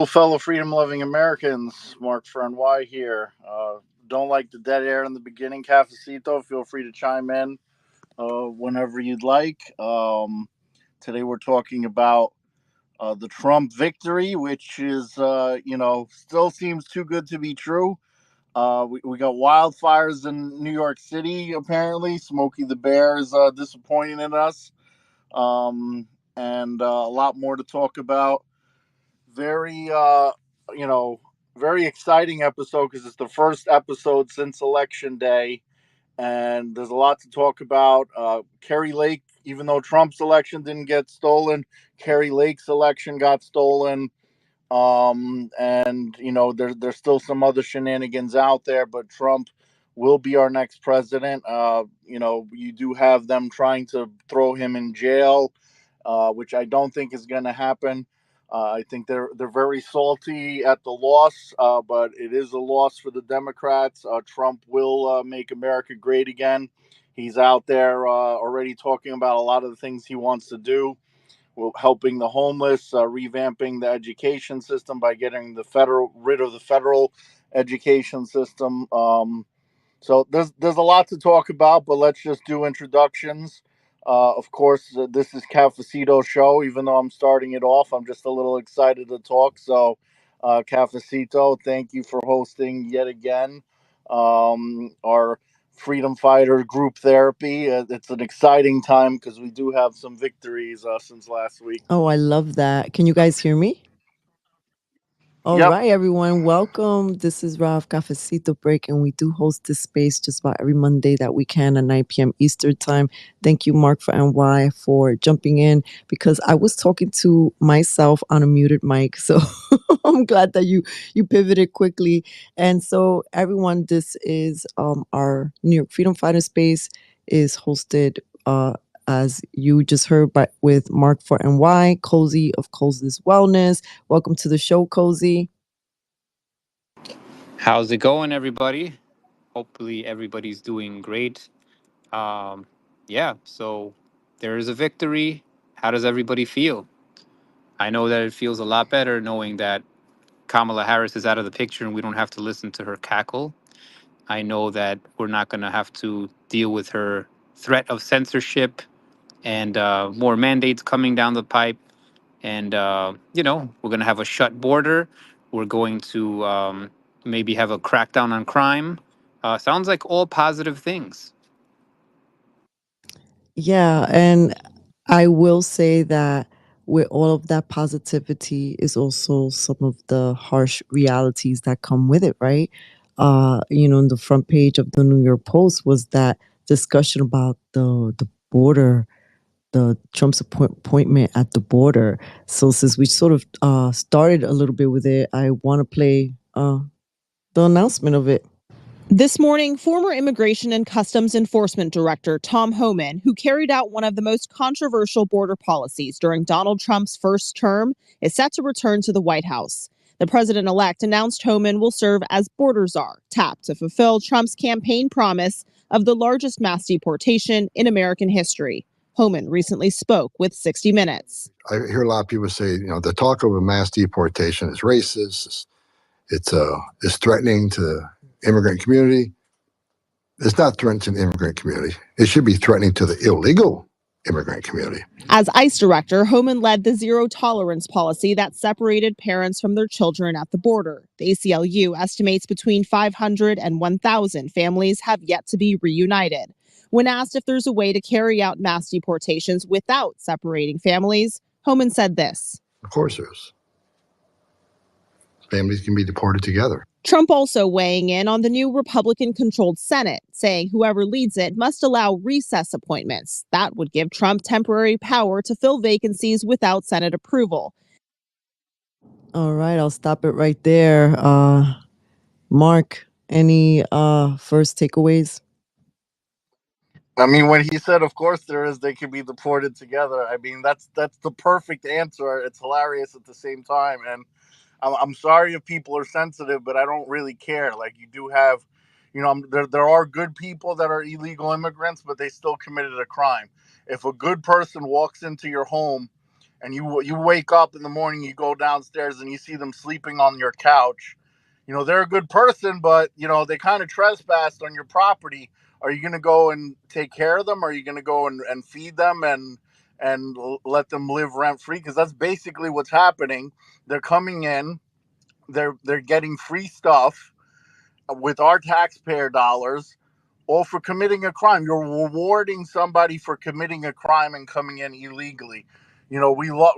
Fellow freedom-loving Americans, Mark for NY here. Don't like the dead air in the beginning, Cafecito. Feel free to chime in whenever you'd like. Today we're talking about the Trump victory, which is, still seems too good to be true. We got wildfires in New York City, apparently. Smokey the Bear is disappointing in us. And a lot more to talk about. Very you know very exciting episode because it's the first episode since election day, and there's a lot to talk about. Kerry Lake, even though Trump's election didn't get stolen, Kerry Lake's election got stolen. And there's still some other shenanigans out there, but Trump will be our next president. You do have them trying to throw him in jail, which I don't think is going to happen. I think they're very salty at the loss, but it is a loss for the Democrats. Trump will make America great again. He's out there already talking about a lot of the things he wants to do, helping the homeless, revamping the education system by getting rid of the federal education system. So there's a lot to talk about, but let's just do introductions. Of course, this is Cafecito show. Even though I'm starting it off, I'm just a little excited to talk. So, Cafecito, thank you for hosting yet again. Our freedom fighter group therapy. It's an exciting time because we do have some victories since last week. Oh, I love that. Can you guys hear me? All Yep. right, everyone, welcome. This is Rav CafecitoBreak, and we do host this space just about every Monday that we can at 9 p.m. Eastern Time. Thank you, Mark for NY, for jumping in because I was talking to myself on a muted mic. So I'm glad that you pivoted quickly. And so, everyone, this is our New York Freedom Fighter space is hosted. As you just heard, with Mark for NY, Kozi of Kozi's Wellness. Welcome to the show, Kozi. How's it going, everybody? Hopefully, everybody's doing great. Um, yeah, so there is a victory. How does everybody feel? I know that it feels a lot better knowing that Kamala Harris is out of the picture and we don't have to listen to her cackle. I know that we're not going to have to deal with her threat of censorship and more mandates coming down the pipe. And, we're going to have a shut border. We're going to maybe have a crackdown on crime. Sounds like all positive things. Yeah, and I will say that with all of that positivity is also some of the harsh realities that come with it, right? In the front page of the New York Post was that discussion about the border, the Trump's appointment at the border. So since we sort of started a little bit with it, I want to play the announcement of it. This morning, former Immigration and Customs Enforcement Director Tom Homan, who carried out one of the most controversial border policies during Donald Trump's first term, is set to return to the White House. The president-elect announced Homan will serve as border czar, tapped to fulfill Trump's campaign promise of the largest mass deportation in American history. Homan recently spoke with 60 Minutes. I hear a lot of people say, the talk of a mass deportation is racist. It's threatening to the immigrant community. It's not threatening to the immigrant community. It should be threatening to the illegal immigrant community. As ICE director, Homan led the zero tolerance policy that separated parents from their children at the border. The ACLU estimates between 500 and 1,000 families have yet to be reunited. When asked if there's a way to carry out mass deportations without separating families, Homan said this. Of course there is. Families can be deported together. Trump also weighing in on the new Republican-controlled Senate, saying whoever leads it must allow recess appointments. That would give Trump temporary power to fill vacancies without Senate approval. All right, I'll stop it right there. Mark, any first takeaways? I mean, when he said, "Of course there is," they could be deported together. I mean, that's the perfect answer. It's hilarious at the same time, and I'm sorry if people are sensitive, but I don't really care. Like, you do have, there are good people that are illegal immigrants, but they still committed a crime. If a good person walks into your home and you wake up in the morning, you go downstairs and you see them sleeping on your couch. They're a good person, but they kind of trespassed on your property. Are you going to go and take care of them? Are you going to go and feed them and let them live rent free? Because that's basically what's happening. They're coming in, they're getting free stuff with our taxpayer dollars, all for committing a crime. You're rewarding somebody for committing a crime and coming in illegally. We love.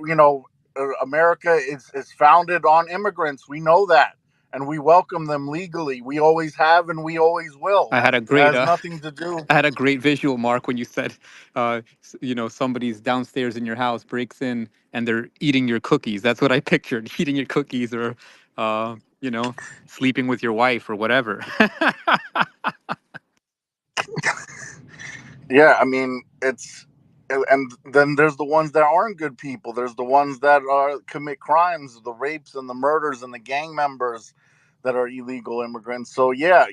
America is founded on immigrants. We know that, and we welcome them legally. We always have, and we always will. I had a It great has nothing to do. I had a great visual, Mark, when you said, somebody's downstairs in your house, breaks in, and they're eating your cookies. That's what I pictured: eating your cookies, or, uh, you know, sleeping with your wife, or whatever. Yeah, I mean, and then there's the ones that aren't good people. There's the ones that commit crimes, the rapes and the murders and the gang members that are illegal immigrants. So yeah,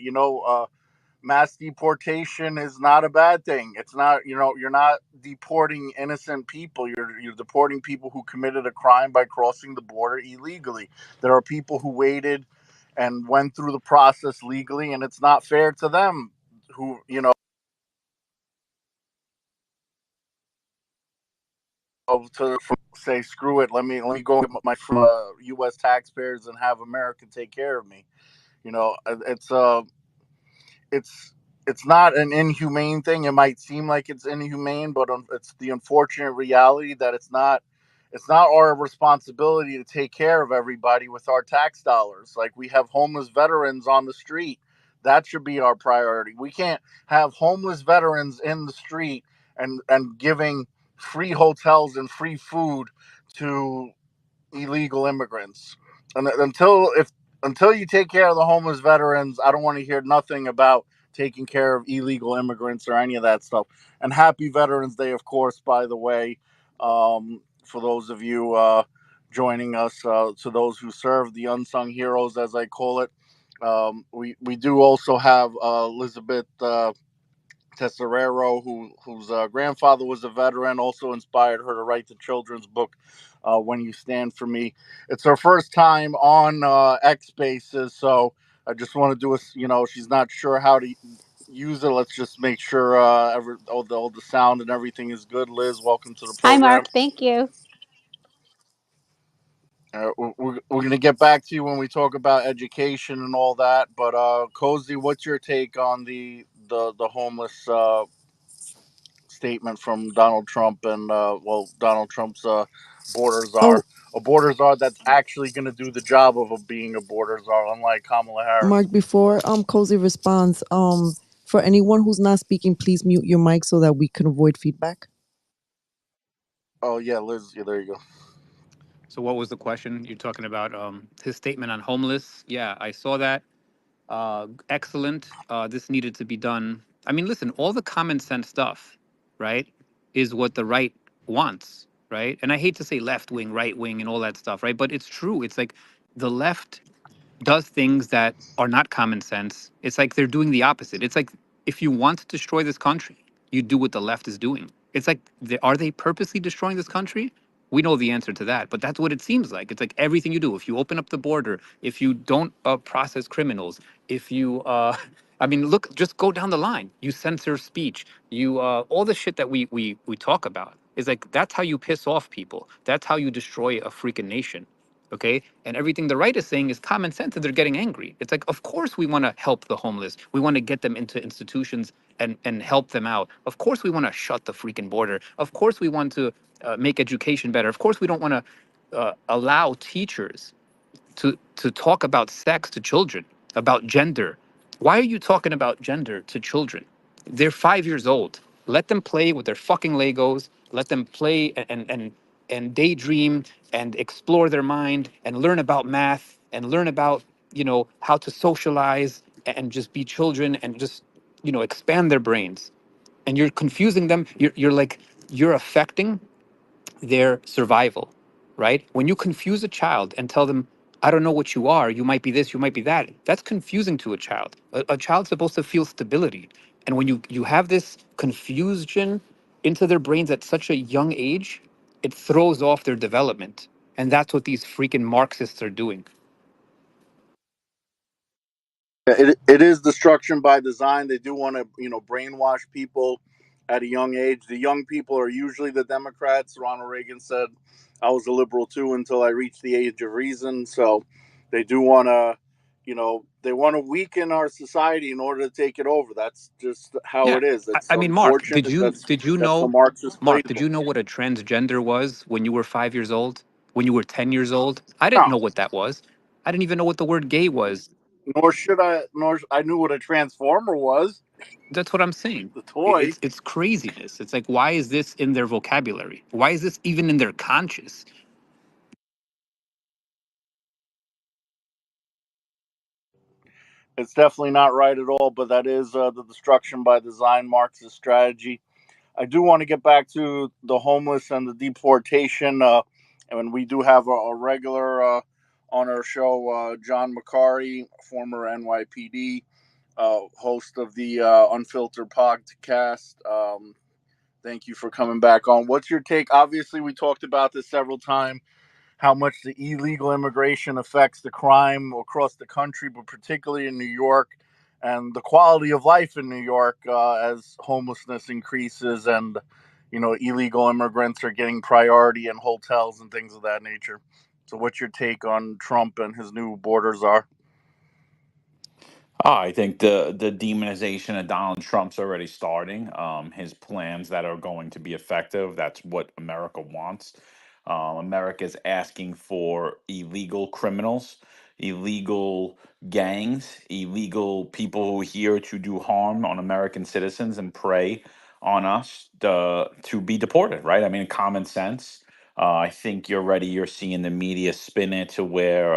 mass deportation is not a bad thing. It's not, you're not deporting innocent people. You're deporting people who committed a crime by crossing the border illegally. There are people who waited and went through the process legally, and it's not fair to them who, to say screw it. Let me go get my U.S. taxpayers and have America take care of me. It's it's it's not an inhumane thing. It might seem like it's inhumane, but it's the unfortunate reality that it's not our responsibility to take care of everybody with our tax dollars. Like, we have homeless veterans on the street. That should be our priority. We can't have homeless veterans in the street and giving free hotels and free food to illegal immigrants. And until you take care of the homeless veterans, I don't want to hear nothing about taking care of illegal immigrants or any of that stuff. And happy Veterans Day, of course, by the way, for those of you joining us, to those who serve, the unsung heroes, as I call it. We do also have Elizabeth Tesserero, whose grandfather was a veteran, also inspired her to write the children's book, When You Stand For Me. It's her first time on X Spaces, so I just want to do she's not sure how to use it. Let's just make sure all the sound and everything is good. Liz, welcome to the Hi, program. Mark. Thank you. We're going to get back to you when we talk about education and all that. But Kozi, what's your take on the homeless statement from Donald Trump and Donald Trump's Oh, borders are that's actually going to do the job of being a borders are, unlike Kamala Harris. Mark, before Cozy responds, for anyone who's not speaking, please mute your mic so that we can avoid feedback. Oh yeah, Liz, yeah, there you go. So, what was the question? You're talking about his statement on homeless. Yeah, I saw that. Excellent. This needed to be done. I mean, listen, all the common sense stuff, right, is what the right wants, right? And I hate to say left wing, right wing, and all that stuff, right? But it's true. It's like the left does things that are not common sense. It's like they're doing the opposite. It's like if you want to destroy this country, you do what the left is doing. It's like, are they purposely destroying this country? We know the answer to that, but that's what it seems like. It's like everything you do. If you open up the border, if you don't process criminals, if you, I mean, look, just go down the line. You censor speech. You, all the shit that we talk about is like that's how you piss off people. That's how you destroy a freaking nation. Okay, and everything the right is saying is common sense, and they're getting angry. It's like, of course we want to help the homeless, we want to get them into institutions and help them out. Of course we want to shut the freaking border. Of course we want to make education better. Of course we don't want to allow teachers to talk about sex to children, about gender. Why are you talking about gender to children? They're 5 years old. Let them play with their fucking Legos. Let them play and daydream and explore their mind and learn about math and learn about, how to socialize and just be children and just, expand their brains. And you're confusing them. You're like, you're affecting their survival, right? When you confuse a child and tell them, I don't know what you are, you might be this, you might be that, that's confusing to a child. A child's supposed to feel stability. And when you have this confusion into their brains at such a young age, it throws off their development. And that's what these freaking Marxists are doing. It is destruction by design. They do want to, brainwash people at a young age. The young people are usually the Democrats. Ronald Reagan said, "I was a liberal too until I reached the age of reason." So they do want to, they want to weaken our society in order to take it over. That's just how Yeah. it is. It's I mean, Mark, unfortunate. did you That's the know, Marxist Mark, did playbook. you know what a transgender was when you were 5 years old? When you were 10 years old? I didn't No, know what that was. I didn't even know what the word gay was. nor should I. Nor I knew what a transformer was. That's what I'm saying. The toy. It's craziness. It's like, why is this in their vocabulary? Why is this even in their conscious? It's definitely not right at all, but that is the destruction by design Marxist strategy. I do want to get back to the homeless and the deportation. And we do have a regular on our show, John McCarry, former NYPD, host of the Unfiltered podcast. Thank you for coming back on. What's your take? Obviously, we talked about this several times, how much the illegal immigration affects the crime across the country, but particularly in New York, and the quality of life in New York as homelessness increases and illegal immigrants are getting priority in hotels and things of that nature. So, what's your take on Trump and his new borders are? I think the demonization of Donald Trump's already starting. His plans that are going to be effective. That's what America wants. America is asking for illegal criminals, illegal gangs, illegal people who are here to do harm on American citizens and prey on us to be deported. Right? I mean, common sense. I think you're seeing the media spin it to where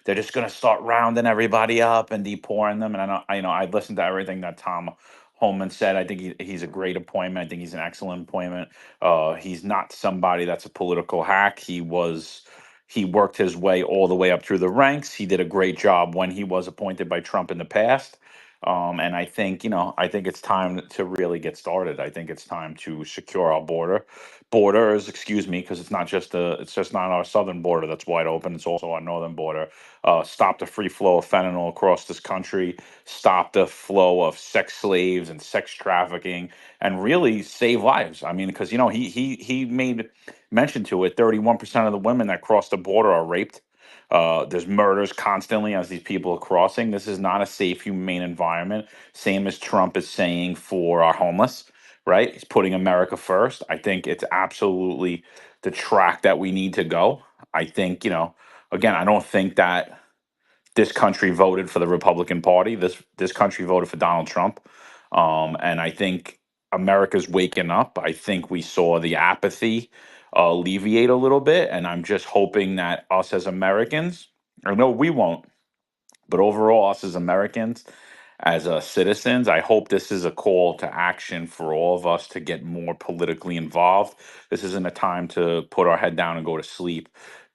they're just going to start rounding everybody up and deporting them. And I listened to everything that Tom Holman said. I think he's a great appointment. I think he's an excellent appointment. He's not somebody that's a political hack. He worked his way all the way up through the ranks. He did a great job when he was appointed by Trump in the past. And I think it's time to really get started. I think it's time to secure our borders, excuse me, because it's just not our southern border that's wide open. It's also our northern border. Stop the free flow of fentanyl across this country. Stop the flow of sex slaves and sex trafficking, and really save lives. I mean, because he made mention to it. 31% of the women that cross the border are raped. There's murders constantly as these people are crossing. This is not a safe, humane environment. Same as Trump is saying for our homeless, right? He's putting America first. I think it's absolutely the track that we need to go. I think, again, I don't think that this country voted for the Republican Party. This country voted for Donald Trump. And I think America's waking up. I think we saw the apathy alleviate a little bit. And I'm just hoping that us as Americans, I know we won't, but overall, us as Americans, as citizens, I hope this is a call to action for all of us to get more politically involved. This isn't a time to put our head down and go to sleep.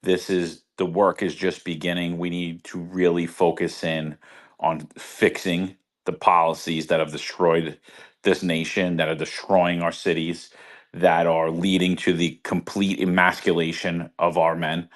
The work is just beginning. We need to really focus in on fixing the policies that have destroyed this nation, that are destroying our cities, that are leading to the complete emasculation of our men.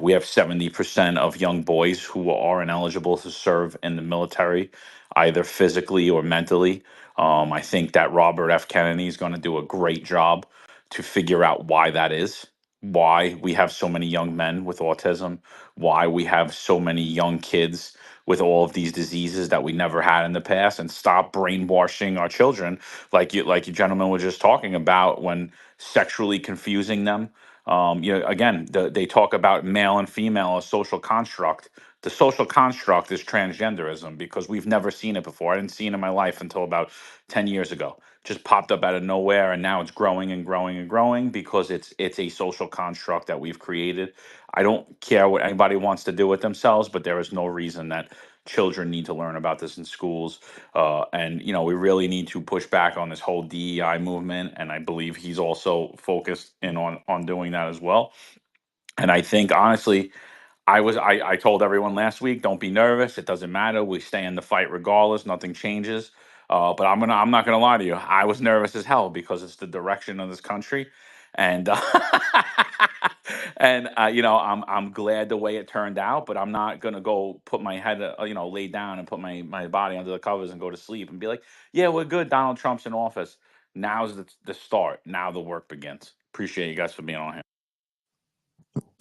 We have 70% of young boys who are ineligible to serve in the military, either physically or mentally. I think that Robert F. Kennedy is going to do a great job to figure out why that is, why we have so many young men with autism, why we have so many young kids with all of these diseases that we never had in the past, and stop brainwashing our children like you gentlemen were just talking about, when sexually confusing them. Again, they talk about male and female as social construct. The social construct is transgenderism, because we've never seen it before. I didn't see it in my life until about 10 years ago. Just popped up out of nowhere, and now it's growing and growing and growing, because it's a social construct that we've created. I don't care what anybody wants to do with themselves, but there is no reason that children need to learn about this in schools. And we really need to push back on this whole DEI movement, and I believe he's also focused in on doing that as well. And I think, honestly, I told everyone last week, don't be nervous. It doesn't matter. We stay in the fight regardless. Nothing changes. But I'm not gonna lie to you. I was nervous as hell, because it's the direction of this country, and and I'm glad the way it turned out, but I'm not gonna go put my head, lay down and put my body under the covers and go to sleep and be like, yeah, we're good. Donald Trump's in office. Now's the start. Now the work begins. Appreciate you guys for being on here.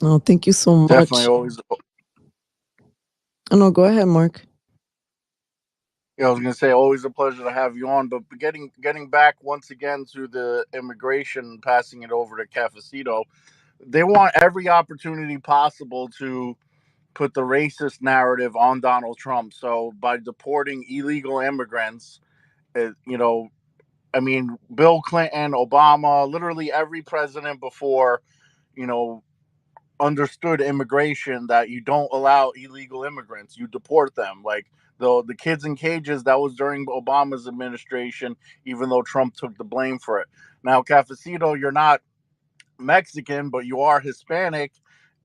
Oh, thank you so Definitely much. always. Oh, no, go ahead, Mark. Yeah, I was gonna say always a pleasure to have you on. But getting back once again to the immigration, passing it over to Cafecito, they want every opportunity possible to put the racist narrative on Donald Trump. So by deporting illegal immigrants, you know, I mean, Bill Clinton, Obama, literally every president before, you know, understood immigration, that you don't allow illegal immigrants, you deport them. Like the kids in cages, that was during Obama's administration, even though Trump took the blame for it. Now, Cafecito, you're not Mexican, but you are Hispanic.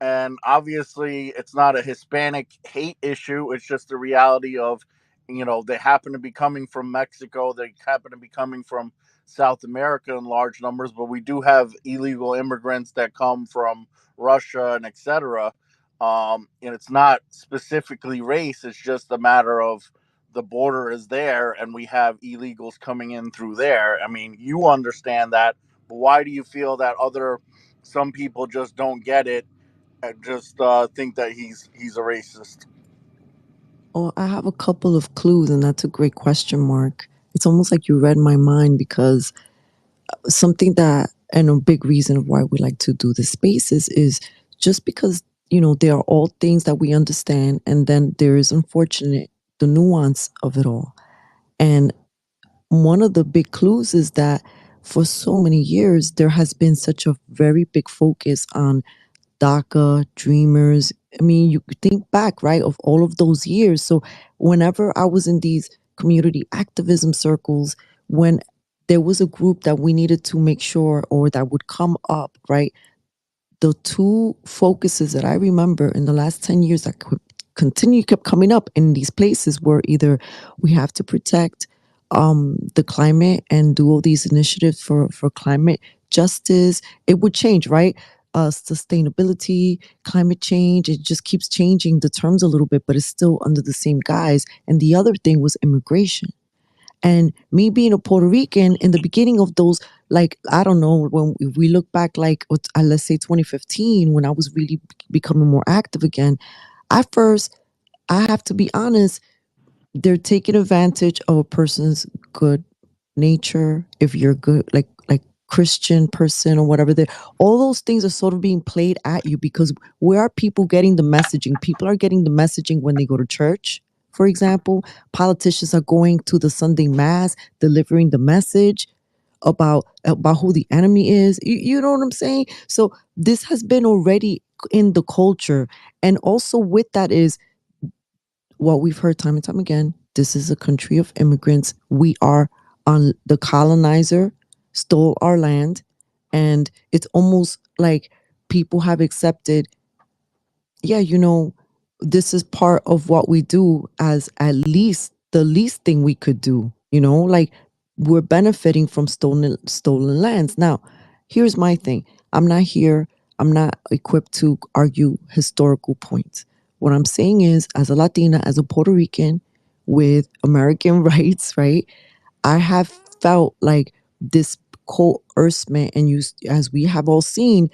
And obviously, it's not a Hispanic hate issue. It's just the reality of, they happen to be coming from Mexico. They happen to be coming from South America in large numbers, but we do have illegal immigrants that come from Russia and etc. And it's not specifically race. It's just a matter of the border is there and we have illegals coming in through there. I mean, you understand that, but why do you feel that some people just don't get it and just think that he's a racist? Oh, I have a couple of clues, and that's a great question, Mark. It's almost like you read my mind because something that, and a big reason of why we like to do the spaces is just because, they are all things that we understand, and then there is unfortunate the nuance of it all. And one of the big clues is that for so many years there has been such a very big focus on DACA, Dreamers. I mean, you think back, right, of all of those years. So whenever I was in these community activism circles, when there was a group that we needed to make sure or that would come up, right? The two focuses that I remember in the last 10 years that could continue kept coming up in these places were either we have to protect the climate and do all these initiatives for climate justice. It would change, right? Sustainability, climate change, it just keeps changing the terms a little bit, but it's still under the same guise. And the other thing was immigration. And me being a Puerto Rican in the beginning of those, like, I don't know, when we look back, like, let's say 2015, when I was really becoming more active again, at first, I have to be honest, they're taking advantage of a person's good nature. If you're good, like Christian person or whatever, they all those things are sort of being played at you because where are people getting the messaging? People are getting the messaging when they go to church. For example, politicians are going to the Sunday mass, delivering the message about who the enemy is. You know what I'm saying? So this has been already in the culture, and also with that is what we've heard time and time again. This is a country of immigrants. We are on the colonizer stole our land, and it's almost like people have accepted, yeah, this is part of what we do as at least the least thing we could do, like we're benefiting from stolen lands. Now, here's my thing. I'm not equipped to argue historical points. What I'm saying is, as a Latina, as a Puerto Rican with American rights, right? I have felt like this coercement, and as we have all seen,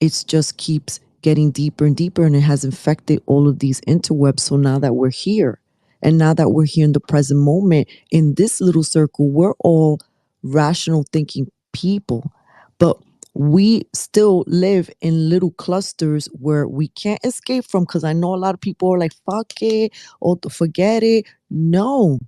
it just keeps getting deeper and deeper, and it has infected all of these interwebs. So now that we're here, and now that we're here in the present moment in this little circle, we're all rational thinking people, but we still live in little clusters where we can't escape from, because I know a lot of people are like, fuck it or forget it. No,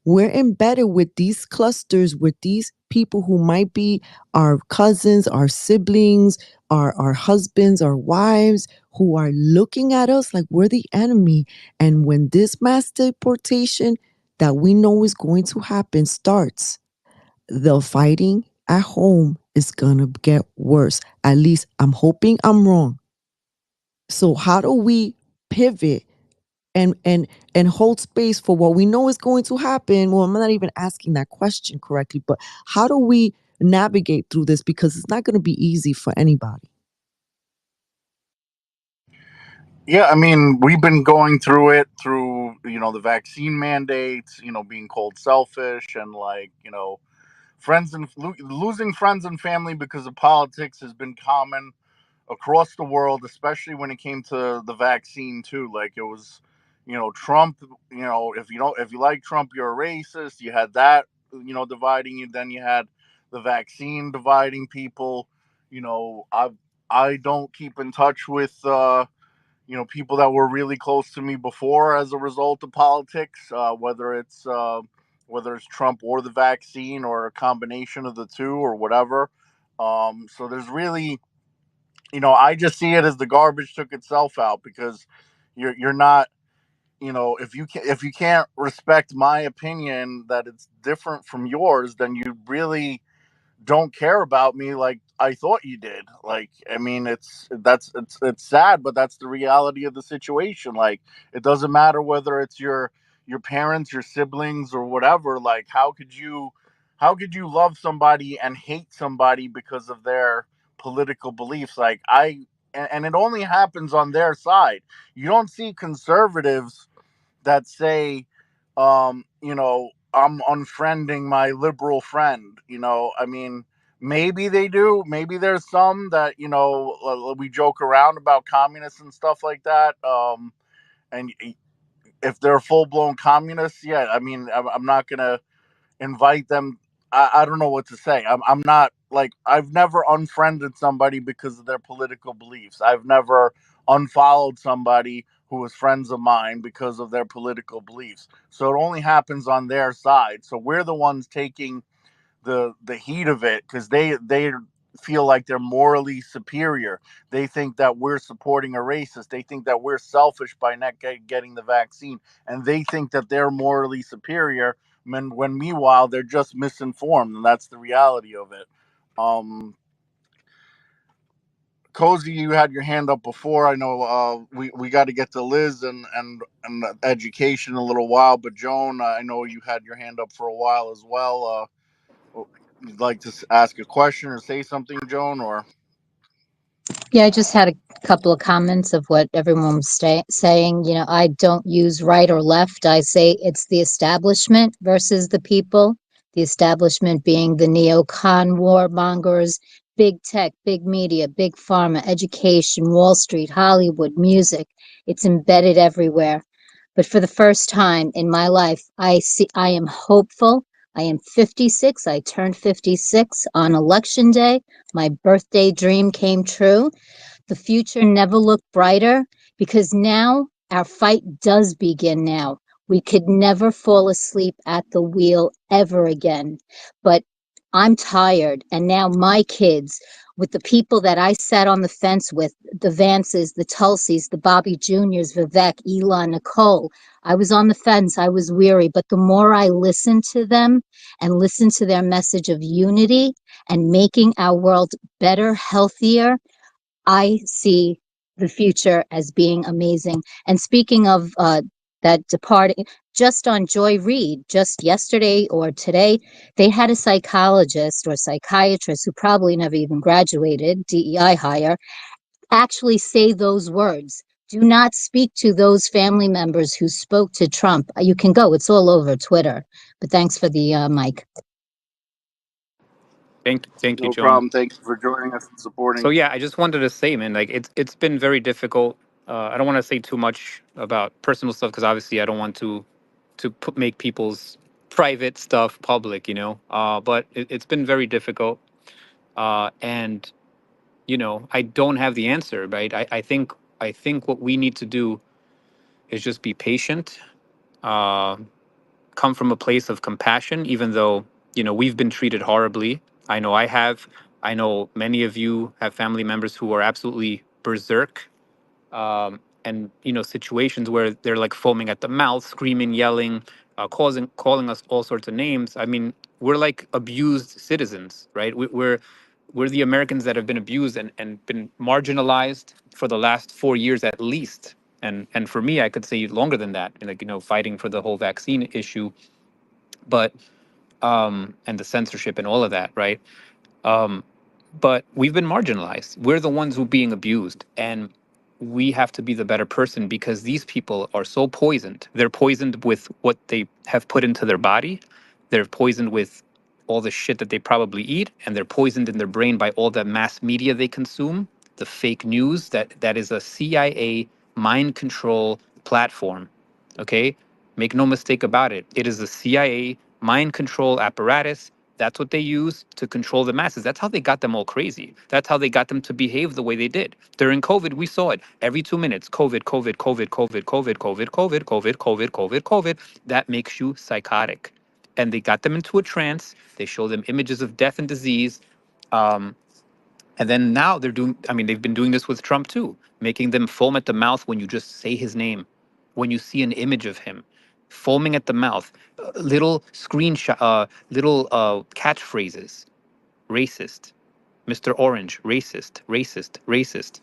we're embedded with these clusters, with these people who might be our cousins, our siblings, our husbands, our wives, who are looking at us like we're the enemy. And when this mass deportation that we know is going to happen starts, the fighting at home is gonna get worse. At least I'm hoping I'm wrong. So how do we pivot and hold space for what we know is going to happen? Well, I'm not even asking that question correctly, but how do we navigate through this, because it's not going to be easy for anybody. Yeah, I mean, we've been going through it through, the vaccine mandates, being called selfish, and like, friends and losing friends and family because of politics has been common across the world, especially when it came to the vaccine too. Like it was, Trump. If you like Trump, you're a racist. You had that, dividing you. Then you had the vaccine dividing people. I don't keep in touch with people that were really close to me before as a result of politics, whether it's Trump or the vaccine or a combination of the two or whatever. So there's really, I just see it as the garbage took itself out, because you're not, if you can't respect my opinion that it's different from yours, then you really don't care about me like I thought you did. Like, I mean, it's sad, but that's the reality of the situation. Like, it doesn't matter whether it's your parents, your siblings, or whatever. Like, how could you love somebody and hate somebody because of their political beliefs? Like, and it only happens on their side. You don't see conservatives that say, I'm unfriending my liberal friend. I mean, maybe they do. Maybe there's some that, we joke around about communists and stuff like that. And if they're full blown communists, yeah, I mean, I'm not going to invite them. I don't know what to say. I'm not like, I've never unfriended somebody because of their political beliefs. I've never unfollowed somebody who was friends of mine because of their political beliefs. So it only happens on their side. So we're the ones taking the heat of it, because they feel like they're morally superior. They think that we're supporting a racist. They think that we're selfish by not getting the vaccine, and they think that they're morally superior. When meanwhile they're just misinformed, and that's the reality of it. Kozi, you had your hand up before. I know we got to get to Liz and education in a little while, but Joan, I know you had your hand up for a while as well. You'd like to ask a question or say something, Joan, or? Yeah, I just had a couple of comments of what everyone was saying. I don't use right or left. I say it's the establishment versus the people. The establishment being the neocon warmongers, big tech, big media, big pharma, education, Wall Street, Hollywood, music. It's embedded everywhere. But for the first time in my life, I am hopeful. I am 56. I turned 56 on election day. My birthday dream came true. The future never looked brighter, because now our fight does begin now. We could never fall asleep at the wheel ever again. But I'm tired, and now my kids, with the people that I sat on the fence with, the Vances, the Tulsies, the Bobby Juniors, Vivek, Elon, Nicole, I was on the fence. I was weary. But the more I listened to them and listened to their message of unity and making our world better, healthier, I see the future as being amazing. And speaking of that departing, just on Joy Reid, just yesterday or today, they had a psychologist or psychiatrist who probably never even graduated, DEI hire, actually say those words. Do not speak to those family members who spoke to Trump. You can go, it's all over Twitter. But thanks for the mic. Thank you, No Joan. problem. Thank you for joining us and So supporting. yeah, I just wanted to say, man, like it's been very difficult. I don't want to say too much about personal stuff, because obviously I don't want to make people's private stuff public, but it's been very difficult, and I don't have the answer, right? I think what we need to do is just be patient, uh, come from a place of compassion, even though we've been treated horribly. I know I have. I know many of you have family members who are absolutely berserk, and situations where they're like foaming at the mouth, screaming, yelling, calling us all sorts of names. I mean, we're like abused citizens, right? We're the Americans that have been abused and been marginalized for the last 4 years at least. And for me, I could say longer than that, like fighting for the whole vaccine issue. But and the censorship and all of that, right? Um, but we've been marginalized. We're the ones who are being abused, and we have to be the better person because these people are so poisoned. They're poisoned with what they have put into their body. They're poisoned with all the shit that they probably eat, and they're poisoned in their brain by all the mass media they consume, the fake news that is a CIA mind control platform. Okay? Make no mistake about it. It is a CIA mind control apparatus. That's what they use to control the masses. That's how they got them all crazy. That's how they got them to behave the way they did. During COVID, we saw it every 2 minutes. COVID, COVID, COVID, COVID, COVID, COVID, COVID, COVID, COVID, COVID, COVID. That makes you psychotic. And they got them into a trance. They show them images of death and disease. Um, and then now they're doing, I mean, they've been doing this with Trump too, making them foam at the mouth when you just say his name, when you see an image of him, foaming at the mouth, little screenshot, little catchphrases, racist, Mr. Orange, racist, racist, racist,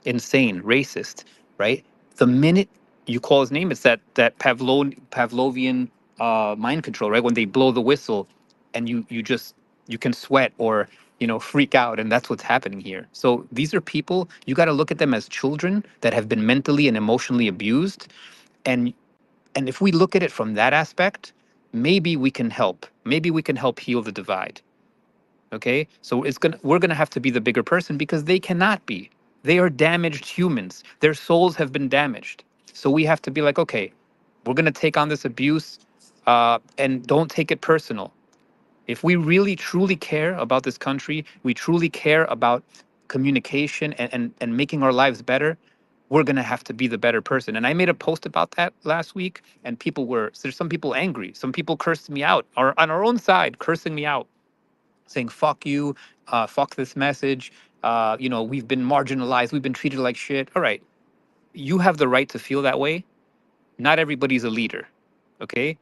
insane, racist, right? The minute you call his name, it's that Pavlovian mind control, right? When they blow the whistle, and you can sweat or freak out, and that's what's happening here. So these are people, you got to look at them as children that have been mentally and emotionally abused, and if we look at it from that aspect, maybe we can help. Maybe we can help heal the divide. Okay, so we're gonna have to be the bigger person because they cannot be. They are damaged humans. Their souls have been damaged. So we have to be like, okay, we're gonna take on this abuse, and don't take it personal. If we really truly care about this country, we truly care about communication and making our lives better, we're gonna have to be the better person. And I made a post about that last week, and there's some people angry. Some people cursed me out, or on our own side, cursing me out, saying fuck you, fuck this message, we've been marginalized, we've been treated like shit. All right, you have the right to feel that way. Not everybody's a leader. Okay,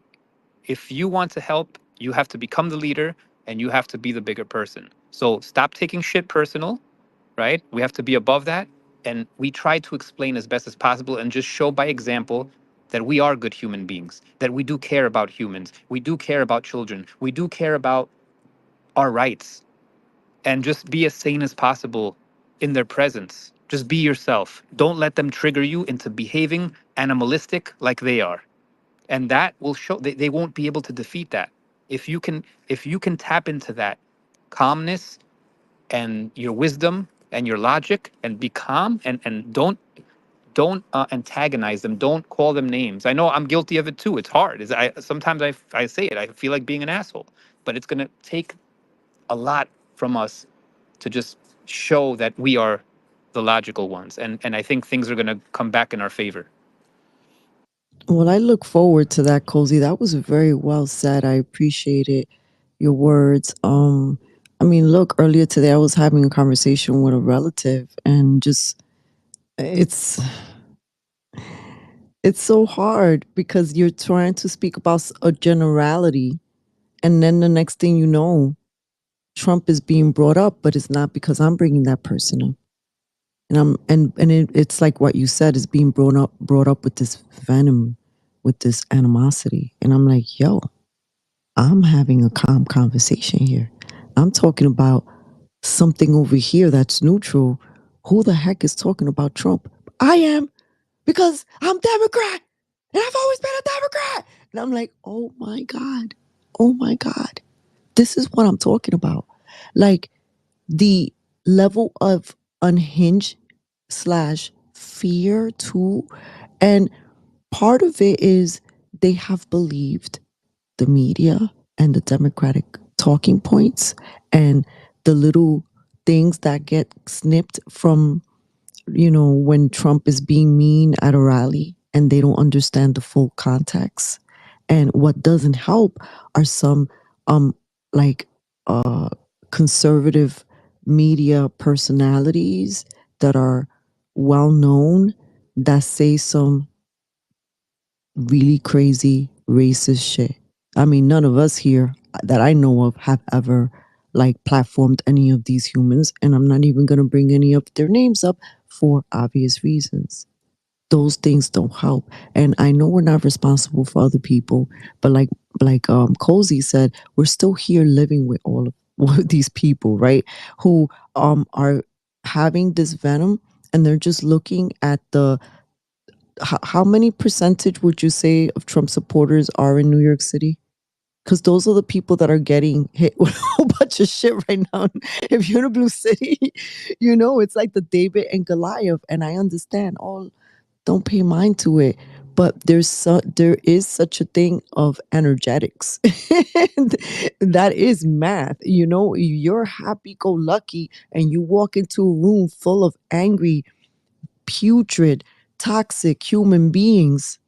if you want to help, you have to become the leader, and you have to be the bigger person. So stop taking shit personal, right? We have to be above that, and we try to explain as best as possible and just show by example that we are good human beings, that we do care about humans, we do care about children, we do care about our rights, and just be as sane as possible in their presence. Just be yourself. Don't let them trigger you into behaving animalistic like they are. And that will show they won't be able to defeat that. If you can tap into that calmness and your wisdom and your logic and be calm, and don't antagonize them. Don't call them names. I know I'm guilty of it too. It's hard. Sometimes I say it. I feel like being an asshole, but it's gonna take a lot from us to just show that we are the logical ones. And I think things are going to come back in our favor. Well, I look forward to that, Cozy. That was very well said. I appreciated your words. I mean, look, earlier today I was having a conversation with a relative, and just it's so hard because you're trying to speak about a generality, and then the next thing you know, Trump is being brought up, but it's not because I'm bringing that person up. It's like what you said, is being brought up with this venom, with this animosity. And I'm like, yo, I'm having a calm conversation here. I'm talking about something over here that's neutral. Who the heck is talking about Trump? I am, because I'm Democrat, and I've always been a Democrat. And I'm like, oh my God. Oh my God. This is what I'm talking about. Like, the level of unhinged slash fear too. And part of it is they have believed the media and the Democratic talking points and the little things that get snipped from, when Trump is being mean at a rally, and they don't understand the full context. And what doesn't help are some like conservative media personalities that are well known, that say some really crazy racist shit. I mean, none of us here that I know of have ever platformed any of these humans, and I'm not even going to bring any of their names up for obvious reasons. those things don't help. And I know we're not responsible for other people, but Kozi said, we're still here living with all of all of these people, right? Who are having this venom, and they're just looking at the how many percentage would you say of Trump supporters are in New York City? Because those are the people that are getting hit with a whole bunch of shit right now. If you're in a blue city, it's like the David and Goliath. And I understand, oh, don't pay mind to it. But there is such a thing of energetics. And that is math. You're happy go lucky and you walk into a room full of angry, putrid, toxic human beings.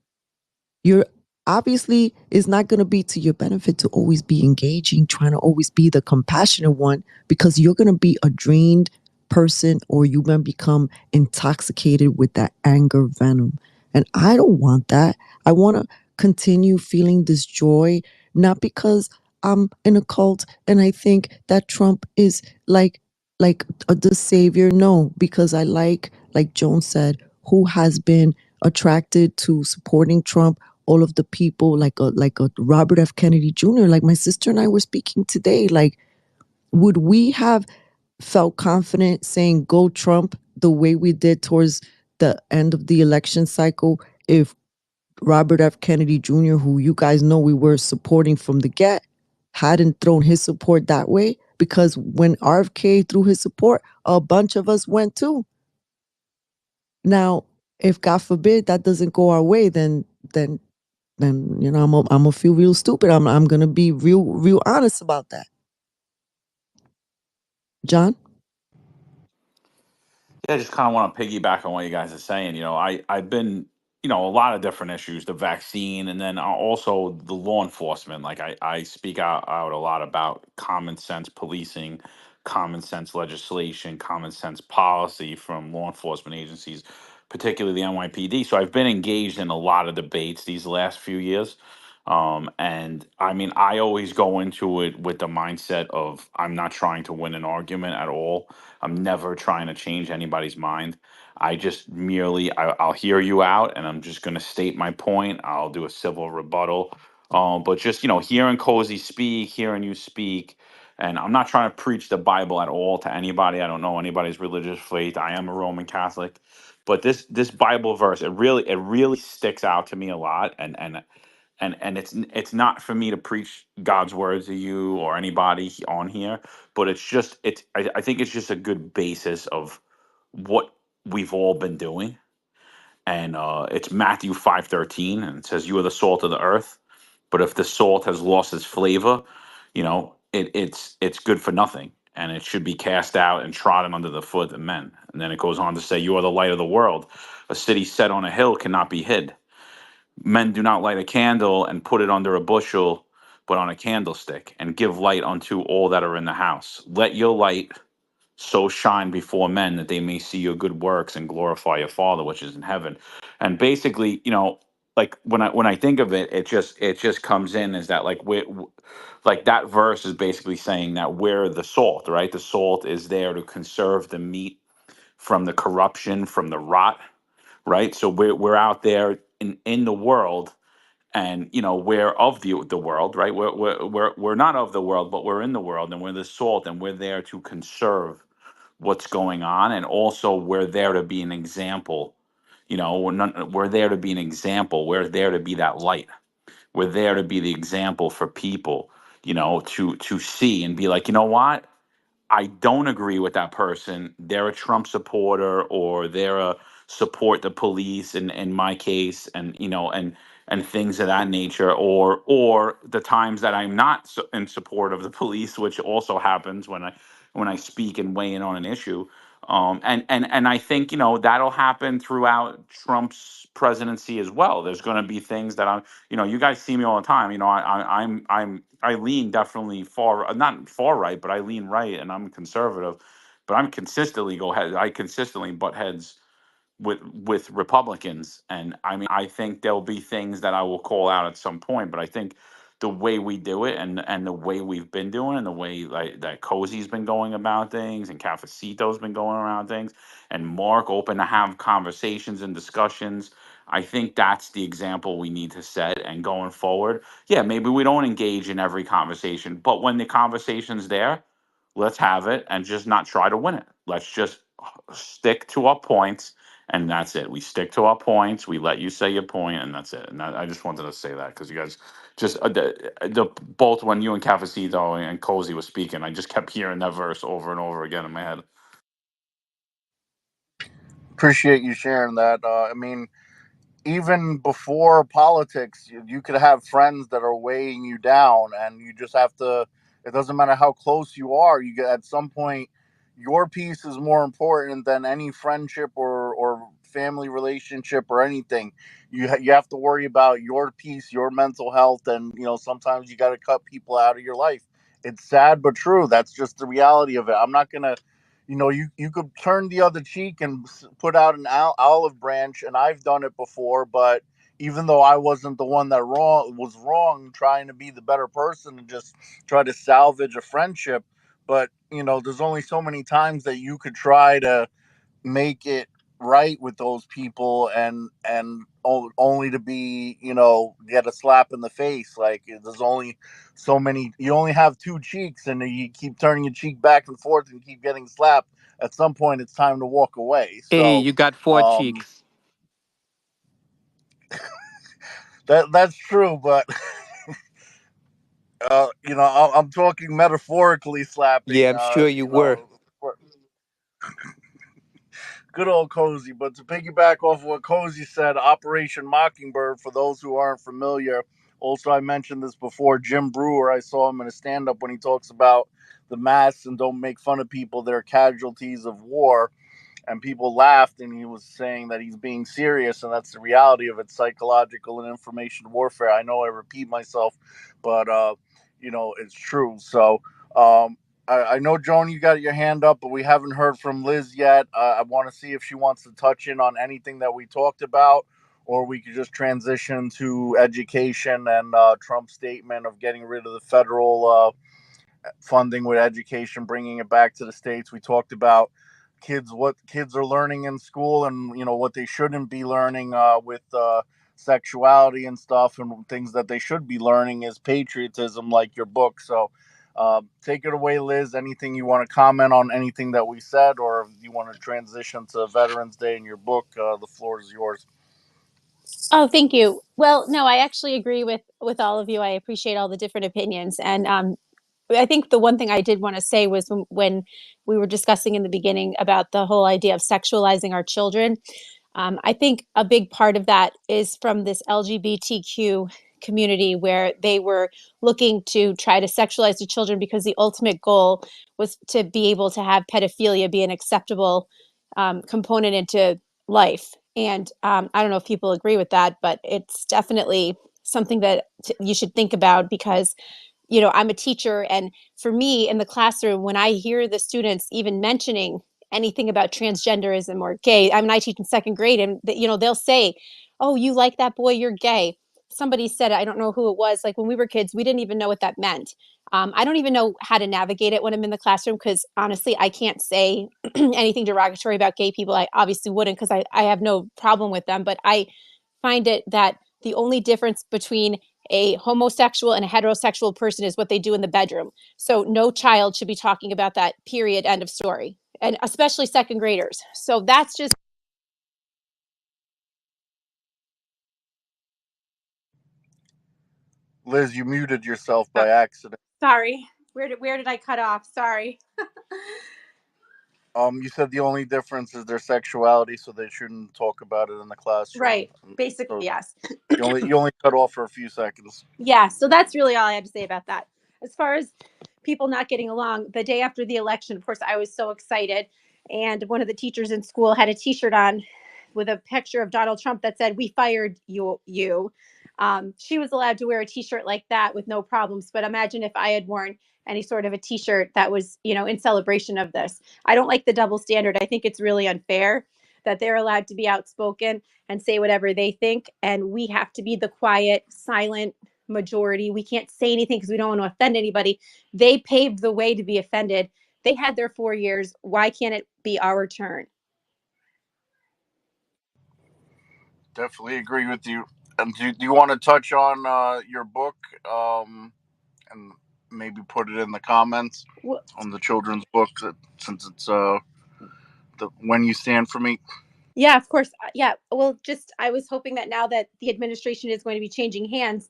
You're obviously it's not going to be to your benefit to always be engaging, trying to always be the compassionate one, because you're going to be a drained person, or you're going to become intoxicated with that anger venom. And I don't want that. I want to continue feeling this joy, not because I'm in a cult and I think that Trump is the savior. No, because I like Joan said, who has been attracted to supporting Trump, all of the people like a Robert F. Kennedy Jr., like my sister and I were speaking today. Like, would we have felt confident saying go Trump the way we did towards the end of the election cycle if Robert F. Kennedy Jr., who you guys know we were supporting from the get, hadn't thrown his support that way? Because when RFK threw his support, a bunch of us went too. Now, if God forbid that doesn't go our way, then I'm gonna feel real stupid. I'm gonna be real honest about that. John? Yeah, I just kind of want to piggyback on what you guys are saying. I've been, a lot of different issues, the vaccine, and then also the law enforcement. Like I speak out a lot about common sense policing, common sense legislation, common sense policy from law enforcement agencies, particularly the NYPD. So I've been engaged in a lot of debates these last few years. And I mean, I always go into it with the mindset of I'm not trying to win an argument at all. I'm never trying to change anybody's mind. I just merely I'll hear you out, and I'm just going to state my point. I'll do a civil rebuttal. But just hearing Cozy speak, hearing you speak, and I'm not trying to preach the Bible at all to anybody. I don't know anybody's religious faith. I am a Roman Catholic, but this Bible verse, it really sticks out to me a lot, and it's not for me to preach God's words to you or anybody on here, but I think it's just a good basis of what we've all been doing. And it's Matthew 5:13, and it says, "You are the salt of the earth, but if the salt has lost its flavor, it's good for nothing, and it should be cast out and trodden under the foot of men." And then it goes on to say, "You are the light of the world. A city set on a hill cannot be hid. Men do not light a candle and put it under a bushel, but on a candlestick, and give light unto all that are in the house. Let your light so shine before men that they may see your good works and glorify your Father which is in heaven." And basically, like when I think of it, it just comes in is that like that verse is basically saying that we're the salt, right? The salt is there to conserve the meat from the corruption, from the rot, right? So we're out there in the world, and we're of the world, right? We're not of the world, but we're in the world, and we're the salt, and we're there to conserve what's going on, and also we're there to be an example. We're there to be an example. We're there to be that light. We're there to be the example for people, to see and be like, you know what? I don't agree with that person. They're a Trump supporter, or they're a support the police in my case, and and things of that nature, or the times that I'm not in support of the police, which also happens when I speak and weigh in on an issue. And I think that'll happen throughout Trump's presidency as well. There's going to be things that you guys see me all the time. I lean definitely far, not far right, but I lean right, and I'm conservative. But I consistently butt heads with Republicans, and I mean, I think there'll be things that I will call out at some point. But I think the way we do it and the way we've been doing and the way like that Kozi's been going about things and Cafecito's been going around things and Mark open to have conversations and discussions. I think that's the example we need to set. And going forward, yeah, maybe we don't engage in every conversation, but when the conversation's there, let's have it and just not try to win it. Let's just stick to our points, and that's it. We stick to our points. We let you say your point, and that's it. And I just wanted to say that because you guys just the both when you and Cafecito and Kozi were speaking, I just kept hearing that verse over and over again in my head. Appreciate you sharing that. I mean, even before politics, you could have friends that are weighing you down, and you just have to. It doesn't matter how close you are. You get at some point, your peace is more important than any friendship or family relationship or anything. You have to worry about your peace, your mental health, and sometimes you got to cut people out of your life. It's sad but true. That's just the reality of it. I'm not gonna you could turn the other cheek and put out an olive branch, and I've done it before. But even though I wasn't the one that was wrong, trying to be the better person and just try to salvage a friendship, but there's only so many times that you could try to make it right with those people, and only to be get a slap in the face. Like, there's only so many. You only have two cheeks, and you keep turning your cheek back and forth and keep getting slapped. At some point it's time to walk away. Hey, So you got four um cheeks. that's true, but I'm talking metaphorically Yeah, slapping. I'm sure you were. Good old Kozi. But to piggyback off what Kozi said, Operation Mockingbird, for those who aren't familiar, also I mentioned this before, Jim Brewer, I saw him in a stand-up when he talks about the masks and don't make fun of people, they're casualties of war. And people laughed, and he was saying that he's being serious, and that's the reality of it: psychological and information warfare. I know I repeat myself, but it's true. So I know, Joan, you got your hand up, but we haven't heard from Liz yet. I want to see if she wants to touch in on anything that we talked about, or we could just transition to education and Trump's statement of getting rid of the federal funding with education, bringing it back to the states. We talked about what kids are learning in school, and what they shouldn't be learning with sexuality and stuff, and things that they should be learning is patriotism, like your book. So take it away, Liz. Anything you want to comment on anything that we said, or if you want to transition to Veterans Day in your book, the floor is yours. Oh, thank you. Well, no, I actually agree with all of you. I appreciate all the different opinions, and I think the one thing I did want to say was when we were discussing in the beginning about the whole idea of sexualizing our children. I think a big part of that is from this LGBTQ community, where they were looking to try to sexualize the children because the ultimate goal was to be able to have pedophilia be an acceptable component into life. And I don't know if people agree with that, but it's definitely something that you should think about, because I'm a teacher, and for me in the classroom, when I hear the students even mentioning anything about transgenderism or gay, I mean, I teach in second grade, and they'll say, "Oh, you like that boy, you're gay." Somebody said, I don't know who it was, like when we were kids, we didn't even know what that meant. I don't even know how to navigate it when I'm in the classroom, because honestly, I can't say anything derogatory about gay people. I obviously wouldn't, because I have no problem with them, but I find it that the only difference between a homosexual and a heterosexual person is what they do in the bedroom. So no child should be talking about that, period, end of story. And especially second graders. So that's just. Liz, you muted yourself by accident. Sorry. Where did I cut off? Sorry. You said the only difference is their sexuality, so they shouldn't talk about it in the classroom. Right. Basically, So yes. you only cut off for a few seconds. Yeah. So that's really all I had to say about that. As far as people not getting along, the day after the election, of course, I was so excited. And one of the teachers in school had a T-shirt on with a picture of Donald Trump that said, "We fired you." She was allowed to wear a T-shirt like that with no problems. But imagine if I had worn any sort of a T-shirt that was, in celebration of this. I don't like the double standard. I think it's really unfair that they're allowed to be outspoken and say whatever they think, and we have to be the quiet, silent majority. We can't say anything because we don't want to offend anybody. They paved the way to be offended. They had their 4 years. Why can't it be our turn? Definitely agree with you. And do you want to touch on your book, and maybe put it in the comments Well, on the children's book, since it's the When You Stand For Me? yeah, of course. Yeah. Well, just I was hoping that now that the administration is going to be changing hands,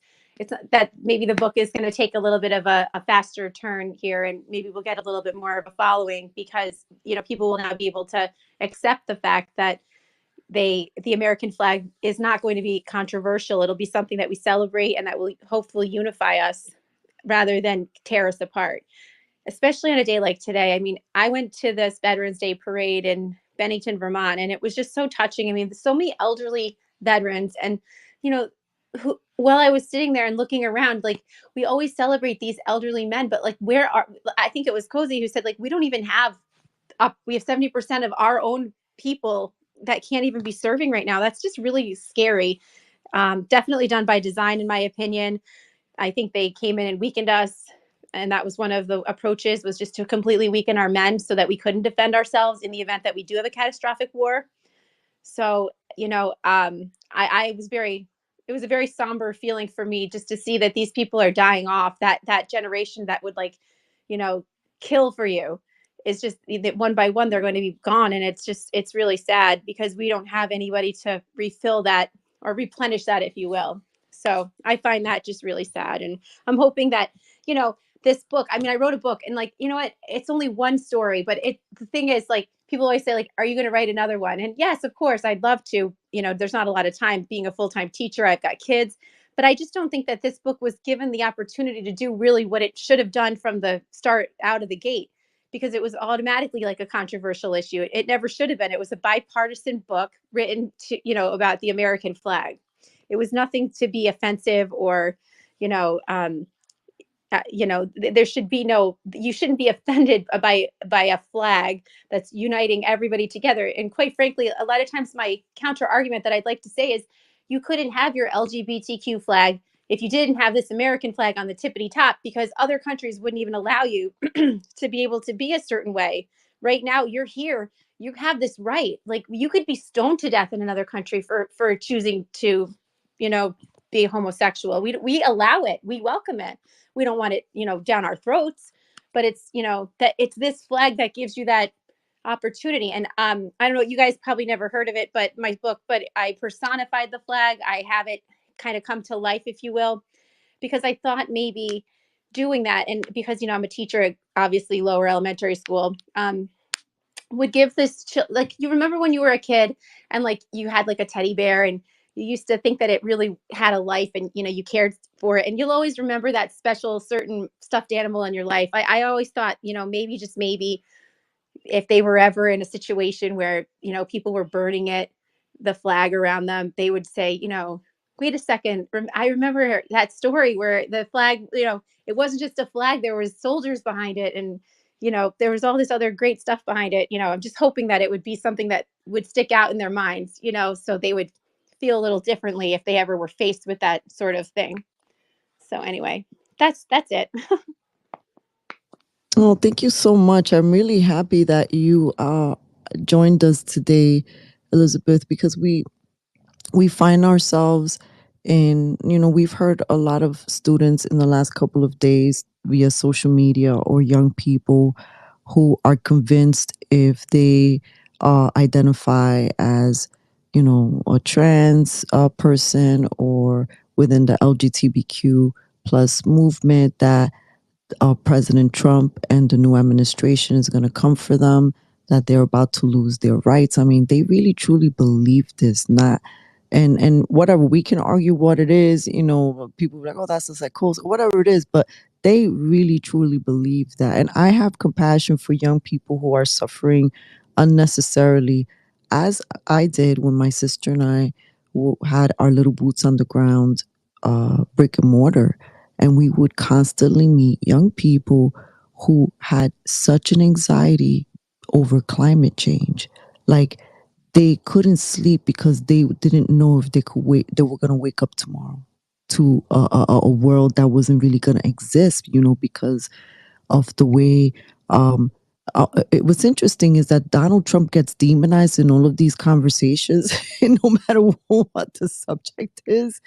that maybe the book is going to take a little bit of a faster turn here, and maybe we'll get a little bit more of a following because people will now be able to accept the fact that the American flag is not going to be controversial. It'll be something that we celebrate and that will hopefully unify us rather than tear us apart, especially on a day like today. I mean, I went to this Veterans Day parade in Bennington, Vermont, and it was just so touching. I mean, so many elderly veterans, and while I was sitting there and looking around, like we always celebrate these elderly men, but like where are? I think it was Kozi who said like we don't even have up. We have 70% of our own people that can't even be serving right now. That's just really scary. Definitely done by design, in my opinion. I think they came in and weakened us. And that was one of the approaches, was just to completely weaken our men so that we couldn't defend ourselves in the event that we do have a catastrophic war. So, I was it was a very somber feeling for me just to see that these people are dying off. That generation that would you know, kill for you is just that one by one they're going to be gone. And it's really sad because we don't have anybody to refill that or replenish that, if you will. So I find that just really sad. And I'm hoping that, this book, I mean, I wrote a book and what, it's only one story, but the thing is like, people always say like, are you going to write another one? And yes, of course I'd love to, there's not a lot of time being a full-time teacher. I've got kids, but I just don't think that this book was given the opportunity to do really what it should have done from the start out of the gate, because it was automatically like a controversial issue. It never should have been. It was a bipartisan book written to, about the American flag. It was nothing to be offensive or, you know, um, there should be you shouldn't be offended by a flag that's uniting everybody together. And quite frankly, a lot of times my counter argument that I'd like to say is you couldn't have your LGBTQ flag if you didn't have this American flag on the tippity top, because other countries wouldn't even allow you to be able to be a certain way. Right now you're here, you have this right. Like you could be stoned to death in another country for choosing to you know be homosexual. We allow it, we welcome it. We don't want it, down our throats, but it's, that it's this flag that gives you that opportunity. And I don't know, you guys probably never heard of it, but my book, but I personified the flag. I have it kind of come to life, if you will, because I thought maybe doing that, and because, I'm a teacher at obviously lower elementary school, would give this like, you remember when you were a kid and like you had like a teddy bear and you used to think that it really had a life and you cared for it, and you'll always remember that special certain stuffed animal in your life. I always thought, maybe, just maybe, if they were ever in a situation where people were burning the flag around them, they would say, wait a second, I remember that story where the flag, it wasn't just a flag, there was soldiers behind it, and there was all this other great stuff behind it. I'm just hoping that it would be something that would stick out in their minds, so they would feel a little differently if they ever were faced with that sort of thing. So anyway, that's it. Oh, thank you so much. I'm really happy that you joined us today, Elizabeth, because we find ourselves in, we've heard a lot of students in the last couple of days via social media, or young people who are convinced if they identify as, a trans person, or within the LGBTQ plus movement, that President Trump and the new administration is going to come for them, that they're about to lose their rights. I mean, they really truly believe this, not, and whatever, we can argue what it is, people are like, oh, that's a psychosis, whatever it is, but they really truly believe that. And I have compassion for young people who are suffering unnecessarily, as I did when my sister and I had our little boots on the ground, brick and mortar, and we would constantly meet young people who had such an anxiety over climate change. Like, they couldn't sleep because they didn't know if they were going to wake up tomorrow to a world that wasn't really going to exist, because of the way. What's interesting is that Donald Trump gets demonized in all of these conversations, no matter what the subject is,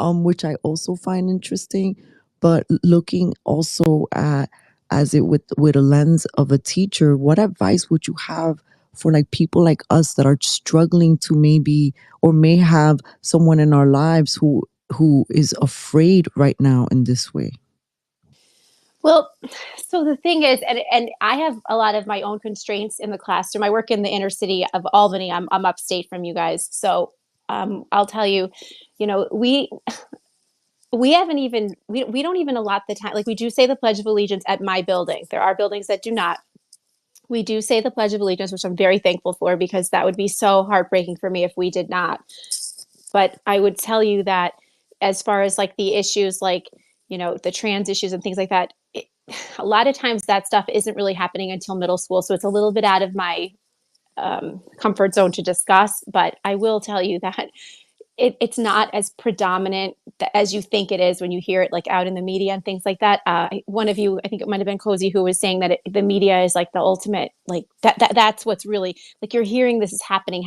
which I also find interesting. But looking also at as it with a lens of a teacher, what advice would you have for like people like us that are struggling to maybe or may have someone in our lives who is afraid right now in this way? Well, so the thing is, and I have a lot of my own constraints in the classroom. I work in the inner city of Albany. I'm upstate from you guys, so I'll tell you, we haven't even we don't even allot the time. Like, we do say the Pledge of Allegiance at my building. There are buildings that do not. We do say the Pledge of Allegiance, which I'm very thankful for, because that would be so heartbreaking for me if we did not. But I would tell you that as far as like the issues, like, the trans issues and things like that, a lot of times that stuff isn't really happening until middle school. So it's a little bit out of my comfort zone to discuss. But I will tell you that it's not as predominant as you think it is when you hear it like out in the media and things like that. One of you, I think it might have been Kozi, who was saying that the media is like the ultimate, like that's what's really like, you're hearing this is happening,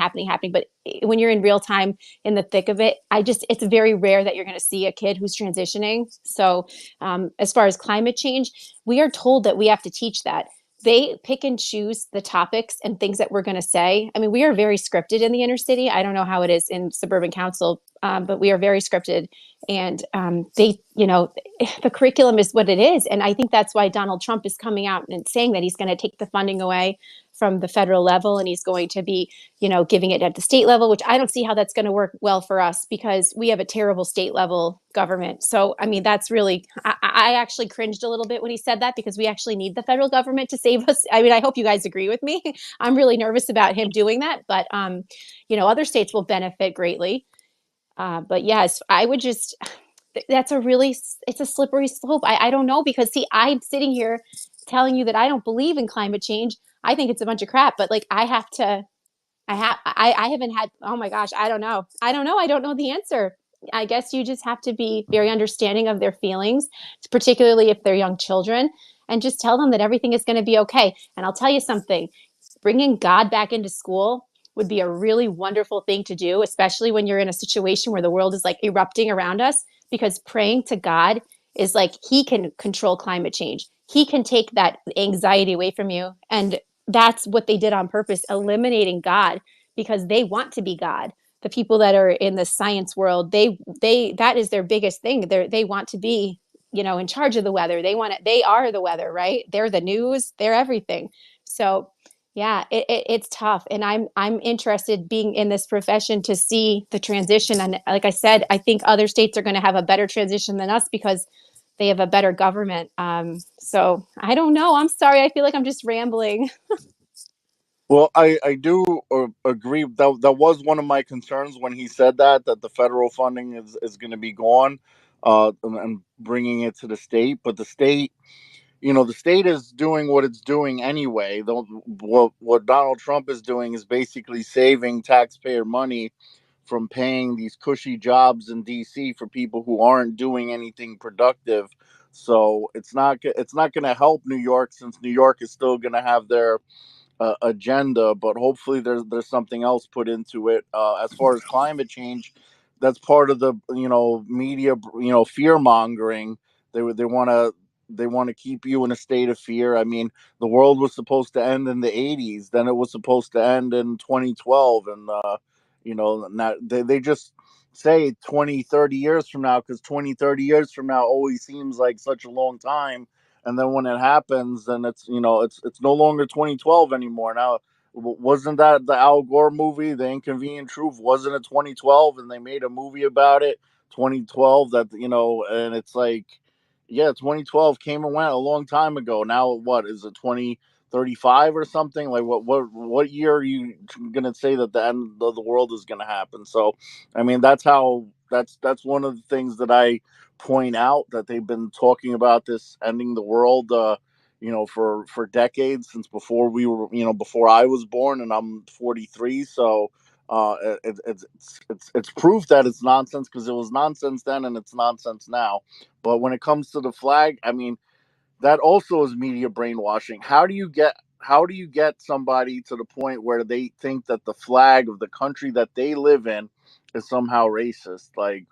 but when you're in real time in the thick of it, it's very rare that you're going to see a kid who's transitioning. So as far as climate change, we are told that we have to teach that. They pick and choose the topics and things that we're going to say. I mean, we are very scripted in the inner city. I don't know how it is in suburban council, but we are very scripted. And the curriculum is what it is. And I think that's why Donald Trump is coming out and saying that he's going to take the funding away from the federal level, and he's going to be, giving it at the state level, which I don't see how that's going to work well for us, because we have a terrible state level government. So, I mean, that's really, I actually cringed a little bit when he said that, because we actually need the federal government to save us. I mean, I hope you guys agree with me. I'm really nervous about him doing that, but, other states will benefit greatly. But yes, I would just, it's a slippery slope. I don't know, because see, I'm sitting here telling you that I don't believe in climate change. I think it's a bunch of crap, but like, I haven't had, oh my gosh, I don't know. I don't know the answer. I guess you just have to be very understanding of their feelings, particularly if they're young children, and just tell them that everything is going to be okay. And I'll tell you something, bringing God back into school would be a really wonderful thing to do, especially when you're in a situation where the world is like erupting around us, because praying to God is like, he can control climate change. He can take that anxiety away from you. And that's what they did on purpose, eliminating God, because they want to be God. The people that are in the science world, that is their biggest thing. They want to be, in charge of the weather. They are the weather, right? They're the news, they're everything. So yeah, it's tough. And I'm interested, being in this profession, to see the transition. And like I said, I think other states are going to have a better transition than us, because they have a better government. So I don't know. I'm sorry. I feel like I'm just rambling. Well, I do agree. That was one of my concerns when he said that the federal funding is going to be gone, and bringing it to the state. But the state, the state is doing what it's doing anyway. What Donald Trump is doing is basically saving taxpayer money from paying these cushy jobs in DC for people who aren't doing anything productive. So it's not going to help New York, since New York is still going to have their agenda, but hopefully there's something else put into it. As far as climate change, that's part of the media, fear mongering. They want to keep you in a state of fear. I mean, the world was supposed to end in the 80s, then it was supposed to end in 2012, and not they just say 20, 30 years from now, because 20, 30 years from now always seems like such a long time, and then when it happens, then it's no longer 2012 anymore. Now, wasn't that the Al Gore movie, The Inconvenient Truth? Wasn't it 2012, and they made a movie about it, 2012? And it's like, yeah, 2012 came and went a long time ago. Now, what is it, 2035 or something? Like, what year are you gonna say that the end of the world is gonna happen? So, I mean, that's one of the things that I point out, that they've been talking about this ending the world, for decades, since before I was born, and I'm 43. So, It's proof that it's nonsense, because it was nonsense then and it's nonsense now. But when it comes to the flag, I mean, that also is media brainwashing. How do you get somebody to the point where they think that the flag of the country that they live in is somehow racist? Like,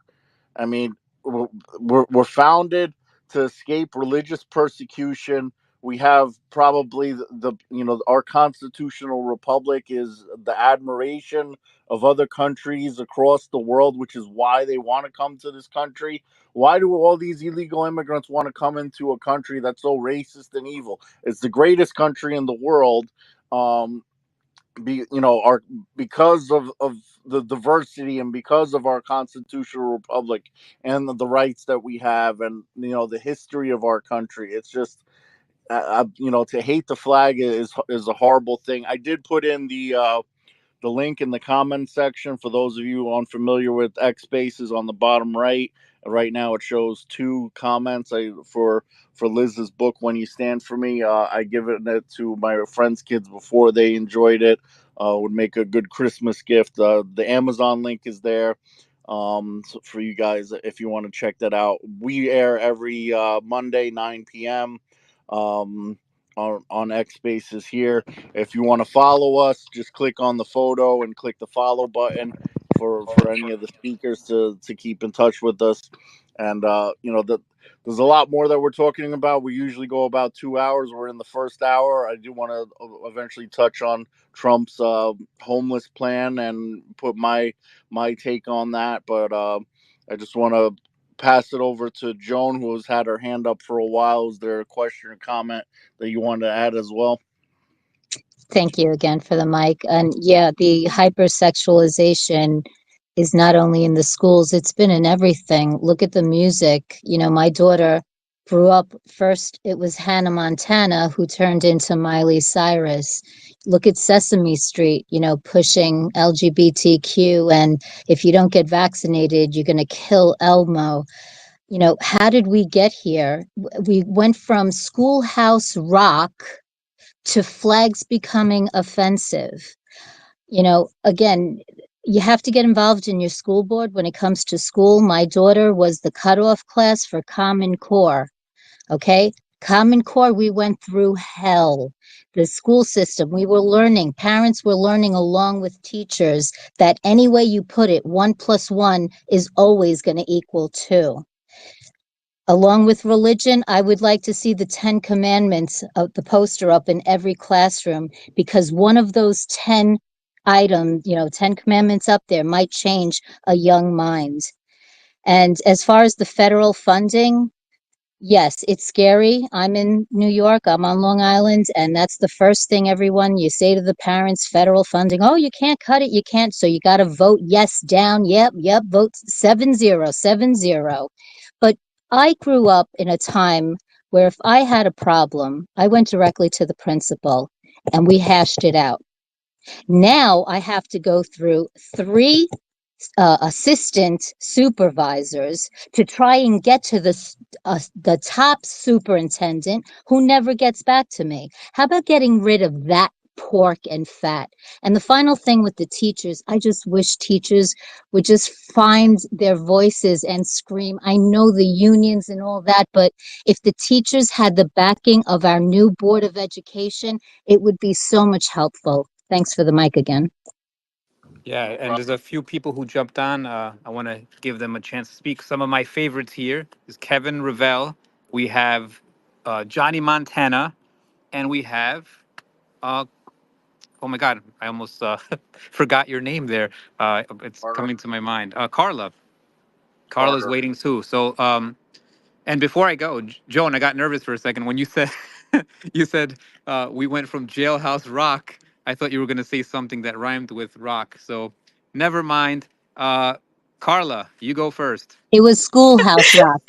I mean, we're founded to escape religious persecution. We have probably our constitutional republic is the admiration of other countries across the world, which is why they want to come to this country. Why do all these illegal immigrants want to come into a country that's so racist and evil? It's the greatest country in the world. Um, our because of the diversity and because of our constitutional republic and the rights that we have, and the history of our country. It's just to hate the flag is a horrible thing. I did put in the link in the comment section for those of you unfamiliar with X Spaces on the bottom right. Right now, it shows two comments. For Liz's book, "When You Stand for Me." I given it to my friends' kids before they enjoyed it. Would make a good Christmas gift. The Amazon link is there. So for you guys, if you want to check that out. We air every Monday 9 p.m. On X Spaces here. If you want to follow us, just click on the photo and click the follow button for any of the speakers to keep in touch with us. And there's a lot more that we're talking about. We usually go about 2 hours. We're in the first hour. I do want to eventually touch on Trump's homeless plan and put my take on that. But I just want to pass it over to Joan, who has had her hand up for a while. Is there a question or comment that you want to add as well? Thank you again for the mic. And yeah, the hypersexualization is not only in the schools, it's been in everything. Look at the music. My daughter grew up first, it was Hannah Montana who turned into Miley Cyrus. Look at Sesame Street, pushing LGBTQ, and if you don't get vaccinated, you're going to kill Elmo. How did we get here? We went from schoolhouse rock to flags becoming offensive. Again, you have to get involved in your school board when it comes to school. My daughter was the cutoff class for Common Core. Okay. Common Core, we went through hell. The school system, we were learning, parents were learning along with teachers that any way you put it, 1 + 1 is always going to equal 2. Along with religion, I would like to see the 10 Commandments of the poster up in every classroom, because one of those 10 items, 10 Commandments up there might change a young mind. And as far as the federal funding, yes, it's scary. I'm in New York, I'm on Long Island, and that's the first thing you say to the parents, federal funding. Oh, you can't cut it, you can't. So you got to vote yes, down, yep, vote 7-0, 7-0. But I grew up in a time where if I had a problem, I went directly to the principal and we hashed it out. Now I have to go through 3 assistant supervisors to try and get to the top superintendent, who never gets back to me. How about getting rid of that pork and fat? And the final thing with the teachers, I just wish teachers would just find their voices and scream. I know the unions and all that, but if the teachers had the backing of our new Board of Education, it would be so much helpful. Thanks for the mic again. Yeah, and there's a few people who jumped on. I want to give them a chance to speak. Some of my favorites here is Kevin Revell. We have Johnny Montana, and we have oh my God, I almost forgot your name there. It's Carter. coming to my mind. Carla. Carla's Carter. waiting too. So and before I go, Joan, I got nervous for a second when you said you said we went from Jailhouse Rock. I thought you were going to say something that rhymed with rock. So never mind. Carla, you go first. It was Schoolhouse Rock.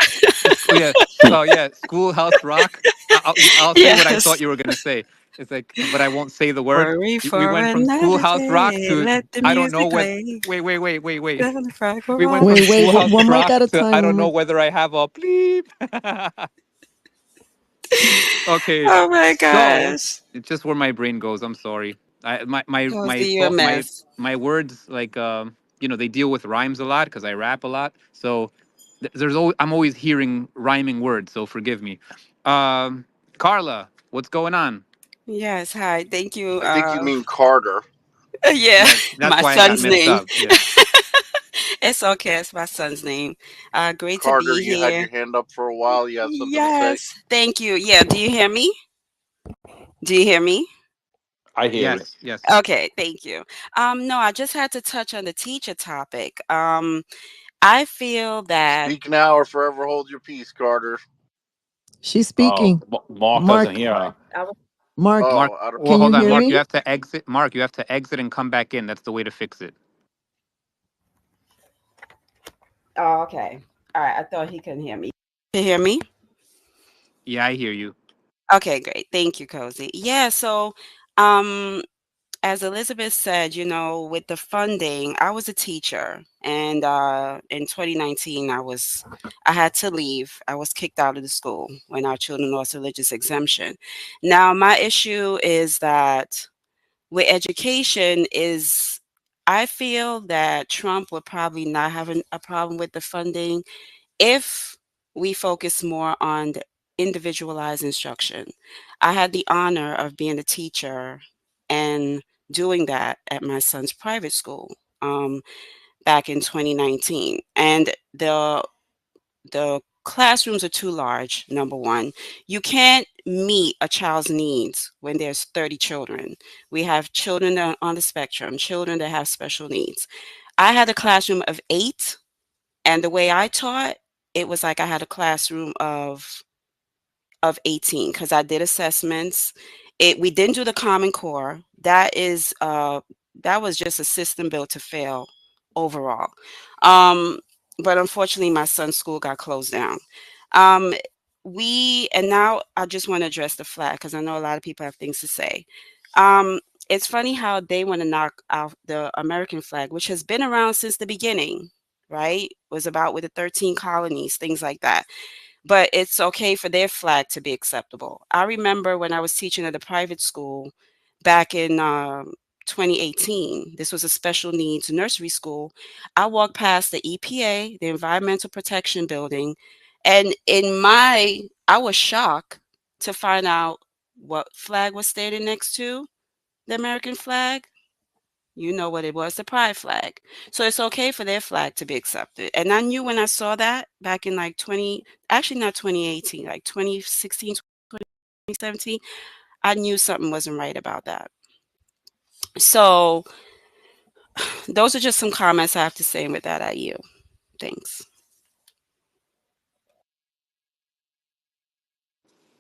Oh yeah, oh yeah, Schoolhouse Rock. I'll say what I thought Yes. you were going to say. It's like, but I won't say the word. Worry We for went from another Schoolhouse Rock day. to Let the I don't know music what. play. Wait. Gonna fry for We went all. from Wait, Schoolhouse one mic Rock at a to I time. don't One know mic. whether I have a bleep. Okay, Oh my so gosh. it's just where my brain goes. I'm sorry. Cozy, my you're a thought mess. my words like they deal with rhymes a lot because I rap a lot. So I'm always hearing rhyming words. So forgive me. Um, Carla, what's going on? Yes, hi. Thank you. I think you mean Carter. Yeah, Yeah, that's my why I got son's messed name. up. Yeah. It's okay. It's my son's name. Great to Carter, be you had here. your hand up for a while. You have something to say? Yes, thank you. Yeah, do you hear me? Do you hear me? I hear you. Yes. Yes. Okay, thank you. No, I just had to touch on the teacher topic. I feel that Speak now or forever hold your peace, Carter. She's Oh, speaking. Mark doesn't Mark, hear her. I was Mark, Mark. Oh, I don't. Well, can you hold on, hear Mark. You me? have to exit. Mark, you have to exit and come back in. That's the way to fix it. oh, okay. All right, I thought he couldn't hear me. Can you hear me? Yeah, I hear you. Okay, great. Thank you, Cozy. Yeah, so um as Elizabeth said, with the funding, I was a teacher, and in 2019, I had to leave. I was kicked out of the school when our children lost religious exemption. Now, my issue is that with education is I feel that Trump would probably not have a problem with the funding if we focus more on the individualized instruction. I had the honor of being a teacher and doing that at my son's private school back in 2019. And the classrooms are too large, number one. You can't meet a child's needs when there's 30 children. We have children that are on the spectrum, children that have special needs. I had a classroom of 8, and the way I taught, it was like I had a classroom of 18 because I did assessments. We didn't do the Common Core. That was just a system built to fail overall. Um, but unfortunately, my son's school got closed down. Um, and now I just want to address the flag because I know a lot of people have things to say. Um, it's funny how they want to knock out the American flag, which has been around since the beginning, right? Was about with the 13 colonies, things like that, but it's okay for their flag to be acceptable. I remember when I was teaching at a private school back in 2018, this was a special needs nursery school. I walked past the EPA, the Environmental Protection Building, and I was shocked to find out what flag was standing next to the American flag. You know what it was, the pride flag. So it's okay for their flag to be accepted. And I knew when I saw that back in like actually not 2018, like 2016, 2017, I knew something wasn't right about that. So those are just some comments I have to say, and with that, I yield. Thanks.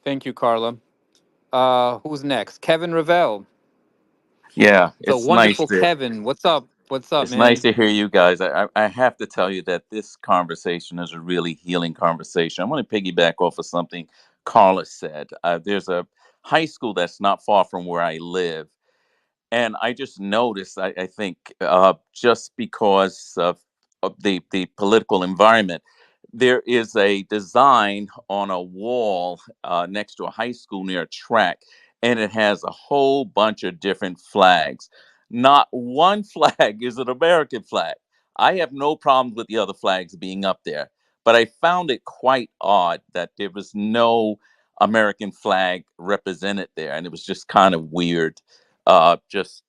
Thank you, Carla. Who's next? Kevin Ravel. Yeah, So it's nice wonderful, to Kevin. What's up? What's up, it's nice man? to hear you guys. I have to tell you that this conversation is a really healing conversation. I want to piggyback off of something Carla said. There's a high school that's not far from where I live, and I just noticed. I think just because of the political environment, there is a design on a wall next to a high school near a track, and it has a whole bunch of different flags. Not one flag is an American flag. I have no problems with the other flags being up there, but I found it quite odd that there was no American flag represented there, and it was just kind of weird just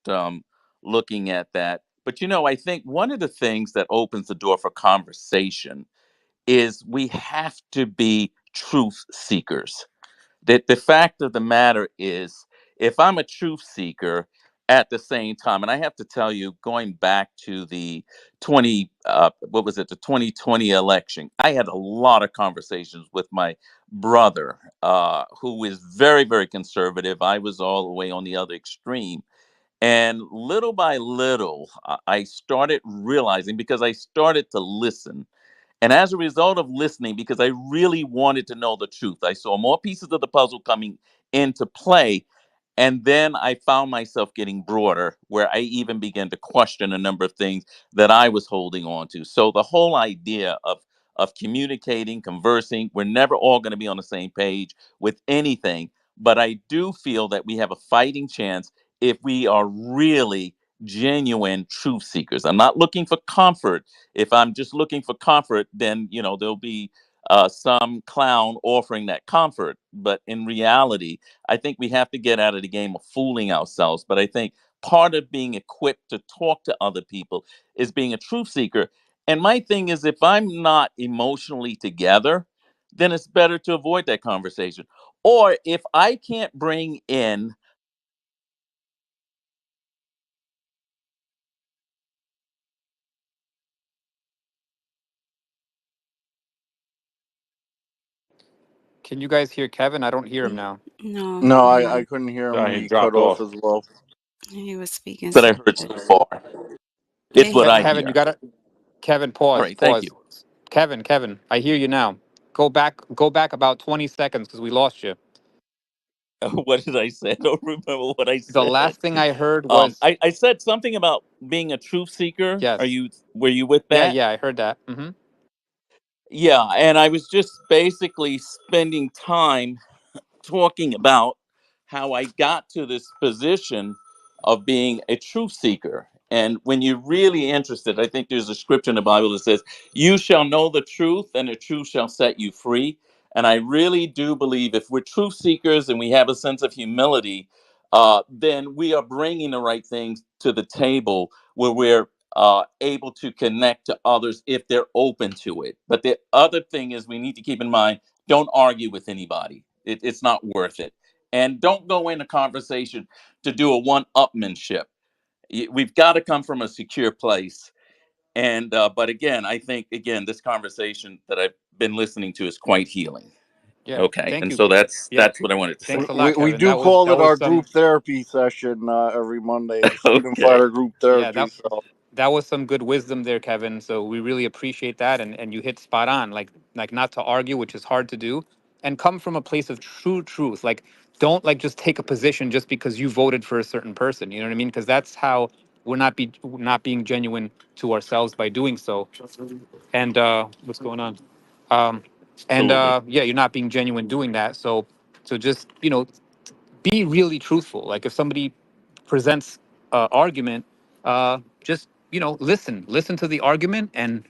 looking at that. But I think one of the things that opens the door for conversation is we have to be truth seekers. The fact of the matter is, if I'm a truth seeker at the same time, and I have to tell you, going back to the what was it, the 2020 election, I had a lot of conversations with my brother, who is very, very conservative. I was all the way on the other extreme, and little by little, I started realizing because I started to listen. And as a result of listening, because I really wanted to know the truth, I saw more pieces of the puzzle coming into play. And then I found myself getting broader, where I even began to question a number of things that I was holding on to. So the whole idea of communicating, conversing, we're never all going to be on the same page with anything. But I do feel that we have a fighting chance if we are really genuine truth seekers. I'm not looking for comfort. If I'm just looking for comfort, then there'll be some clown offering that comfort. But in reality, I think we have to get out of the game of fooling ourselves. But I think part of being equipped to talk to other people is being a truth seeker. And my thing is, if I'm not emotionally together, then it's better to avoid that conversation. Or if I can't bring in Can you guys hear Kevin? I don't hear him now. No, No, I no, couldn't hear him. He He cut dropped off off. as well. he was speaking that so I heard good. so far. Yeah, It's what I Kevin, you hear. got to Kevin, All pause, right, thank you. pause. Kevin, I hear you now. Go back about 20 seconds because we lost you. What did I say? I don't remember what I The said. last thing I heard was I said something about being a truth seeker. yes. Were you with Yeah, that? yeah, I heard that. Yeah, and I was just basically spending time talking about how I got to this position of being a truth seeker. And when you're really interested, I think there's a scripture in the Bible that says, "You shall know the truth, and the truth shall set you free." And I really do believe if we're truth seekers and we have a sense of humility, then we are bringing the right things to the table where we're able to connect to others if they're open to it. But the other thing is we need to keep in mind, don't argue with anybody. It's not worth it. And don't go in a conversation to do a one-upmanship. We've got to come from a secure place. And but again, I think this conversation that I've been listening to is quite healing. Yeah, Okay, thank and you. so that's Yeah, that's what I wanted to say. thanks a lot, We Kevin. do That was call that it was our some group therapy session every Monday. It's Freedom Okay, Fighter Group yeah, Therapy. that So that was some good wisdom there, Kevin. So we really appreciate that, and you hit spot on. Like not to argue, which is hard to do, and come from a place of true truth. Like don't like just take a position just because you voted for a certain person. You know what I mean? Because that's how we're not being genuine to ourselves by doing so. And what's going on? Um, and absolutely. yeah, you're not being genuine doing that. So just be really truthful. Like if somebody presents argument, just listen to the argument and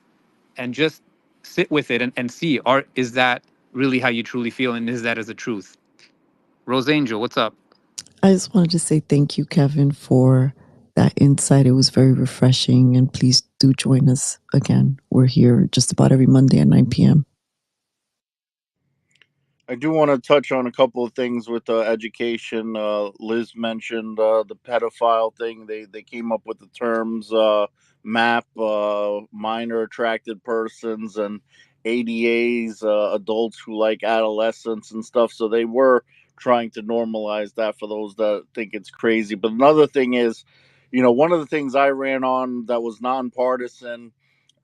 just sit with it and see is that really how you truly feel and is that as a truth. Rose Angel, what's up? I just wanted to say thank you, Kevin, for that insight. It was very refreshing. And please do join us again. We're here just about every Monday at 9 p.m. I do want to touch on a couple of things with education. Liz mentioned the pedophile thing. They came up with the terms MAP, minor attracted persons, and ADAs, adults who like adolescents and stuff. So they were trying to normalize that for those that think it's crazy. But another thing is, one of the things I ran on that was nonpartisan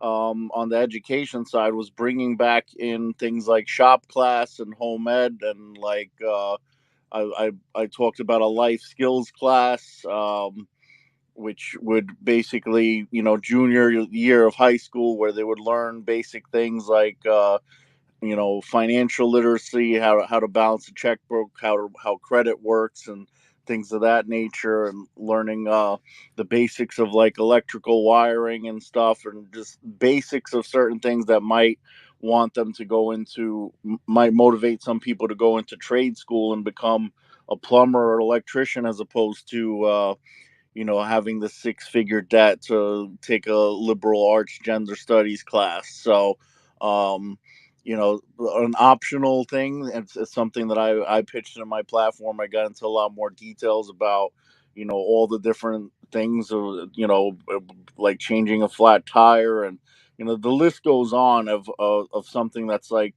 on the education side was bringing back in things like shop class and home ed, and like I talked about a life skills class, which would basically junior year of high school, where they would learn basic things like financial literacy, how to balance a checkbook, how credit works, and things of that nature, and learning the basics of like electrical wiring and stuff, and just basics of certain things that might motivate some people to go into trade school and become a plumber or electrician, as opposed to having the six-figure debt to take a liberal arts gender studies class. So, um, an optional thing. It's something that I pitched in my platform. I got into a lot more details about, all the different things of, like changing a flat tire, and, the list goes on of something that's like,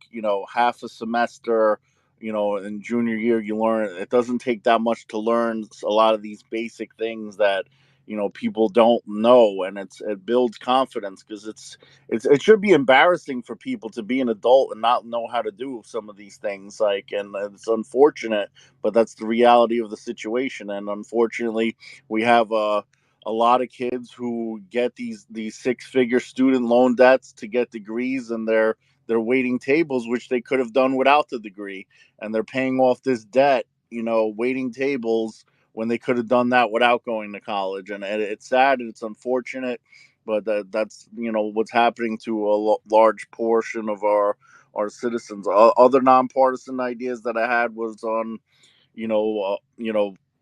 half a semester. In junior year, you learn it doesn't take that much to learn a lot of these basic things that people don't know, and it builds confidence, because it should be embarrassing for people to be an adult and not know how to do some of these things, like, and it's unfortunate, but that's the reality of the situation. And unfortunately, we have a lot of kids who get these six-figure student loan debts to get degrees, and they're waiting tables, which they could have done without the degree, and they're paying off this debt, waiting tables, when they could have done that without going to college. And it's sad and it's unfortunate, but that's what's happening to a large portion of our citizens. Other nonpartisan ideas that I had was on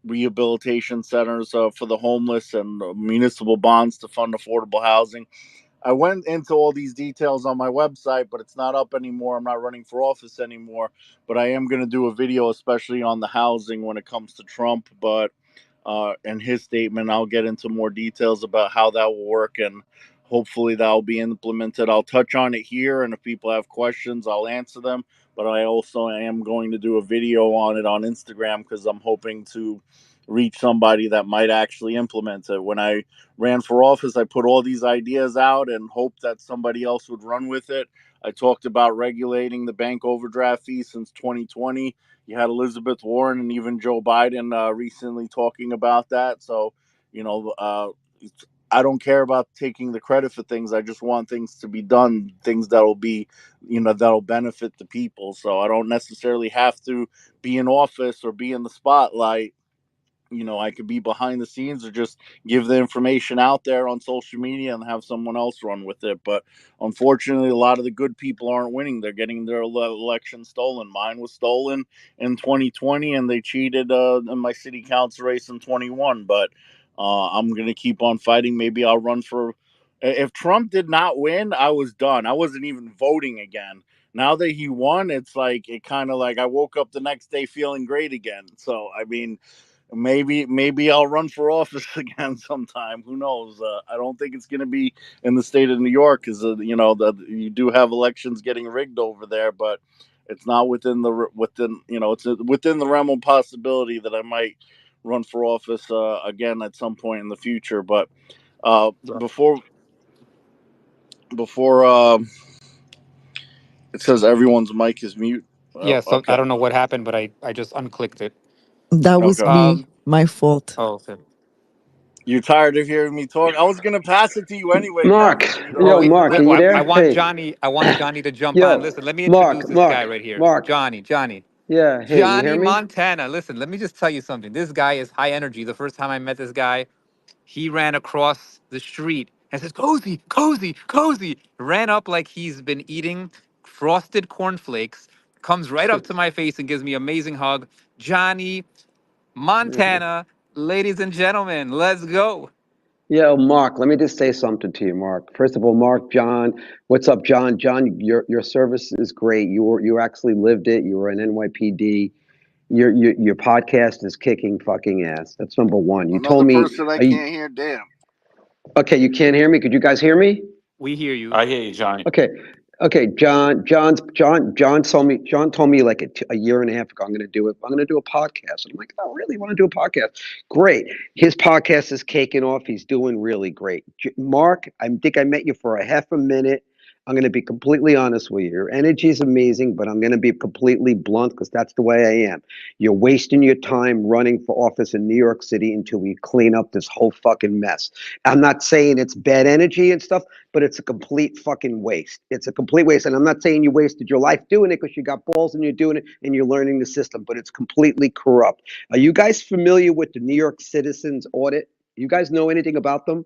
rehabilitation centers for the homeless and municipal bonds to fund affordable housing. I went into all these details on my website, but it's not up anymore. I'm not running for office anymore, but I am going to do a video, especially on the housing when it comes to Trump. But in his statement, I'll get into more details about how that will work, and hopefully that will be implemented. I'll touch on it here, and if people have questions, I'll answer them. But I also am going to do a video on it on Instagram because I'm hoping to reach somebody that might actually implement it. When I ran for office, I put all these ideas out and hoped that somebody else would run with it. I talked about regulating the bank overdraft fee since 2020. You had Elizabeth Warren and even Joe Biden recently talking about that. So, I don't care about taking the credit for things. I just want things to be done, things that'll be, that'll benefit the people. So I don't necessarily have to be in office or be in the spotlight. I could be behind the scenes or just give the information out there on social media and have someone else run with it. But unfortunately, a lot of the good people aren't winning. They're getting their election stolen. Mine was stolen in 2020, and they cheated in my city council race in 21. But I'm going to keep on fighting. Maybe I'll run for. If Trump did not win, I was done. I wasn't even voting again. Now that he won, it's like it kind of like I woke up the next day feeling great again. So I mean, maybe I'll run for office again sometime. Who knows? I don't think it's going to be in the state of New York because that you do have elections getting rigged over there, but it's not it's within the realm of possibility that I might run for office again at some point in the future. But uh, Yeah. before it says everyone's mic is mute. Yeah, so Okay, I don't know what happened, but I just unclicked it. That was okay. me. Um. My fault. Oh, okay. You're tired of hearing me talk. I was gonna pass it to you anyway, Mark, Cafecito. Oh, yo, wait, Mark, are you I there? want Hey, Johnny. I want Johnny to jump on. yo, Listen, let me introduce Mark, this guy Mark, right here, Mark. Johnny. Yeah, hey, you hear Johnny me? Montana. Listen, let me just tell you something. This guy is high energy. The first time I met this guy, he ran across the street and says, "Cozy, cozy, cozy." Ran up like he's been eating frosted cornflakes. Comes right up to my face and gives me an amazing hug. Johnny Montana, ladies and gentlemen, let's go. Yo, Mark, let me just say something to you, Mark. First of all, Mark, John, what's up, John? John, your service is great. You actually lived it. You were an NYPD. Your podcast is kicking fucking ass. That's number one. You Another told me, person I are you, can't hear. Damn. okay, you can't hear me. Could you guys hear me? We hear you. I hear you, Johnny. Okay. Okay, John told me like a year and a half ago, I'm going to do it. I'm going to do a podcast. And I'm like, oh, really want to do a podcast? Great. His podcast is taking off. He's doing really great. Mark, I think I met you for a half a minute. I'm going to be completely honest with you. Your energy is amazing, but I'm going to be completely blunt because that's the way I am. You're wasting your time running for office in New York City until we clean up this whole fucking mess. I'm not saying it's bad energy and stuff, but it's a complete fucking waste. It's a complete waste. And I'm not saying you wasted your life doing it because you got balls and you're doing it and you're learning the system, but it's completely corrupt. Are you guys familiar with the New York Citizens Audit? You guys know anything about them?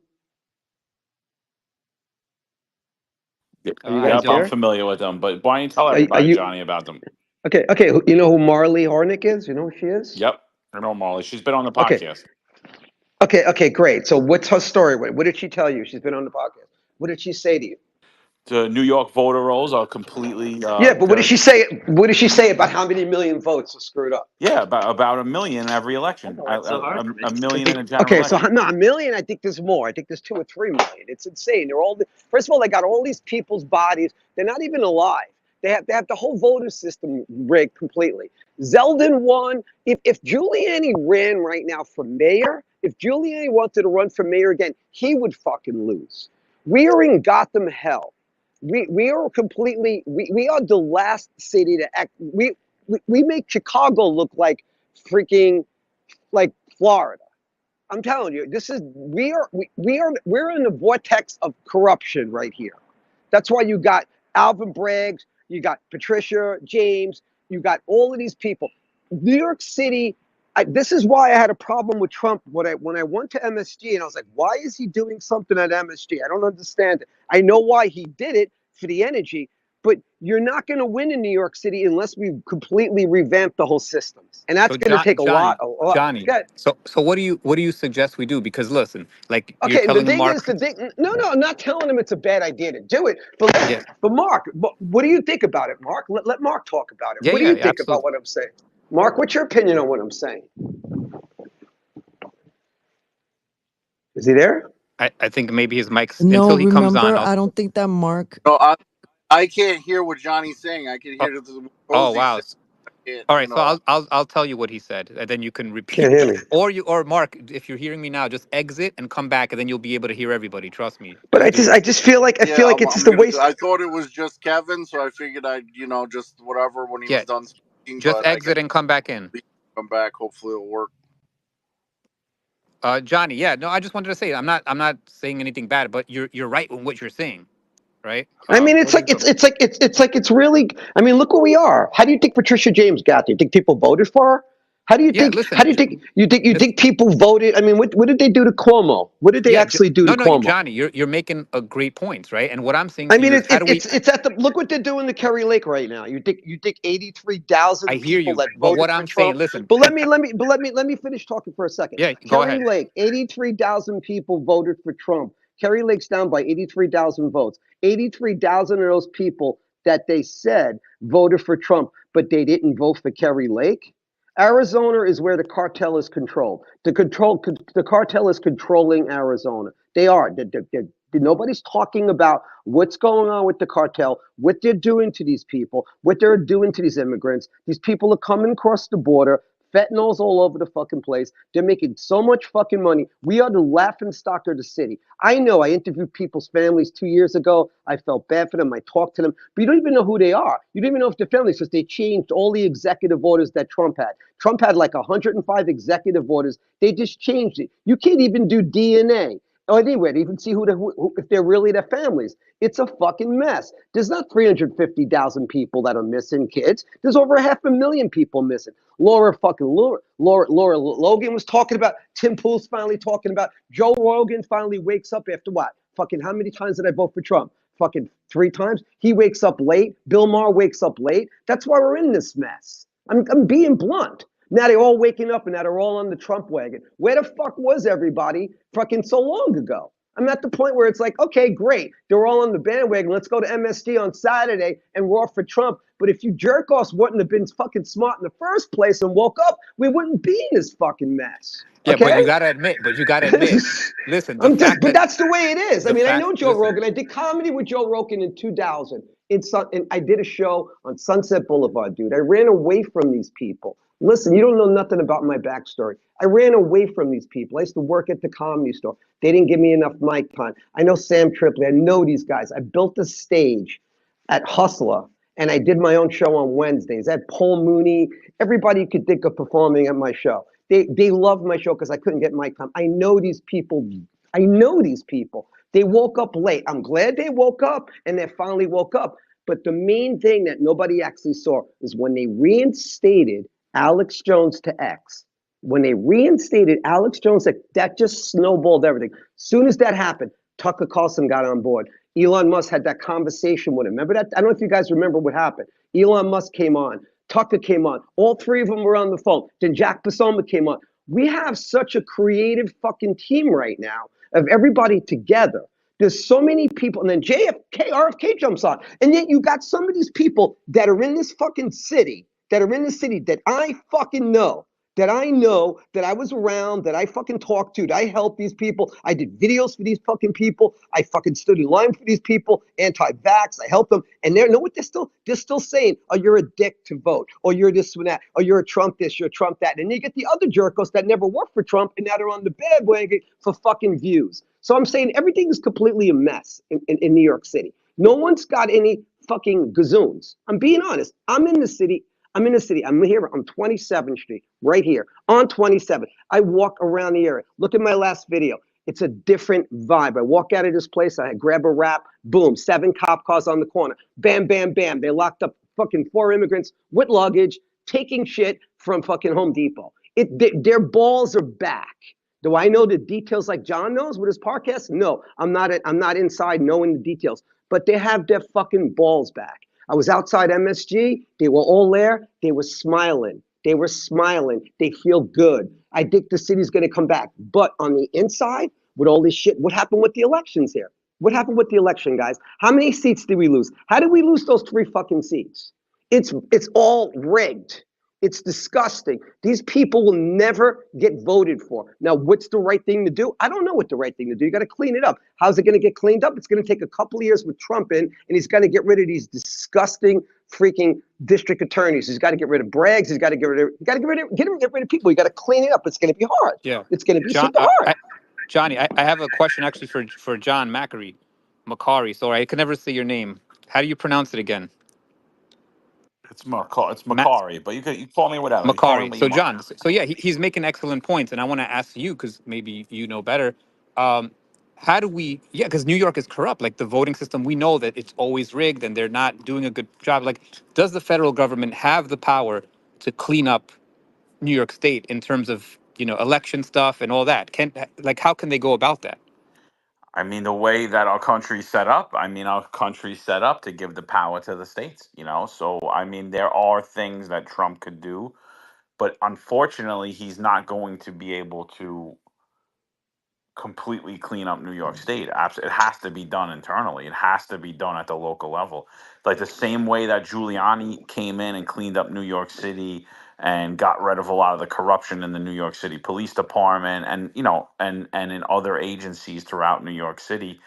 Are you I guys Yep, I'm don't. there? familiar with them. But why don't you tell Are everybody, you Johnny, about them? okay? Okay, you know who Marley Hornick is? You know who she is? Yep, I know Molly. She's been on the Okay, podcast. okay, great. So what's her story? What did she tell you? She's been on the podcast. What did she say to you? The New York voter rolls are completely Yeah, but what did they're she say? What did she say about how many million votes are screwed up? yeah, about a million in every election. A million in Okay, a general okay, so election. no, a million. I think there's more. I think there's 2 or 3 million. It's insane. They're all first of all, they got all these people's bodies. They're not even alive. They have the whole voter system rigged completely. Zeldin won. If Giuliani ran right now for mayor, if Giuliani wanted to run for mayor again, he would fucking lose. We are in Gotham hell. We are completely we are the last city to act. We make Chicago look like freaking like Florida. I'm telling you, this is we're in the vortex of corruption right here. That's why you got Alvin Braggs, you got Patricia James, you got all of these people. New York City This is why I had a problem with Trump when I went to MSG, and I was like, why is he doing something at MSG? I don't understand it. I know why he did it, for the energy, but you're not going to win in New York City unless we completely revamp the whole system, and that's So going to take a lot. Johnny. Good. So what do you suggest we do? Because listen, like you're Okay, the telling thing is, Mark. no, I'm not telling him it's a bad idea to do it, but Yeah, Mark, what do you think about it, Mark? Let Mark talk about it. yeah, What do yeah, you yeah, think about absolutely. what I'm saying? Mark, what's your opinion on what I'm saying? Is he there? I think maybe his mic's No, until he comes on. remember, I don't think that Mark. No, I can't hear what Johnny's saying. I can Oh, hear what oh Kozi's wow. saying. I can't, All right, so I'll tell you what he said, and then you can Can't repeat, hear me. or Mark, if you're hearing me now, just exit and come back, and then you'll be able to hear everybody. Trust me, But just I do just that. I just feel like yeah, it's I'm just a gonna do. waste. I thought it was just Kevin, so I figured I'd just whatever when he Yeah, was done speaking. just But I guess exit and come back in. we can come back. Hopefully, it'll work. Johnny, yeah, no, I just wanted to say I'm not saying anything bad, but you're right in what you're saying, right? I mean, What are you talking? it's really. I mean, look where we are. How do you think Patricia James got there? You think people voted for her? How do you Yeah, think? How listen, do you think people voted? I mean, what did they do to Cuomo? What did they yeah, actually do to no, no, Cuomo? Johnny, you're making a great point, right? And what I'm saying I to mean, you is, how do we? it's at the look what they're doing to Kerry Lake right now. You think I 83,000 hear people you, that but voted what for I'm saying, Trump. listen, But let me finish talking for a second. yeah, go Kerry ahead. Lake, 83,000 people voted for Trump. Kerry Lake's down by 83,000 votes. 83,000 of those people that they said voted for Trump, but they didn't vote for Kerry Lake. Arizona is where the cartel is controlled. The cartel is controlling Arizona. They are. Nobody's talking about what's going on with the cartel, what they're doing to these people, what they're doing to these immigrants. These people are coming across the border. Fentanyl's all over the fucking place. They're making so much fucking money. We are the laughing stock of the city. I know I interviewed people's families 2 years ago. I felt bad for them. I talked to them, but you don't even know who they are. You don't even know if they're families because they changed all the executive orders that Trump had. Trump had like 105 executive orders. They just changed it. You can't even do DNA or anywhere to even see if they're really their families. It's a fucking mess. There's not 350,000 people that are missing kids. There's over 500,000 people missing. Laura Logan was talking about. Tim Pool's finally talking about. Joe Rogan finally wakes up after what? Fucking how many times did I vote for Trump? Fucking 3 times. He wakes up late. Bill Maher wakes up late. That's why we're in this mess. I'm being blunt. Now they're all waking up and now they're all on the Trump wagon. Where the fuck was everybody fucking so long ago? I'm at the point where it's like, okay, great. They're all on the bandwagon. Let's go to MSD on Saturday and roar for Trump. But if you jerk offs wouldn't have been fucking smart in the first place and woke up, we wouldn't be in this fucking mess. Yeah, but Okay? you gotta admit, listen, the fact But that that's the way it is. I the mean, I fact, know Joe listen, Rogan. I did comedy with Joe Rogan in 2000. And I did a show on Sunset Boulevard, dude. I ran away from these people. Listen, you don't know nothing about my backstory. I ran away from these people. I used to work at the Comedy Store. They didn't give me enough mic time. I know Sam Tripoli. I know these guys. I built a stage at Hustler, and I did my own show on Wednesdays. I had Paul Mooney, everybody you could think of performing at my show. They loved my show because I couldn't get mic time. I know these people. I know these people. They woke up late. I'm glad they woke up and they finally woke up. But the main thing that nobody actually saw is when they reinstated Alex Jones to X. When they reinstated Alex Jones, that just snowballed everything. Soon as that happened, Tucker Carlson got on board. Elon Musk had that conversation with him. Remember that? I don't know if you guys remember what happened. Elon Musk came on. Tucker came on. All three of them were on the phone. Then Jack Posoma came on. We have such a creative fucking team right now of everybody together. There's so many people, and then RFK jumps on. And yet you got some of these people that are in this fucking city, that I fucking know, that I know, that I was around, that I fucking talked to, that I helped these people. I did videos for these fucking people. I fucking stood in line for these people, anti-vax. I helped them. And they know what they're still saying, oh, you're a dick to vote, or you're this and that, or you're a Trump this, you're a Trump that. And you get the other jerkos that never worked for Trump, and now they're on the bandwagon for fucking views. So I'm saying everything is completely a mess in New York City. No one's got any fucking gazoons. I'm being honest. I'm in the city. I'm here on 27th Street, right here on 27th. I walk around the area. Look at my last video. It's a different vibe. I walk out of this place. I grab a wrap. Boom, 7 cop cars on the corner. Bam, bam, bam. They locked up fucking 4 immigrants with luggage, taking shit from fucking Home Depot. Their balls are back. Do I know the details like John knows with his podcast? No, I'm not inside knowing the details, but they have their fucking balls back. I was outside MSG. They were all there. They were smiling. They were smiling. They feel good. I think the city's going to come back. But on the inside, with all this shit, what happened with the elections here? What happened with the election, guys? How many seats did we lose? How did we lose those 3 fucking seats? It's all rigged. It's disgusting. These people will never get voted for. Now, what's the right thing to do? I don't know what the right thing to do. You got to clean it up. How's it going to get cleaned up? It's going to take a couple of years with Trump in, and he's got to get rid of these disgusting freaking district attorneys. He's got to get rid of Braggs. He's got to get rid of people. You got to clean it up. It's going to be hard. Yeah. It's going to be John, super hard. Johnny, I have a question actually for John Macari. Sorry, I can never say your name. How do you pronounce it again? It's Ma- Macari, but you call me whatever. You call me Macari. what you So want. John, so yeah, he's making excellent points, and I want to ask you because maybe you know better. Um, how do we? Yeah, because New York is corrupt. Like the voting system, we know that it's always rigged, and they're not doing a good job. Like, does the federal government have the power to clean up New York State in terms of election stuff and all that? How can they go about that? I mean, the way that our country's set up, our country's set up to give the power to the states, So, there are things that Trump could do, but unfortunately, he's not going to be able to completely clean up New York State. It has to be done internally. It has to be done at the local level. Like the same way that Giuliani came in and cleaned up New York City and got rid of a lot of the corruption in the New York City Police Department and and in other agencies throughout New York City.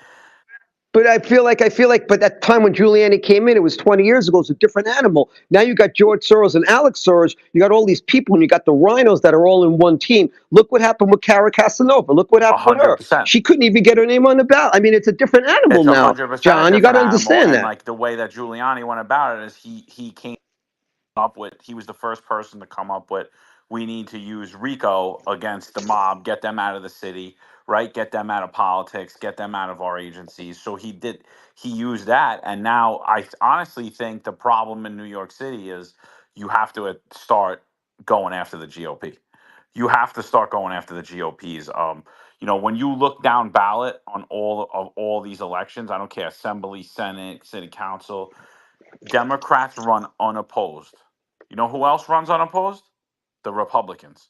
But I feel like, but that time when Giuliani came in, it was 20 years ago. It's a different animal. Now you got George Soros and Alex Soros. You got all these people, and you got the rhinos that are all in one team. Look what happened with Cara Casanova. Look what happened with her. 100%. She couldn't even get her name on the ballot. It's a different animal It's now, 100% a John. You got different to animal. understand And that. like the way that Giuliani went about it is he came up with, he was the first person to come up with, we need to use RICO against the mob, get them out of the city, right? Get them out of politics, get them out of our agencies. So he used that. And now I honestly think the problem in New York City is you have to start going after the GOP. You have to start going after the GOPs. When you look down ballot on all these elections, I don't care, Assembly, Senate, City Council, Democrats run unopposed. You know who else runs unopposed? The Republicans.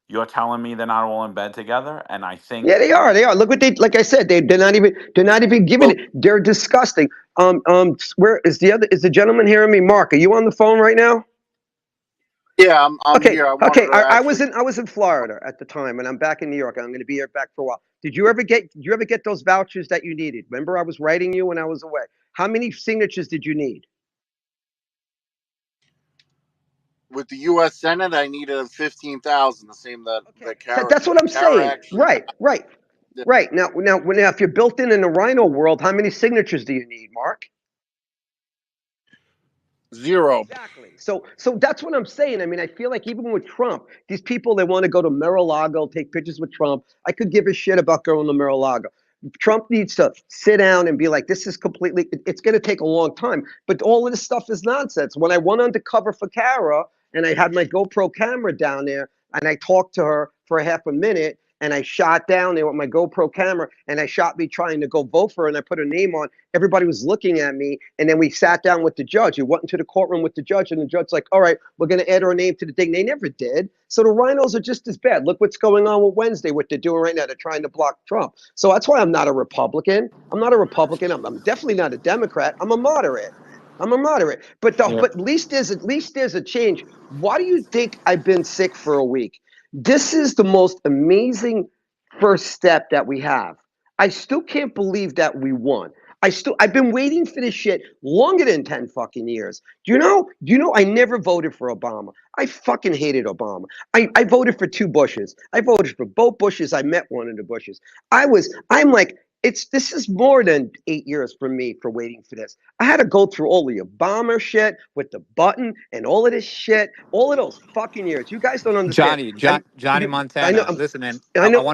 You're telling me they're not all in bed together? And I Yeah, think, they are. They are. Look what they. Like I said, they're not even giving Well, it. They're disgusting. Where is the other? Is the gentleman hearing me? Mark, are you on the phone right now? yeah, I'm Okay, here. I wanted okay. to actually. I was in Florida at the time, and I'm back in New York. And I'm going to be here back for a while. Did you ever get those vouchers that you needed? Remember, I was writing you when I was away. How many signatures did you need? With the U.S. Senate, I needed 15,000, the same that That's what I'm Kara saying. actually got. Right, right, right. Now, if you're built in the Rhino world, how many signatures do you need, Mark? 0. Exactly. So that's what I'm saying. I feel like even with Trump, these people they want to go to Mar-a-Lago, take pictures with Trump. I could give a shit about going to Mar-a-Lago. Trump needs to sit down and be like, this is completely, it's going to take a long time. But all of this stuff is nonsense. When I went undercover for Kara and I had my GoPro camera down there and I talked to her for a half a minute and I shot down there with my GoPro camera and I shot me trying to go vote for her and I put her name on. Everybody was looking at me. And then we sat down with the judge. We went into the courtroom with the judge and the judge's like, all right, we're going to add her name to the thing. They never did. So the rhinos are just as bad. Look what's going on with Wednesday, what they're doing right now. They're trying to block Trump. So that's why I'm not a Republican. I'm not a Republican. I'm definitely not a Democrat. I'm a moderate. But Yeah. at least there's a change. Why do you think I've been sick for a week? This is the most amazing first step that we have. I still can't believe that we won. I've been waiting for this shit longer than 10 fucking years. Do you know I never voted for Obama. I fucking hated Obama. I voted for 2 Bushes. I voted for both Bushes. I met one of the Bushes. I'm like This is more than 8 years for me for waiting for this. I had to go through all the Obama shit with the button and all of this shit, all of those fucking years. You guys don't understand. Johnny I know, Montana. Listen, man, I know.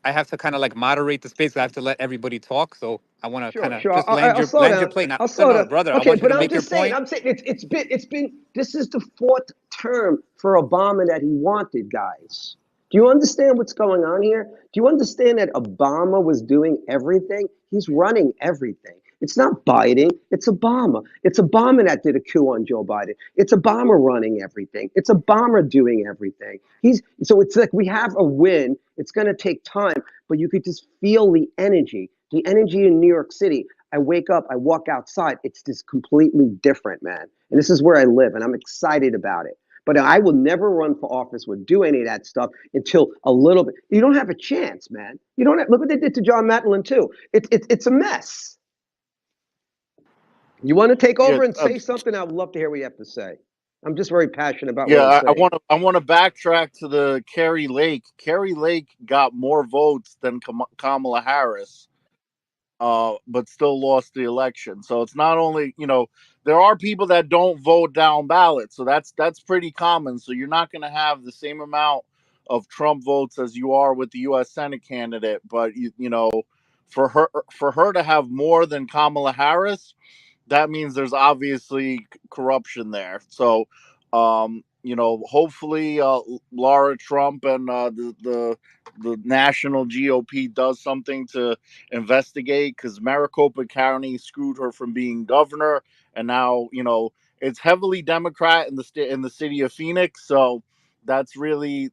I have to kind of like moderate the space. I have to let everybody talk. So I want to kind Sure, of sure. just I'll slow land your down. plane. Now, I'll no, slow no, down. brother, I Okay, want you but to make your point. I'm saying it's been. This is the fourth term for Obama that he wanted, guys. Do you understand what's going on here? Do you understand that Obama was doing everything? He's running everything. It's not Biden. It's Obama. It's Obama that did a coup on Joe Biden. It's Obama running everything. It's Obama doing everything. So it's like we have a win. It's going to take time, but you could just feel the energy. The energy in New York City. I wake up, I walk outside. It's just completely different, man. And this is where I live, and I'm excited about it. But I will never run for office or do any of that stuff until a little bit. You don't have a chance, man. You don't have, look what they did to John Matlin too. It's a mess. You want to take Yeah, over and say something? I would love to hear what you have to say. I'm just very passionate about what I'm yeah. I saying. want to. I want to backtrack to the Kerry Lake. Kerry Lake got more votes than Kamala Harris, but still lost the election. So it's not only, there are people that don't vote down ballots, so that's pretty common. So you're not going to have the same amount of Trump votes as you are with the U.S. Senate candidate, but for her to have more than Kamala Harris, that means there's obviously corruption there. So, hopefully, Laura Trump and the national GOP does something to investigate, because Maricopa County screwed her from being governor, and now it's heavily Democrat in the city of Phoenix. So that's really,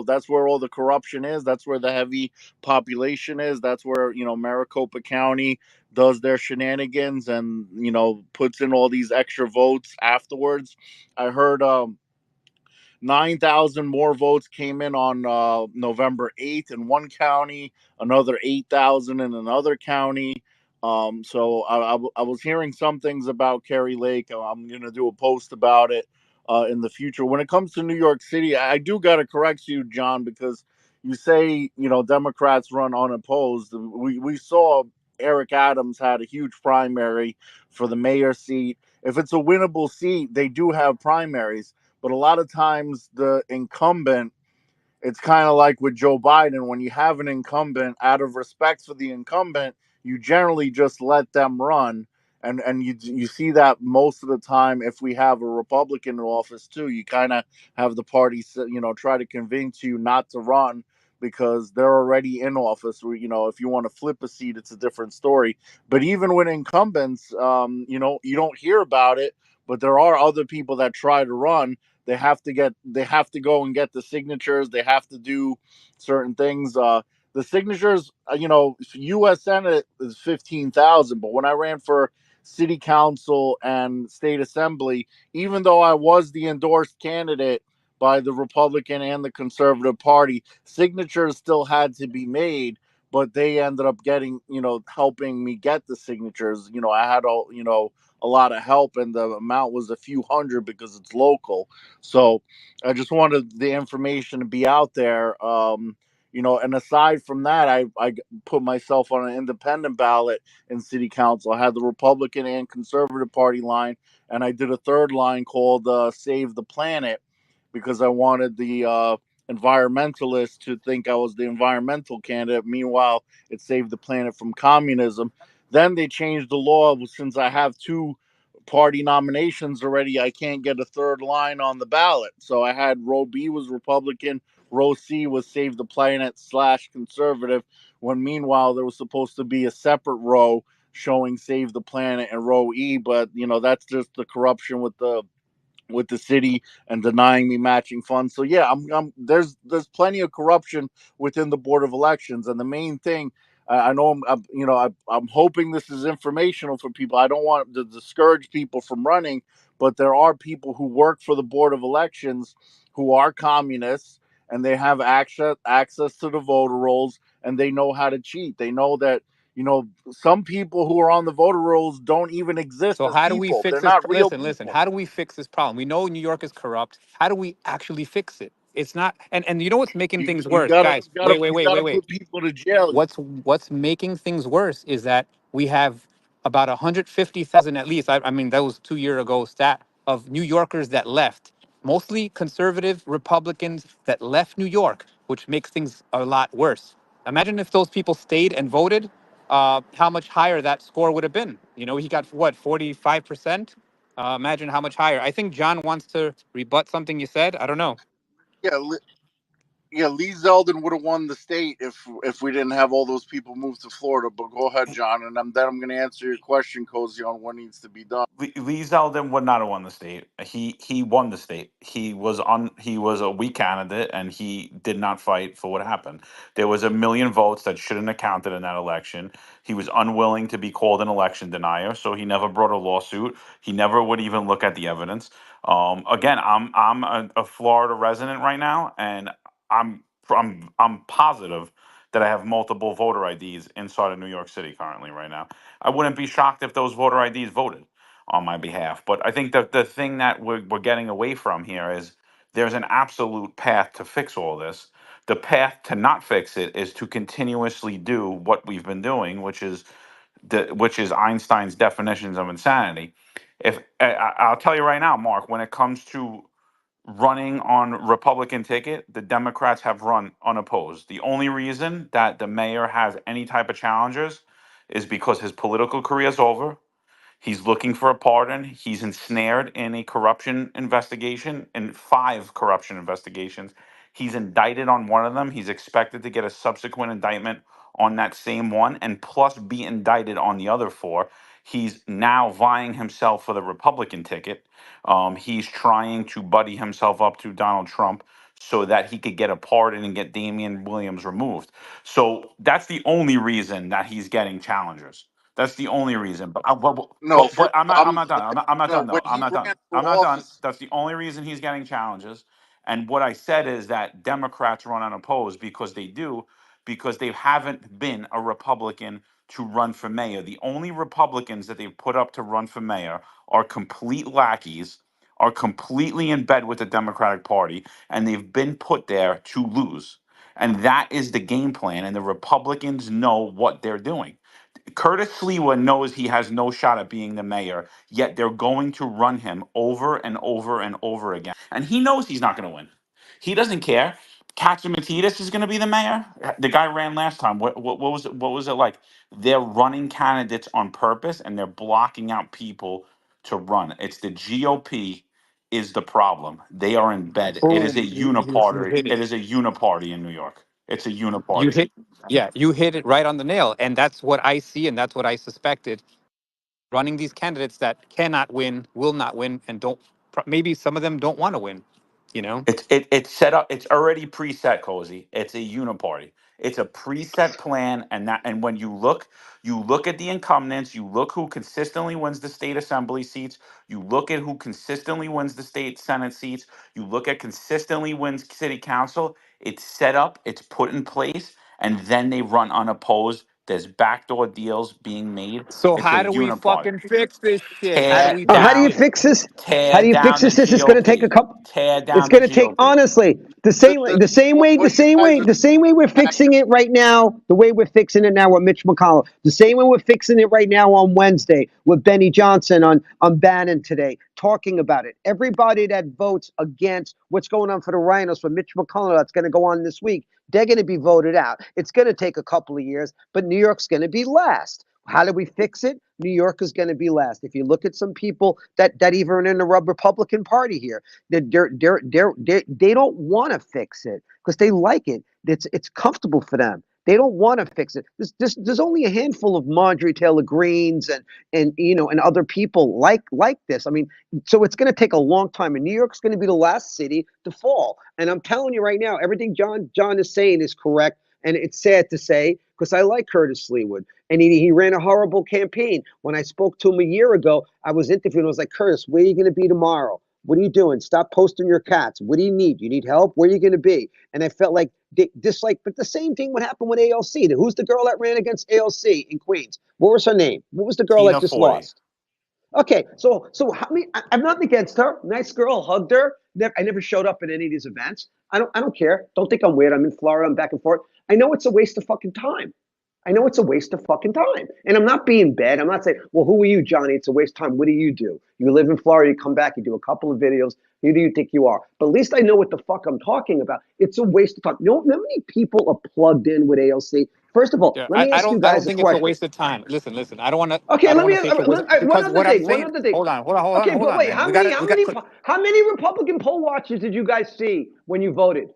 that's where all the corruption is. That's where the heavy population is. That's where Maricopa County does their shenanigans, and puts in all these extra votes afterwards. I heard 9,000 more votes came in on November 8th in one county, another 8,000 in another county. So I was hearing some things about Kerry Lake. I'm going to do a post about it in the future. When it comes to New York City, I do got to correct you, John, because you say, Democrats run unopposed. We saw Eric Adams had a huge primary for the mayor seat. If it's a winnable seat, they do have primaries, but a lot of times the incumbent, it's kind of like with Joe Biden. When you have an incumbent, out of respect for the incumbent, you generally just let them run. And you see that most of the time. If we have a Republican in office too, you kind of have the party, try to convince you not to run because they're already in office. If you want to flip a seat, it's a different story. But even with incumbents, you don't hear about it, but there are other people that try to run. They have to go and get the signatures. They have to do certain things. The signatures, U.S. Senate is 15,000, but when I ran for city council and state assembly, even though I was the endorsed candidate by the Republican and the Conservative Party, signatures still had to be made. But they ended up getting, helping me get the signatures. I had a lot of help, and the amount was a few hundred because it's local. So I just wanted the information to be out there. And aside from that, I put myself on an independent ballot in city council. I had the Republican and Conservative Party line, and I did a third line called Save the Planet, because I wanted the environmentalists to think I was the environmental candidate. Meanwhile, it saved the planet from communism. Then they changed the law. Since I have two party nominations already, I can't get a third line on the ballot. So I had row B was Republican, row C was Save the Planet / conservative, when meanwhile there was supposed to be a separate row showing Save the Planet and row E. But that's just the corruption with the city and denying me matching funds. So yeah, there's plenty of corruption within the Board of Elections, and the main thing, I know I'm hoping this is informational for people. I don't want to discourage people from running, but there are people who work for the Board of Elections who are communists, and they have access to the voter rolls, and they know how to cheat. They know that some people who are on the voter rolls don't even exist So as how do we people. fix They're this? not real Listen. people. How do we fix this problem? We know New York is corrupt. How do we actually fix it? It's not, and you know what's making You, things you worse, gotta guys? you gotta Wait, wait, you wait, gotta wait, wait. put people to jail. What's making things worse is that we have about 150,000 at least. I mean, that was 2 year ago stat of New Yorkers that left, mostly conservative Republicans that left New York, which makes things a lot worse. Imagine if those people stayed and voted, how much higher that score would have been. You know, he got what, 45%. Imagine how much higher. I think John wants to rebut something you said. I don't know. Yeah, yeah. Lee Zeldin would have won the state if we didn't have all those people move to Florida. But go ahead, John, and then I'm going to answer your question, Cozy, on what needs to be done. Lee Zeldin would not have won the state. He won the state. He was a weak candidate, and he did not fight for what happened. There was a million votes that shouldn't have counted in that election. He was unwilling to be called an election denier, so he never brought a lawsuit. He never would even look at the evidence. Again, I'm a Florida resident right now, and I'm positive that I have multiple voter IDs inside of New York City currently right now. I wouldn't be shocked if those voter IDs voted on my behalf. But I think that the thing that we're getting away from here is there's an absolute path to fix all this. The path to not fix it is to continuously do what we've been doing, which is Einstein's definitions of insanity. If I'll tell you right now, Mark, when it comes to running on Republican ticket, the Democrats have run unopposed. The only reason that the mayor has any type of challengers is because his political career is over. He's looking for a pardon. He's ensnared in a corruption investigation, in 5 corruption investigations. He's indicted on one of them. He's expected to get a subsequent indictment on that same one, and plus be indicted on the other 4. He's now vying himself for the Republican ticket. He's trying to buddy himself up to Donald Trump so that he could get a pardon and get Damian Williams removed. So that's the only reason that he's getting challengers. That's the only reason. No, But first, I'm not. I'm not done. I'm not done when though. I'm he not done. ran for I'm not done. office, That's the only reason he's getting challenges. And what I said is that Democrats run unopposed because they do, because they haven't been a Republican to run for mayor. The only Republicans that they've put up to run for mayor are complete lackeys, are completely in bed with the Democratic Party, and they've been put there to lose. And that is the game plan. And the Republicans know what they're doing. Curtis Sliwa knows he has no shot at being the mayor, yet they're going to run him over and over and over again. And he knows he's not going to win. He doesn't care. Katsimatidis is going to be the mayor. The guy ran last time. What was it like? They're running candidates on purpose, and they're blocking out people to run. It's the GOP is the problem. They are in bed. It is a Boom. You uniparty. hit it. It is a uniparty in New York. It's a You uniparty. hit, yeah, you hit it right on the nail. And that's what I see, and that's what I suspected. Running these candidates that cannot win, will not win, and don't, maybe some of them don't want to win, you know? It's set up. It's already preset, Cozy. It's a uniparty. It's a preset plan, and when you look at the incumbents. You look who consistently wins the state assembly seats. You look at who consistently wins the state senate seats. You look at consistently wins city council. It's set up. It's put in place, and then they run unopposed. There's backdoor deals being made. So It's a how do we uniparty. fucking fix this shit? How do Tear we How fix do you down, it? fix this? How tear do you fix down the this? This is going to take a GOP. couple. Tear It's down the going to take, GOP. honestly, the, what you guys are the same way we're fixing it right now, the way we're fixing it now with Mitch McConnell, the same way we're fixing it right now on Wednesday with Benny Johnson on Bannon today, talking about it. Everybody that votes against what's going on for the rhinos for Mitch McConnell, that's going to go on this week, they're going to be voted out. It's going to take a couple of years, but New York's going to be last. How do we fix it? New York is going to be last. If you look at some people that even in the Republican Party here, they don't want to fix it because they like it. It's comfortable for them. They don't want to fix it. There's only a handful of Marjorie Taylor Greens and other people like this. I mean, so it's going to take a long time, and New York's going to be the last city to fall. And I'm telling you right now, everything John is saying is correct. And it's sad to say because I like Curtis Leewood, and he ran a horrible campaign. When I spoke to him a year ago, I was interviewing. I was like, Curtis, where are you going to be tomorrow? What are you doing? Stop posting your cats. What do you need? You need help? Where are you going to be? And I felt like but the same thing would happen with ALC. Who's the girl that ran against ALC in Queens? What was her name? What was the girl that Tina just Forty. lost? Okay, so how many? I'm not against her. Nice girl, hugged her. I never showed up at any of these events. I don't care. Don't think I'm weird. I'm in Florida. I'm back and forth. I know it's a waste of fucking time. I know it's a waste of fucking time. And I'm not being bad. I'm not saying, well, who are you, Johnny? It's a waste of time. What do? You live in Florida, you come back, you do a couple of videos. Who do you think you are? But at least I know what the fuck I'm talking about. It's a waste of time. You know how many people are plugged in with AOC? First of all, Yeah, let me ask you I don't guys a think it's a question. waste of time. Listen. I don't want to. Okay, I don't let want me to say it's a waste one because other what I'm thing. One saying. other thing. Okay, Hold but on, wait, man. how many Republican poll watchers did you guys see when you voted?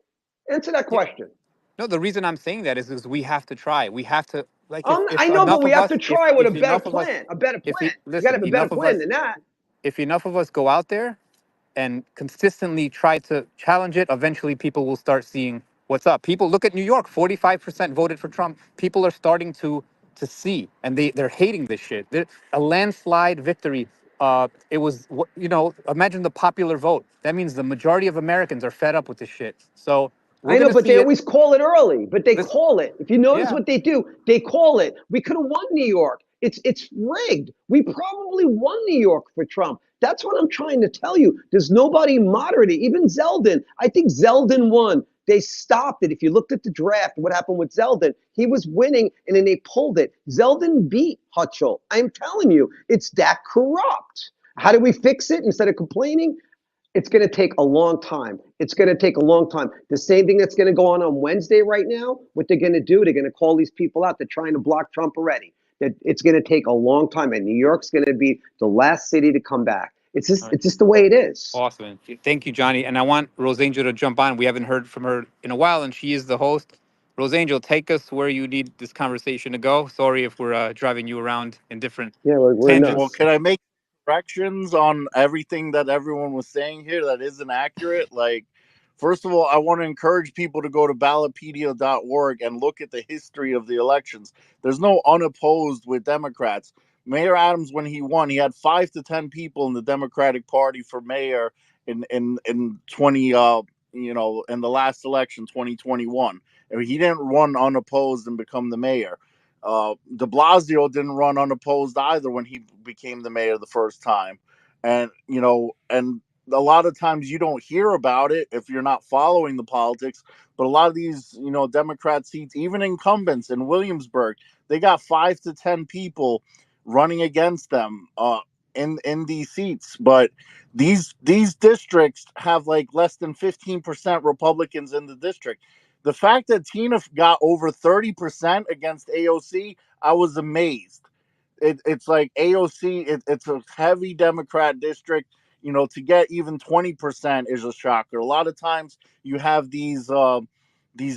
Answer that Yeah, question. no, the reason I'm saying that is because we have to try. We have to like I if know, but enough we of have us, to try with a if better enough of us, plan. A better if plan. You got to listen, have a better enough of plan us, than that. if enough of us go out there and consistently try to challenge it, eventually people will start seeing what's up. People look at New York, 45% voted for Trump. People are starting to see, and they're hating this shit. A landslide victory. It was, imagine the popular vote. That means the majority of Americans are fed up with this shit. So we're I know, gonna but they see it. always call it early. But they Listen, call it. If you notice yeah, what they do, they call it. We could have won New York. It's rigged. We probably won New York for Trump. That's what I'm trying to tell you. There's nobody moderate. Even Zeldin. I think Zeldin won. They stopped it. If you looked at the draft, what happened with Zeldin? He was winning, and then they pulled it. Zeldin beat Hutchell. I'm telling you, it's that corrupt. How do we fix it instead of complaining? It's going to take a long time. It's going to take a long time. The same thing that's going to go on Wednesday right now, what they're going to do, they're going to call these people out. They're trying to block Trump already. That it's going to take a long time, and New York's going to be the last city to come back. It's just the way it is. awesome. Thank you, Johnny. And I want Rose Angel to jump on. We haven't heard from her in a while, and she is the host. Rose Angel, take us where you need this conversation to go. Sorry if we're driving you around in different Yeah, we're Well, tangents. nuts. can I make corrections on everything that everyone was saying here that isn't accurate? Like, first of all, I want to encourage people to go to ballotpedia.org and look at the history of the elections. There's no unopposed with Democrats. Mayor Adams, when he won, he had 5 to 10 people in the Democratic Party for mayor in 20 in the last election 2021. I mean, he didn't run unopposed and become the mayor. De Blasio didn't run unopposed either when he became the mayor the first time, and a lot of times you don't hear about it if you're not following the politics. But a lot of these, Democrat seats, even incumbents in Williamsburg, they got 5 to 10 people running against them in these seats. But these districts have like less than 15% Republicans in the district. The fact that Tina got over 30% against AOC, I was amazed. It's like AOC, it's a heavy Democrat district. To get even 20% is a shocker. A lot of times you have these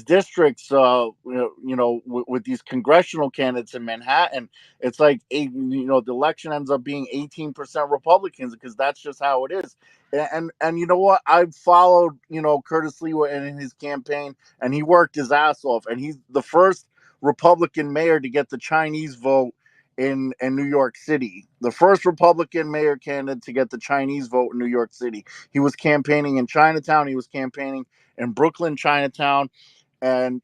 districts, with these congressional candidates in Manhattan. It's like the election ends up being 18% Republicans because that's just how it is. And you know what? I've followed Curtis Lewa in his campaign, and he worked his ass off, and he's the first Republican mayor to get the Chinese vote in New York City. The first Republican mayor candidate to get the Chinese vote in New York City. He was campaigning in Chinatown. He was campaigning in Brooklyn, Chinatown. And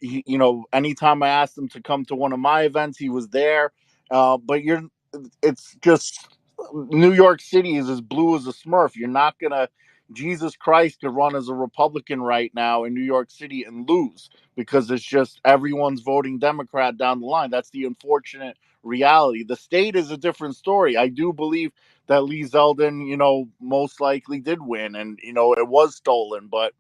anytime I asked him to come to one of my events, he was there. But it's just New York City is as blue as a Smurf. You're not gonna. Jesus Christ could run as a Republican right now in New York City and lose because it's just everyone's voting Democrat down the line. That's the unfortunate reality. The state is a different story. I do believe that Lee Zeldin, most likely did win, and it was stolen. But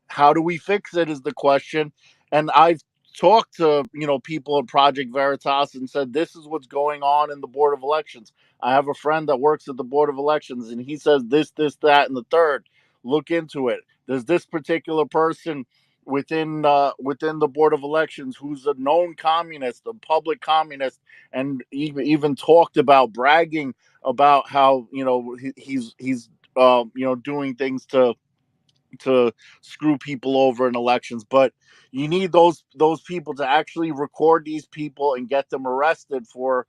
how do we fix it is the question. And I've talked to people at Project Veritas and said this is what's going on in the Board of Elections. I have a friend that works at the Board of Elections, and he says this, that, and the third. Look into it. There's this particular person within the Board of Elections who's a known communist, a public communist, and even talked about bragging about how he's doing things to screw people over in elections. But you need those people to actually record these people and get them arrested for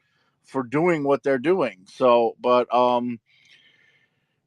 doing what they're doing. So, but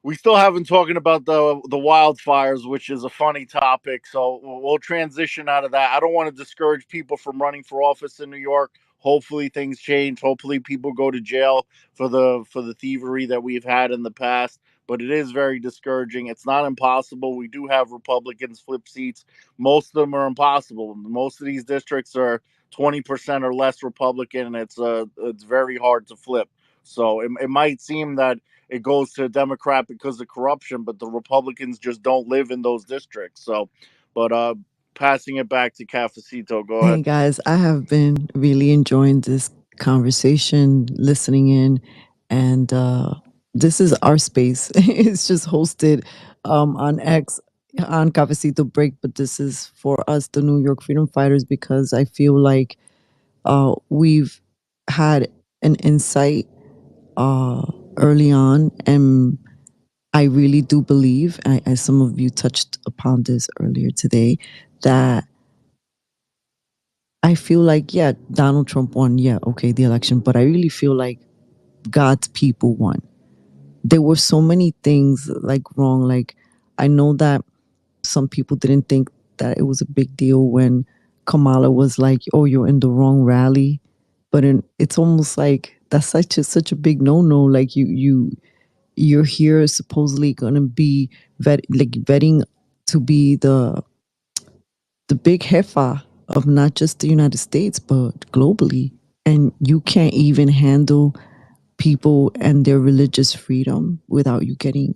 we still haven't talking about the wildfires, which is a funny topic. So we'll transition out of that. I don't want to discourage people from running for office in New York. Hopefully things change. Hopefully people go to jail for the thievery that we've had in the past. But it is very discouraging. It's not impossible. We do have Republicans flip seats. Most of them are impossible. Most of these districts are 20% or less Republican, and it's very hard to flip. So it might seem that it goes to a Democrat because of corruption, but the Republicans just don't live in those districts. So, but passing it back to Cafecito. Go ahead. Hey guys, I have been really enjoying this conversation, listening in, and this is our space. It's just hosted on X on Cafecito Break, but this is for us, the New York Freedom Fighters, because I feel like we've had an insight early on, and I really do believe, as some of you touched upon this earlier today, that I feel like, yeah, Donald Trump won, yeah, okay, the election, but I really feel like God's people won. There were so many things like wrong. Like, I know that some people didn't think that it was a big deal when Kamala was like, "Oh, you're in the wrong rally," but it's almost like that's such a big no. Like you're here supposedly gonna be vetting to be the big jefa of not just the United States but globally, and you can't even handle people and their religious freedom without you getting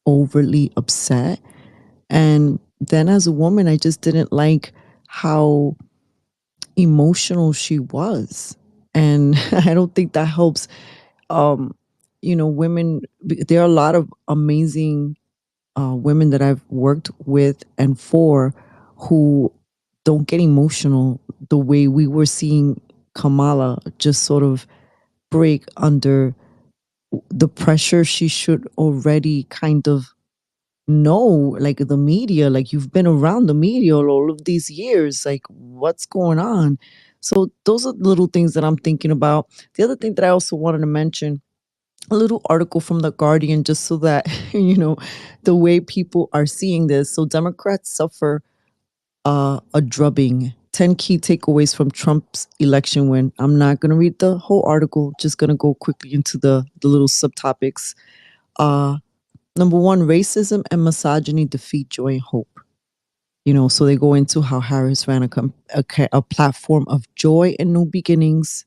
overly upset. And then as a woman, I just didn't like how emotional she was. And I don't think that helps. Um, women, there are a lot of amazing women that I've worked with and for who don't get emotional the way we were seeing Kamala just sort of break under the pressure she should already kind of know, like the media, like you've been around the media all of these years, like what's going on? So those are little things that I'm thinking about. The other thing that I also wanted to mention, a little article from the Guardian, just so that the way people are seeing this. So Democrats suffer a drubbing. 10 key takeaways from Trump's election win. I'm not going to read the whole article, just going to go quickly into the little subtopics. uh Number one, racism and misogyny defeat joy and hope. So they go into how Harris ran a platform of joy and new beginnings,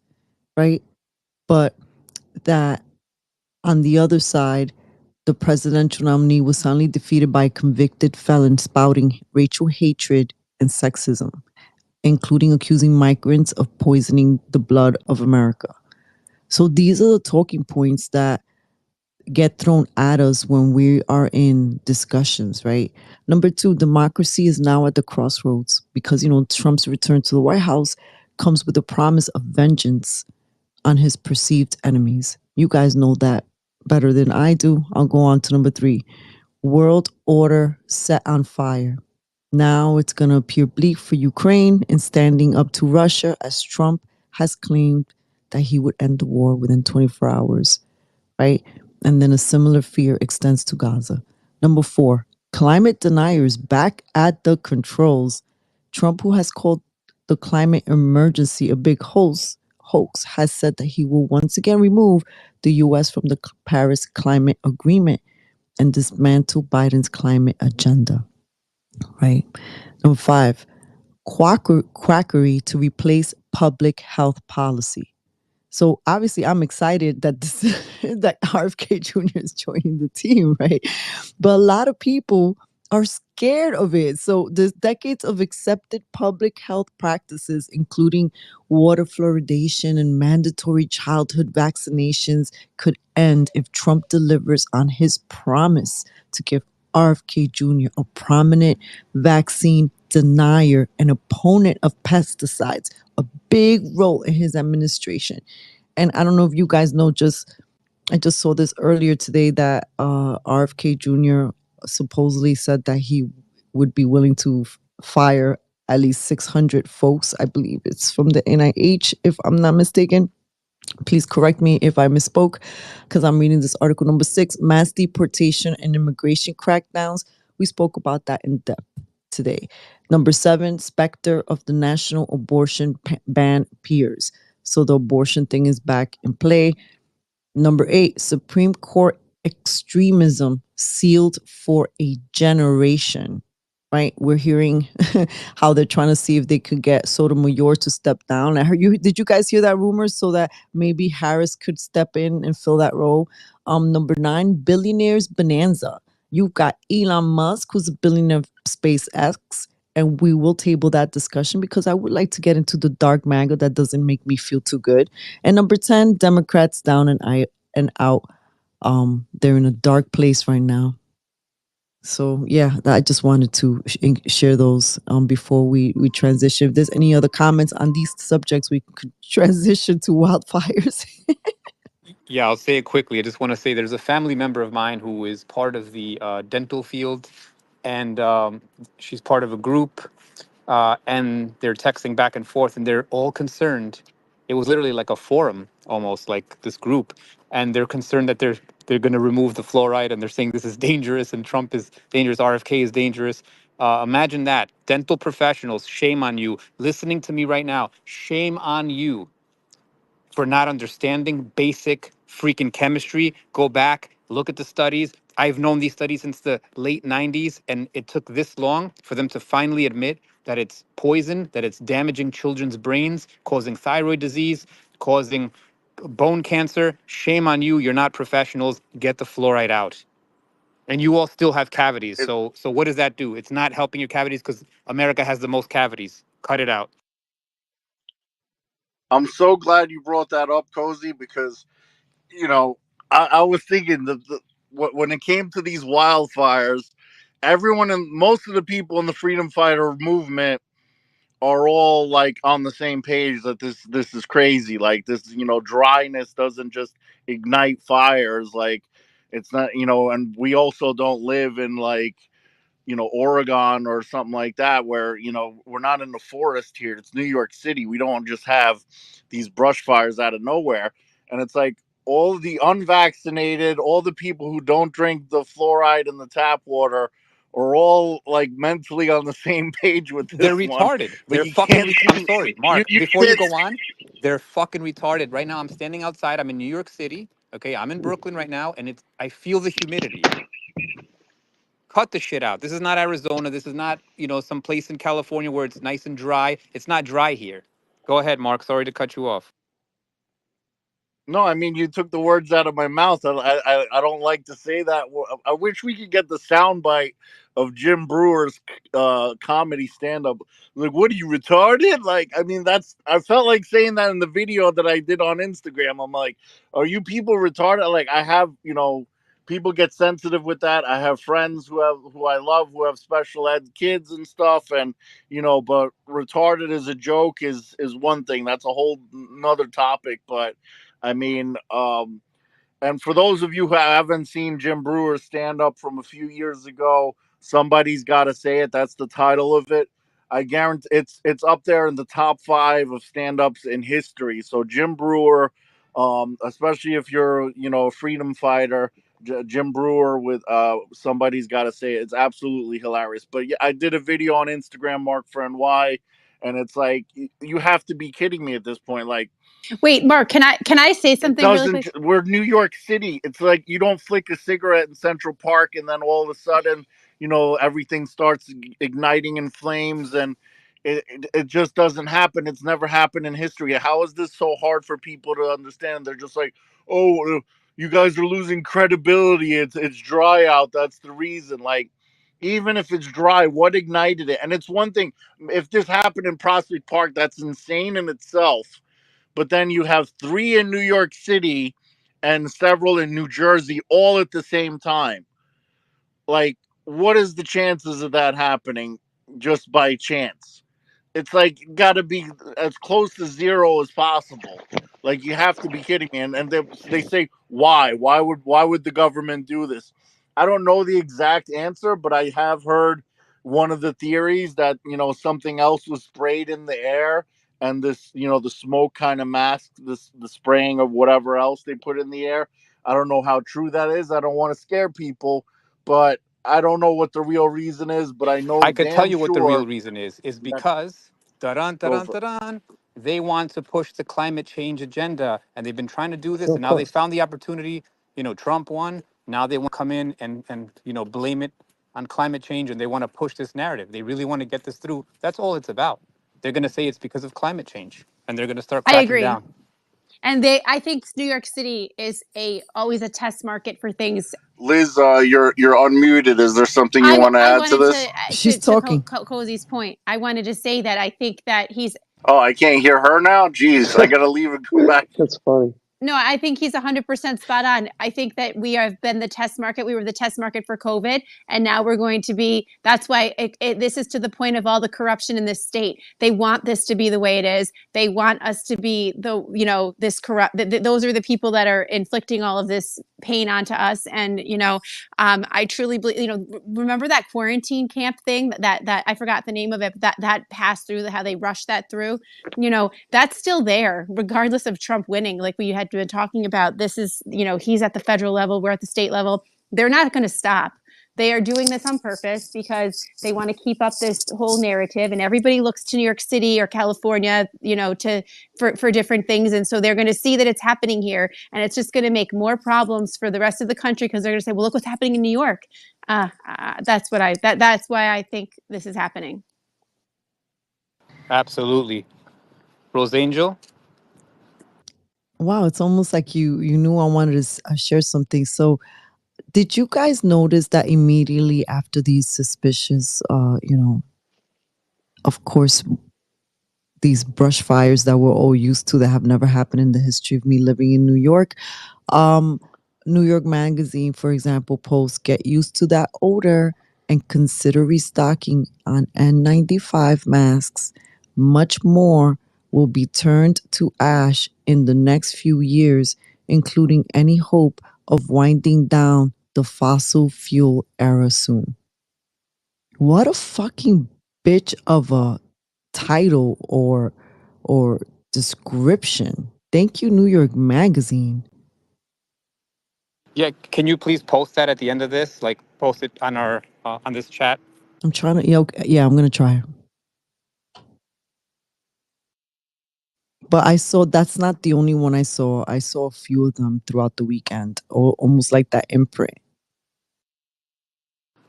right? But that on the other side, the presidential nominee was suddenly defeated by a convicted felon spouting racial hatred and sexism, including accusing migrants of poisoning the blood of America. So these are the talking points that get thrown at us when we are in discussions, right? Number two, democracy is now at the crossroads because, Trump's return to the White House comes with a promise of vengeance on his perceived enemies. You guys know that better than I do. I'll go on to number three, world order set on fire. Now it's going to appear bleak for Ukraine in standing up to Russia as Trump has claimed that he would end the war within 24 hours, right? And then a similar fear extends to Gaza. Number four, climate deniers back at the controls. Trump, who has called the climate emergency a big hoax, has said that he will once again remove the U.S. from the Paris Climate Agreement and dismantle Biden's climate agenda, right? Number five, quackery to replace public health policy. So obviously, I'm excited that that RFK Jr. is joining the team, right? But a lot of people are scared of it. So there's decades of accepted public health practices, including water fluoridation and mandatory childhood vaccinations, could end if Trump delivers on his promise to give RFK Jr., a prominent vaccine denier and opponent of pesticides, a big role in his administration. And I don't know if you guys know, I just saw this earlier today that RFK Jr. supposedly said that he would be willing to fire at least 600 folks. I believe it's from the NIH, if I'm not mistaken. Please correct me if I misspoke, because I'm reading this article. Number six, mass deportation and immigration crackdowns. We spoke about that in depth today. Number seven, specter of the national abortion ban appears. So the abortion thing is back in play. Number 8, Supreme Court extremism sealed for a generation. Right, we're hearing how they're trying to see if they could get Sotomayor to step down. I heard you. Did you guys hear that rumor? So that maybe Harris could step in and fill that role. Number 9, billionaires bonanza. You've got Elon Musk, who's a billionaire of SpaceX, and we will table that discussion because I would like to get into the dark matter that doesn't make me feel too good. And number 10, Democrats down and out. They're in a dark place right now. So yeah, I just wanted to share those before we transition. If there's any other comments on these subjects, we could transition to wildfires. Yeah, I'll say it quickly. I just want to say there's a family member of mine who is part of the dental field, and she's part of a group, and they're texting back and forth, and they're all concerned. It was literally like a forum, almost like this group, and they're concerned that they're going to remove the fluoride, and they're saying this is dangerous, and Trump is dangerous, RFK is dangerous. Imagine that. Dental professionals, shame on you. Listening to me right now, shame on you for not understanding basic freaking chemistry. Go back, look at the studies. I've known these studies since the late 90s, and it took this long for them to finally admit that it's poison, that it's damaging children's brains, causing thyroid disease, causing bone cancer. Shame on you. You're not professionals. Get the fluoride out. And you all still have cavities. It, So what does that do? It's not helping your cavities because America has the most cavities. Cut it out. I'm so glad you brought that up, Cozy, because you know I was thinking when it came to these wildfires, everyone and most of the people in the freedom fighter movement are all like on the same page that this is crazy. Like this, dryness doesn't just ignite fires. Like it's not, and we also don't live in like Oregon or something like that, where we're not in the forest here. It's New York City. We don't just have these brush fires out of nowhere. And it's like all the unvaccinated, all the people who don't drink the fluoride in the tap water are all like mentally on the same page with They're this one. retarded. But They're you fucking. can't I'm see, sorry, you, Mark. you Before you can't go see. on, they're fucking retarded. Right now, I'm standing outside. I'm in New York City. Okay, I'm in Brooklyn right now, and it's. I feel the humidity. Cut the shit out. This is not Arizona. This is not some place in California where it's nice and dry. It's not dry here. Go ahead, Mark. Sorry to cut you off. No, I mean you took the words out of my mouth. I don't like to say that. I wish we could get the soundbite of Jim Brewer's comedy stand up. Like, what are you retarded? Like, I mean, I felt like saying that in the video that I did on Instagram. I'm like, are you people retarded? Like, I have people get sensitive with that. I have friends who I love who have special ed kids and stuff, and but retarded as a joke is one thing. That's a whole another topic, but. I mean, and for those of you who haven't seen Jim Brewer stand up from a few years ago, somebody's got to say it. That's the title of it. I guarantee it's up there in the top 5 of stand ups in history. So Jim Brewer, especially if you're a freedom fighter, Jim Brewer with somebody's got to say it. It's absolutely hilarious. But yeah, I did a video on Instagram, Mark for NY, and it's like you have to be kidding me at this point. Like Wait, Mark, can I say it something really doesn't. quick? We're New York City. It's like you don't flick a cigarette in Central Park and then all of a sudden, everything starts igniting in flames, and it just doesn't happen. It's never happened in history. How is this so hard for people to understand? They're just like, oh, you guys are losing credibility. It's dry out. That's the reason. Like, even if it's dry, what ignited it? And it's one thing if this happened in Prospect Park, that's insane in itself, but then you have 3 in New York City and several in New Jersey all at the same time. Like, what is the chances of that happening just by chance? It's like got to be as close to zero as possible. Like, you have to be kidding me. And they say why would the government do this? I don't know the exact answer, but I have heard one of the theories that something else was sprayed in the air, and this the smoke kind of masked the spraying of whatever else they put in the air. I don't know how true that is. I don't want to scare people, but I don't know what the real reason is, but I know I could tell damn you what the real sure reason is that because. Taran, go taran, for it. taran. They want to push the climate change agenda, and they've been trying to do this, So and now they called. found the opportunity. Trump won. Now they want to come in and blame it on climate change, and they want to push this narrative. They really want to get this through. That's all it's about. They're going to say it's because of climate change, and they're going to start I cracking agree. down. And I think New York City is always a test market for things. Liz, you're unmuted. Is there something you want to I add to wanted this? She's talking. Cozy's point. I wanted to say that I think that he's Oh, I can't hear her now. Jeez, I gotta leave and come back. That's funny. No, I think he's 100% spot on. I think that we have been the test market. We were the test market for COVID, and now we're going to be. That's why this is to the point of all the corruption in this state. They want this to be the way it is. They want us to be this corrupt. Those are the people that are inflicting all of this pain onto us. And I truly believe. Remember that quarantine camp thing that I forgot the name of it. That passed through. How they rushed that through. That's still there, regardless of Trump winning. Like we had been talking about, this is, he's at the federal level, we're at the state level. They're not going to stop. They are doing this on purpose because they want to keep up this whole narrative, and everybody looks to New York City or California, for different things. And so they're going to see that it's happening here, and it's just going to make more problems for the rest of the country because they're going to say, well, look what's happening in New York. That's why I think this is happening. Absolutely. Rose Angel? Wow, it's almost like you knew I wanted to share something. So, did you guys notice that immediately after these suspicious, of course, these brush fires that we're all used to that have never happened in the history of me living in New York, um, New York Magazine, for example, posts get used to that odor and consider restocking on N95 masks. Much more will be turned to ash in the next few years, including any hope of winding down the fossil fuel era soon. What a fucking bitch of a title or description. Thank you, New York Magazine. Yeah, can you please post that at the end of this? Like, post it on our on this chat. I'm trying to, yeah, I'm gonna try. But I saw that's not the only one I saw. I saw a few of them throughout the weekend, almost like that imprint.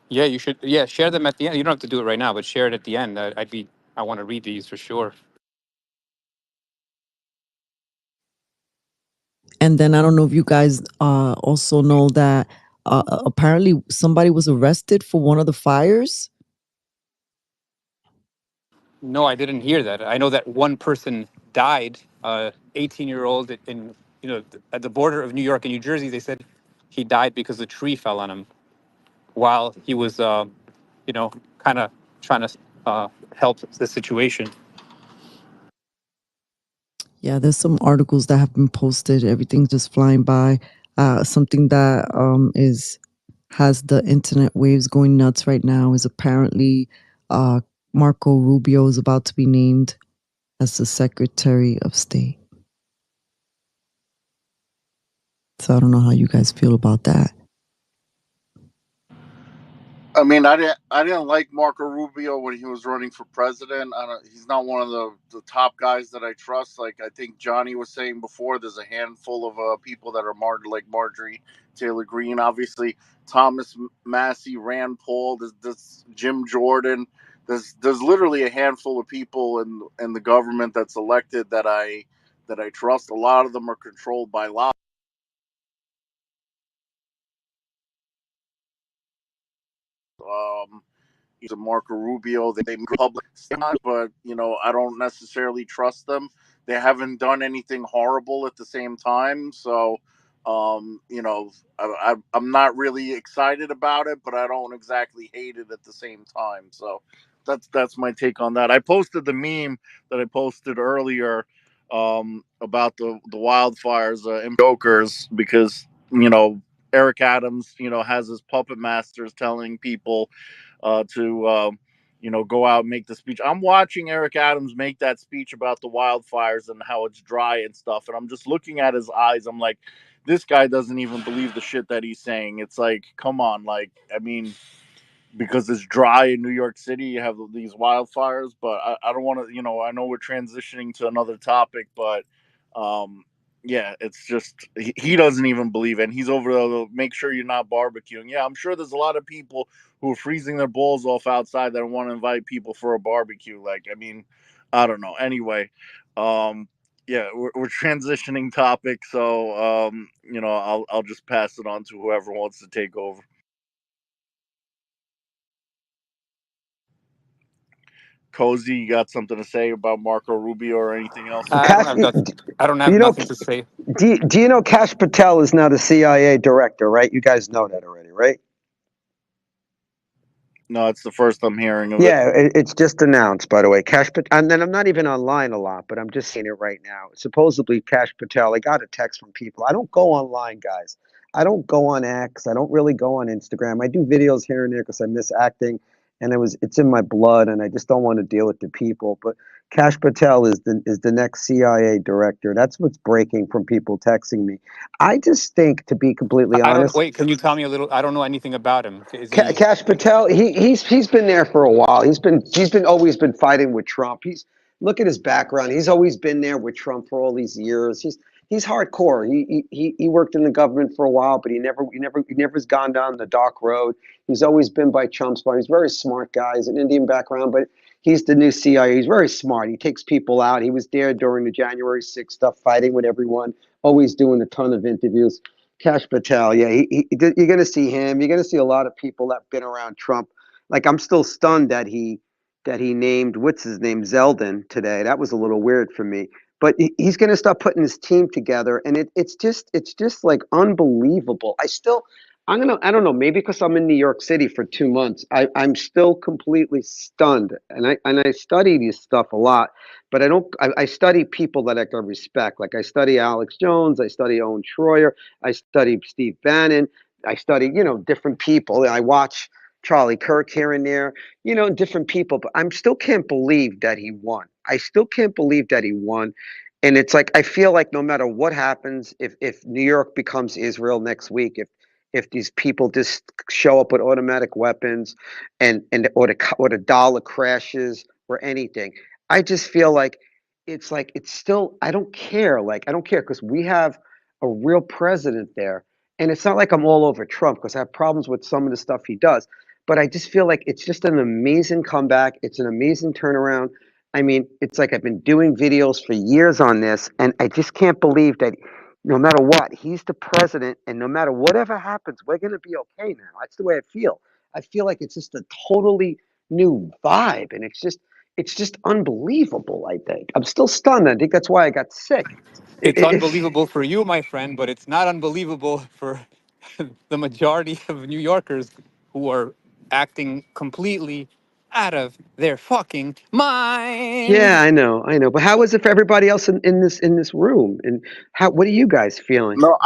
Yeah, you should. Yeah, share them at the end. You don't have to do it right now, but share it at the end. I want to read these for sure. And then I don't know if you guys also know that apparently somebody was arrested for one of the fires. No, I didn't hear that. I know that one person died, 18-year-old in at the border of New York and New Jersey. They said he died because a tree fell on him while he was, kind of trying to help the situation. Yeah, there's some articles that have been posted. Everything's just flying by. Something that has the internet waves going nuts right now is apparently Marco Rubio is about to be named as the Secretary of State. So I don't know how you guys feel about that. I mean, I didn't like Marco Rubio when he was running for president. He's not one of the top guys that I trust. Like I think Johnny was saying before, there's a handful of people that are like Marjorie Taylor Greene, obviously Thomas Massey, Rand Paul, there's Jim Jordan. There's literally a handful of people in the government that's elected that I trust. A lot of them are controlled by law. He's a Marco Rubio. They public, but I don't necessarily trust them. They haven't done anything horrible at the same time, so I'm not really excited about it, but I don't exactly hate it at the same time. So that's my take on that. I posted the meme that I posted earlier about the wildfires in Jokers because Eric Adams has his puppet masters telling people to go out and make the speech. I'm watching Eric Adams make that speech about the wildfires and how it's dry and stuff, and I'm just looking at his eyes. I'm like, this guy doesn't even believe the shit that he's saying. It's like, come on, like, I mean, because it's dry in New York City. You have these wildfires, but I don't want to. I know we're transitioning to another topic, but yeah, it's just he doesn't even believe it. And he's over there. Make sure you're not barbecuing. Yeah, I'm sure there's a lot of people who are freezing their balls off outside that want to invite people for a barbecue. Like, I mean, I don't know. Anyway, yeah, we're transitioning topics, so I'll just pass it on to whoever wants to take over. Kozi, you got something to say about Marco Rubio or anything else? I don't Cash, have that. I don't have you know, nothing to say. do you know Cash Patel is now the CIA director, right? You guys know that already, right? No, it's the first I'm hearing of it. Yeah, it's just announced, by the way. And then I'm not even online a lot, but I'm just seeing it right now. Supposedly, Cash Patel. I got a text from people. I don't go online, guys. I don't go on X. I don't really go on Instagram. I do videos here and there because I miss acting, and it's in my blood, and I just don't want to deal with the people. But Cash Patel is the next CIA director. That's what's breaking from people texting me. I just think, to be completely I don't. honest. Wait, can you tell me a little? I don't know anything about him. Is he? Cash Patel, he's been there for a while. He's been always been fighting with Trump. Look at his background. He's always been there with Trump for all these years. He's hardcore. He worked in the government for a while, but he never has gone down the dark road. He's always been by Trump's side. He's a very smart guy. He's an Indian background, but he's the new CIA. He's very smart. He takes people out. He was there during the January 6th stuff, fighting with everyone, always doing a ton of interviews. Cash Patel, yeah, you're going to see him. You're going to see a lot of people that've been around Trump. Like, I'm still stunned that he named what's his name Zeldin today. That was a little weird for me. But he's going to start putting his team together, and it's just like unbelievable. I don't know, maybe because I'm in New York City for 2 months, I'm still completely stunned, and I study this stuff a lot. But I study people that I can respect. Like, I study Alex Jones, I study Owen Schroyer, I study Steve Bannon, I study different people. I watch Charlie Kirk here and there, different people. But I still can't believe that he won. I still can't believe that he won. And it's like, I feel like no matter what happens, if New York becomes Israel next week, if these people just show up with automatic weapons, or the dollar crashes or anything, I just feel like it's still, I don't care. Like, I don't care because we have a real president there. And it's not like I'm all over Trump because I have problems with some of the stuff he does. But I just feel like it's just an amazing comeback. It's an amazing turnaround. I mean, it's like I've been doing videos for years on this, and I just can't believe that no matter what, he's the president, and no matter whatever happens, we're going to be okay now. That's the way I feel. I feel like it's just a totally new vibe, and it's just unbelievable. I think I'm still stunned. I think that's why I got sick. It's It's unbelievable for you, my friend, but it's not unbelievable for the majority of New Yorkers who are acting completely out of their fucking yeah, mind. I know. But how is it for everybody else in this room? And what are you guys feeling? No,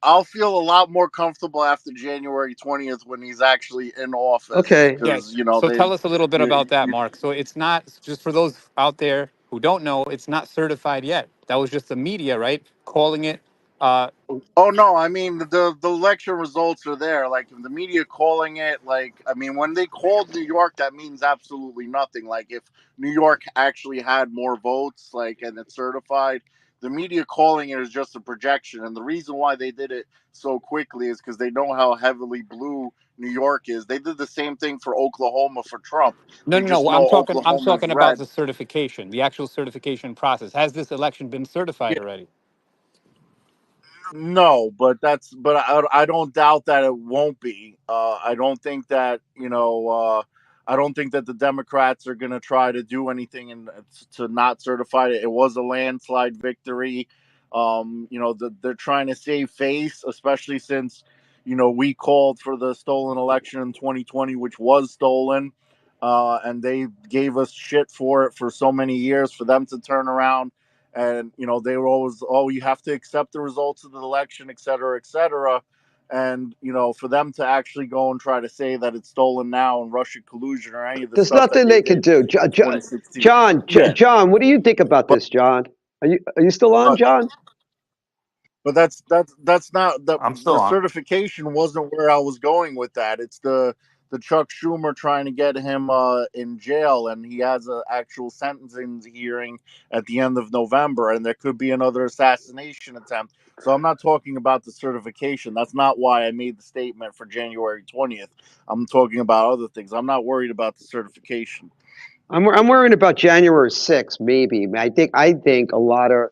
I'll feel a lot more comfortable after January 20th when he's actually in office Okay, because Yes. So tell us a little bit about that, they Mark. So it's not, just for those out there who don't know, it's not certified yet. That was just the media, right? Calling it. Uh, Oh no, I mean the election results are there. Like the media calling it, like I mean when they called New York, that means absolutely nothing. Like if New York actually had more votes, like and it's certified, the media calling it is just a projection. And the reason why they did it so quickly is because they know how heavily blue New York is. They did the same thing for Oklahoma for Trump. no, We no, just no. know I'm Oklahoma is talking about red. the certification, the actual certification process. Has this election been certified already? No, but I don't doubt that it won't be. I don't think that I don't think that the Democrats are going to try to do anything and to not certify it. It was a landslide victory. They're trying to save face, especially since we called for the stolen election in 2020, which was stolen, and they gave us shit for it for so many years. For them to turn around and they were always, oh, you have to accept the results of the election, et cetera, et cetera. And for them to actually go and try to say that it's stolen now and Russian collusion or any of the there's stuff that nothing they they could did do. in 2016. Yeah, John, what do you think about but this, John? Are you still on, but John? that's not I'm the still on. certification wasn't where I was going with that. It's the the Chuck Schumer trying to get him in jail, and he has an actual sentencing hearing at the end of November, and there could be another assassination attempt. So I'm not talking about the certification. That's not why I made the statement for January 20th. I'm talking about other things. I'm not worried about the certification. I'm worrying about January 6th, maybe. I think a lot of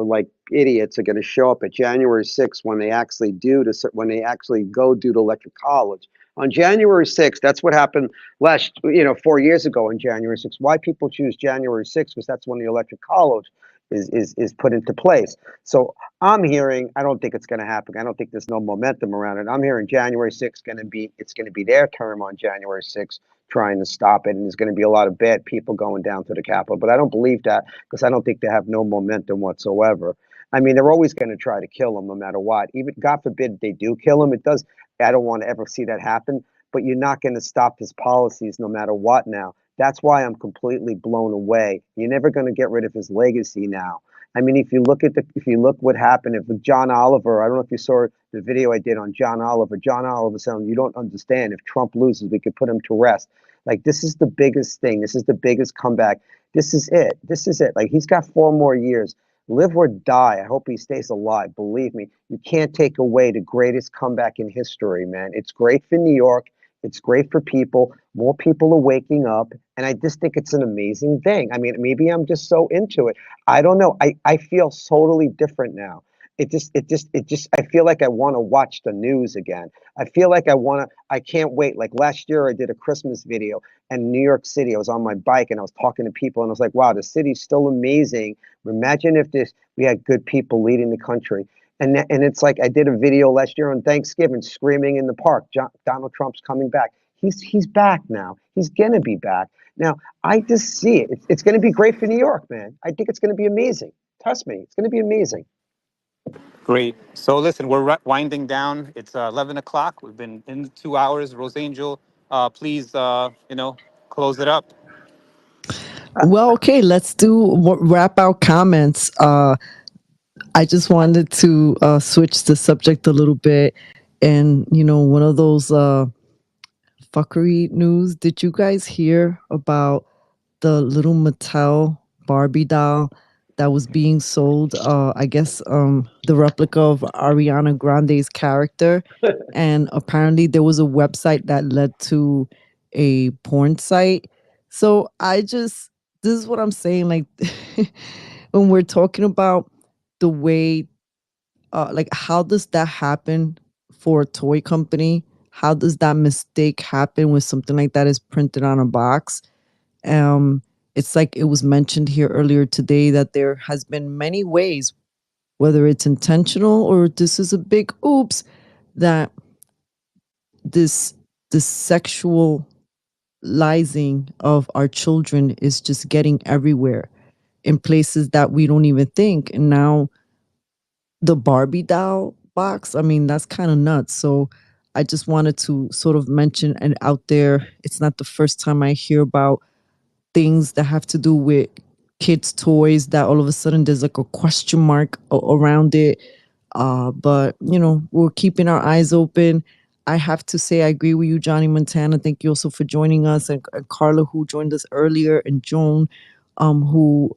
like idiots are going to show up at January 6th when they actually when they actually go do the electric college. On January 6th, that's what happened 4 years ago on January 6th. Why people choose January 6th, because that's when the electric college is put into place. So I'm hearing, I don't think it's going to happen. I don't think there's no momentum around it. I'm hearing January 6th it's going to be their term on January 6th trying to stop it, and there's going to be a lot of bad people going down to the Capitol. But I don't believe that, because I don't think they have no momentum whatsoever. I mean, they're always going to try to kill him no matter what. Even God forbid they do kill him. I don't want to ever see that happen. But you're not going to stop his policies no matter what now. That's why I'm completely blown away. You're never going to get rid of his legacy now. I mean, if you look what happened if John Oliver, I don't know if you saw the video I did on John Oliver. John Oliver said, "You don't understand. If Trump loses, we could put him to rest." Like, this is the biggest thing. This is the biggest comeback. This is it. This is it. Like, he's got 4 more years. Live or die. I hope he stays alive. Believe me, you can't take away the greatest comeback in history, man. It's great for New York. It's great for people. More people are waking up. And I just think it's an amazing thing. I mean, maybe I'm just so into it. I don't know. I feel totally different now. I feel like I want to watch the news again. I feel like I can't wait. Like last year, I did a Christmas video in New York City. I was on my bike and I was talking to people and I was like, wow, the city's still amazing. Imagine if we had good people leading the country. And it's like I did a video last year on Thanksgiving screaming in the park, Donald Trump's coming back. He's back now. He's going to be back. Now, I just see it. It's going to be great for New York, man. I think it's going to be amazing. Trust me, it's going to be amazing. Great. So listen, we're winding down. It's 11 o'clock. We've been in 2 hours. Rose Angel, please, close it up. Well, okay, let's wrap out comments. I just wanted to switch the subject a little bit. And, one of those fuckery news. Did you guys hear about the little Mattel Barbie doll that was being sold? I guess the replica of Ariana Grande's character. And apparently there was a website that led to a porn site. So this is what I'm saying. Like, when we're talking about the way, like, how does that happen for a toy company? How does that mistake happen when something like that is printed on a box? It's like it was mentioned here earlier today that there has been many ways, whether it's intentional or this is a big oops, that this sexualizing of our children is just getting everywhere in places that we don't even think. And now the Barbie doll box, I mean, that's kind of nuts. So I just wanted to sort of mention, and out there, it's not the first time I hear about things that have to do with kids' toys that all of a sudden there's like a question mark around it. But, we're keeping our eyes open. I have to say, I agree with you, Johnny Montana. Thank you also for joining us. And Carla, who joined us earlier, and Joan, who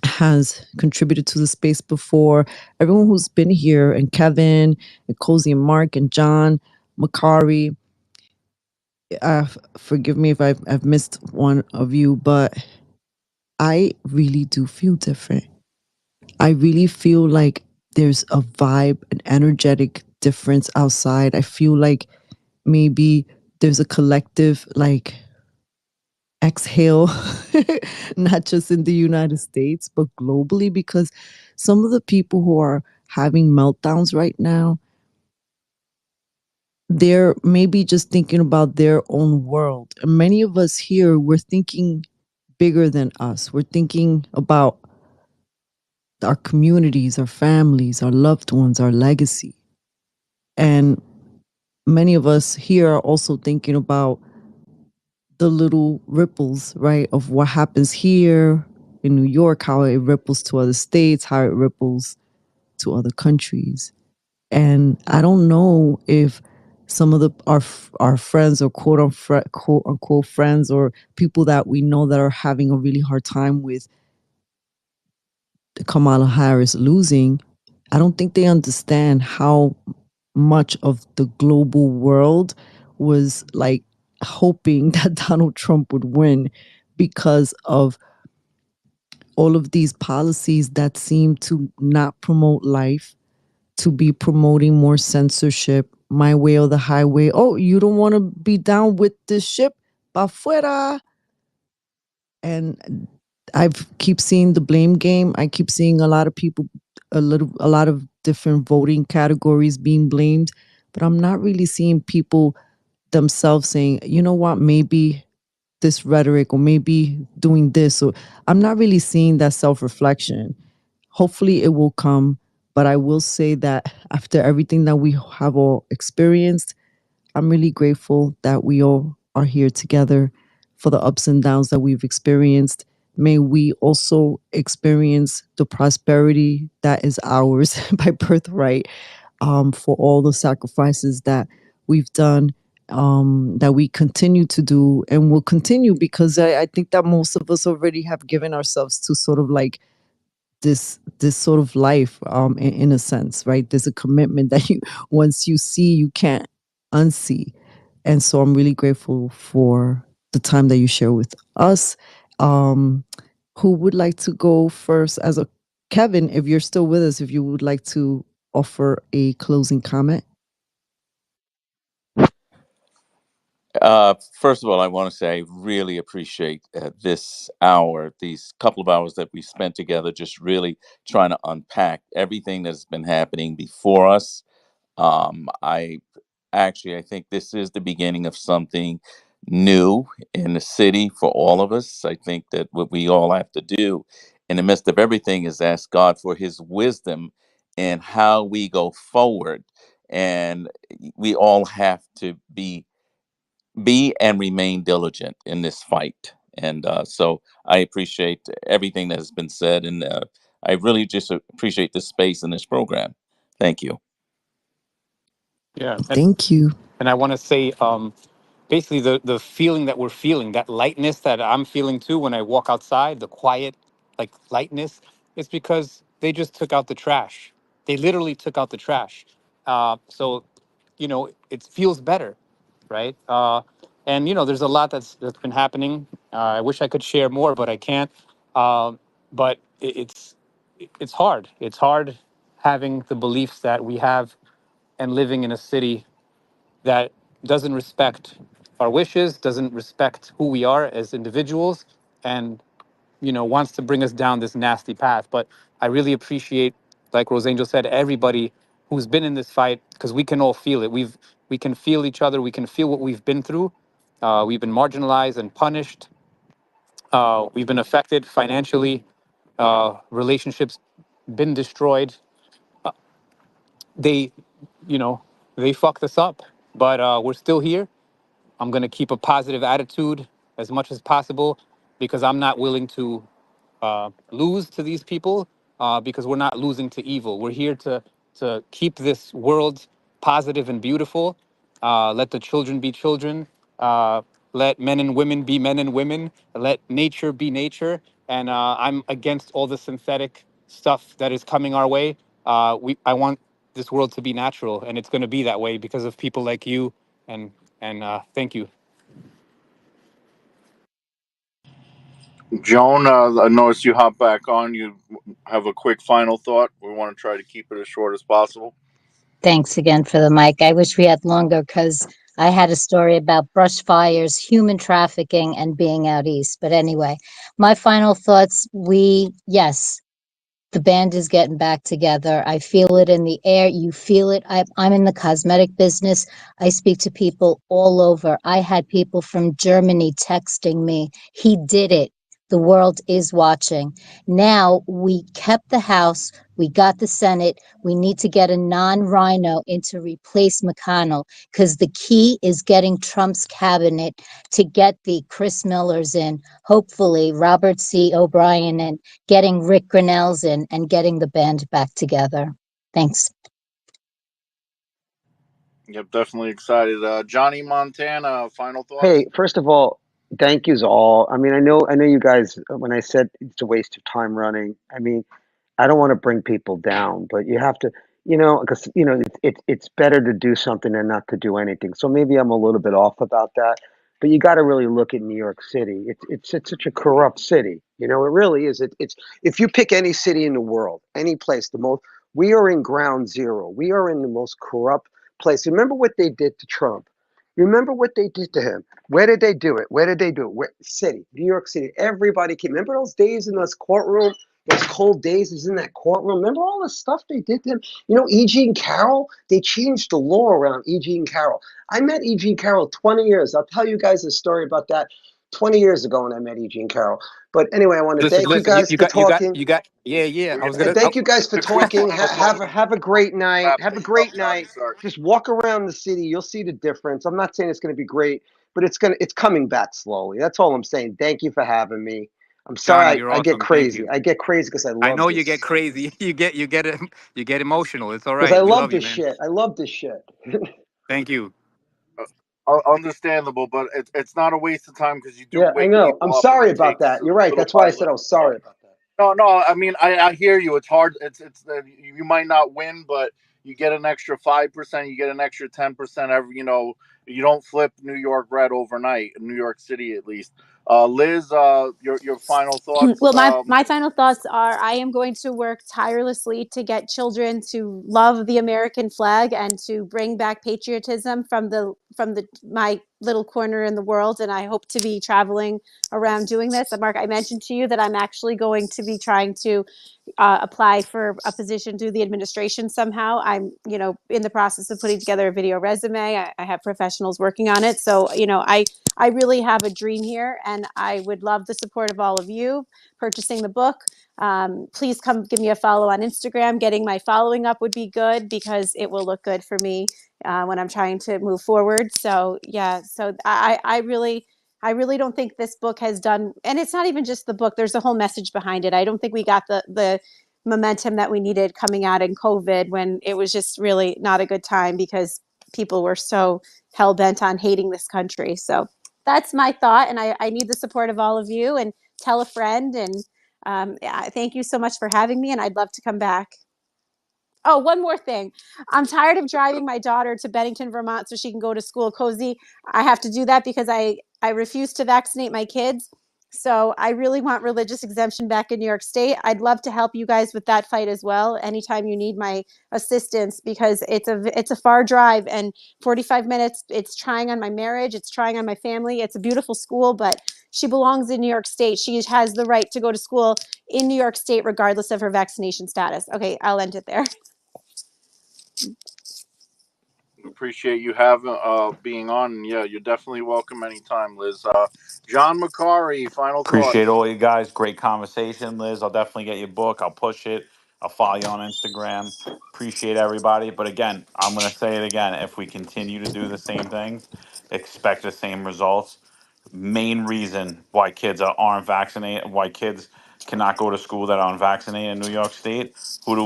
has contributed to the space before. Everyone who's been here, and Kevin, and Kozi, and Mark, and John, Makari. Forgive me if I've missed one of you, but I really do feel different. I really feel like there's a vibe, an energetic difference outside. I feel like maybe there's a collective, like, exhale, not just in the United States, but globally, because some of the people who are having meltdowns right now, they're maybe just thinking about their own world. And many of us here, we're thinking bigger than us. We're thinking about our communities, our families, our loved ones, our legacy. And many of us here are also thinking about the little ripples, right, of what happens here in New York, how it ripples to other states, how it ripples to other countries. And I don't know if some of our friends or quote unquote friends or people that we know that are having a really hard time with Kamala Harris losing, I don't think they understand how much of the global world was like hoping that Donald Trump would win because of all of these policies that seem to not promote life, to be promoting more censorship, my way or the highway. Oh, you don't want to be down with this ship? Pa fuera. And I keep seeing the blame game. I keep seeing a lot of people, a lot of different voting categories being blamed, but I'm not really seeing people themselves saying, you know what, maybe this rhetoric or maybe doing this. Or I'm not really seeing that self-reflection. Hopefully it will come, but I will say that after everything that we have all experienced, I'm really grateful that we all are here together for the ups and downs that we've experienced. May we also experience the prosperity that is ours by birthright, for all the sacrifices that we've done, that we continue to do and will continue, because I think that most of us already have given ourselves to sort of like this sort of life, in a sense, right? There's a commitment that you once you see, you can't unsee. And so I'm really grateful for the time that you share with us. um who would like to go first? As a Kevin, if you're still with us, if you would like to offer a closing comment. First of all, I want to say I really appreciate this hour, these couple of hours that we spent together, just really trying to unpack everything that's been happening before us. I actually, I think this is the beginning of something new in the city for all of us. I think that what we all have to do in the midst of everything is ask God for His wisdom in how we go forward, and we all have to be and remain diligent in this fight. And so I appreciate everything that has been said, and I really just appreciate this space and this program. Thank you. Yeah, Thank you. and I want to say, basically the feeling that we're feeling, that lightness that I'm feeling too when I walk outside, the quiet, like lightness, it's because they just took out the trash. They literally took out the trash. So, it feels better, right? And there's a lot that's been happening. I wish I could share more, but I can't. But it's hard. It's hard having the beliefs that we have and living in a city that doesn't respect our wishes, doesn't respect who we are as individuals, and wants to bring us down this nasty path. But I really appreciate, like Rosangel said, everybody who's been in this fight, because we can all feel it. We can feel each other. We can feel what we've been through. We've been marginalized and punished. We've been affected financially. Relationships been destroyed. They, you know, they fucked us up, but we're still here. I'm going to keep a positive attitude as much as possible because I'm not willing to lose to these people, because we're not losing to evil. We're here to keep this world positive and beautiful. Let the children be children. Let men and women be men and women. Let nature be nature. And I'm against all the synthetic stuff that is coming our way. I want this world to be natural, and it's going to be that way because of people like you. And thank you. Joan, I noticed you hop back on. You have a quick final thought. We want to try to keep it as short as possible. Thanks again for the mic. I wish we had longer because I had a story about brush fires, human trafficking, and being out east. But anyway, my final thoughts, yes, the band is getting back together. I feel it in the air. You feel it. I'm in the cosmetic business. I speak to people all over. I had people from Germany texting me. He did it. The world is watching. Now we kept the House. We got the Senate. We need to get a non-rhino in to replace McConnell because the key is getting Trump's cabinet to get the Chris Millers in, hopefully Robert C. O'Brien in, getting Rick Grinnell's in, and getting the band back together. Thanks. Yep, definitely excited. Johnny Montana, final thoughts? Hey, first of all, thank yous all. I mean, I know you guys. When I said it's a waste of time running, I mean, I don't want to bring people down, but you have to, because it's better to do something than not to do anything. So maybe I'm a little bit off about that, but you got to really look at New York City. It's such a corrupt city. It really is. It's if you pick any city in the world, any place, we are in ground zero. We are in the most corrupt place. Remember what they did to Trump. Remember what they did to him. Where did they do it? Where did they do it? City, New York City. Everybody came. Remember those days in those courtroom, those cold days is in that courtroom. Remember all the stuff they did to him? E. Jean Carroll, they changed the law around E. Jean Carroll. I met E. Jean Carroll 20 years. I'll tell you guys a story about that 20 years ago when I met E. Jean Carroll. But anyway, I want to Listen, thank you listen. You, guys you for got, you got, talking. you got. Yeah, yeah. I was And gonna. thank you guys for The quick talking. final thoughts. Have a great night. Wrap Have a things up, great Johnny. night. Sorry. Just walk around the city. You'll see the difference. I'm not saying it's going to be great, but it's coming back slowly. That's all I'm saying. Thank you for having me. I'm Johnny, sorry you're I get awesome. Thank crazy. you. I get crazy because I I love know you get this. crazy. You get emotional. It's all Because I right. We love love you, this man. shit. I love this shit. Thank you. Understandable, but it's not a waste of time because you do Yeah, I wake know. I'm people up, and sorry it about takes that. You're right. little That's why by I said I little. was sorry about that. No. I mean, I hear you. It's hard. It's you might not win, but you get an extra 5%. You get an extra 10% every. You don't flip New York red overnight. In New York City, at least. Liz, your final thoughts. Well, my final thoughts are I am going to work tirelessly to get children to love the American flag and to bring back patriotism from the my little corner in the world, and I hope to be traveling around doing this. Mark, I mentioned to you that I'm actually going to be trying to apply for a position through the administration somehow. I'm, in the process of putting together a video resume. I have professionals working on it. So, I really have a dream here, and I would love the support of all of you purchasing the book. Please come give me a follow on Instagram. Getting my following up would be good because it will look good for me when I'm trying to move forward. So yeah, so I really don't think this book has done, and it's not even just the book. There's a whole message behind it. I don't think we got the momentum that we needed coming out in COVID when it was just really not a good time because people were so hell bent on hating this country. So that's my thought, and I need the support of all of you. And tell a friend. And yeah, thank you so much for having me, and I'd love to come back. Oh, one more thing. I'm tired of driving my daughter to Bennington, Vermont so she can go to school. Kozi, I have to do that because I refuse to vaccinate my kids. So I really want religious exemption back in New York State. I'd love to help you guys with that fight as well. Anytime you need my assistance, because it's a far drive and 45 minutes. It's trying on my marriage. It's trying on my family. It's a beautiful school, but she belongs in New York State. She has the right to go to school in New York State, regardless of her vaccination status. Okay, I'll end it there. Appreciate you having being on. Yeah, you're definitely welcome anytime, Liz. John McCary, final Appreciate thoughts. all you guys. Great conversation, Liz. I'll definitely get your book. I'll push it. I'll follow you on Instagram. Appreciate everybody. But again, I'm going to say it again. If we continue to do the same things, expect the same results. Main reason why aren't vaccinated, why kids cannot go to school that are unvaccinated in New York State. Who do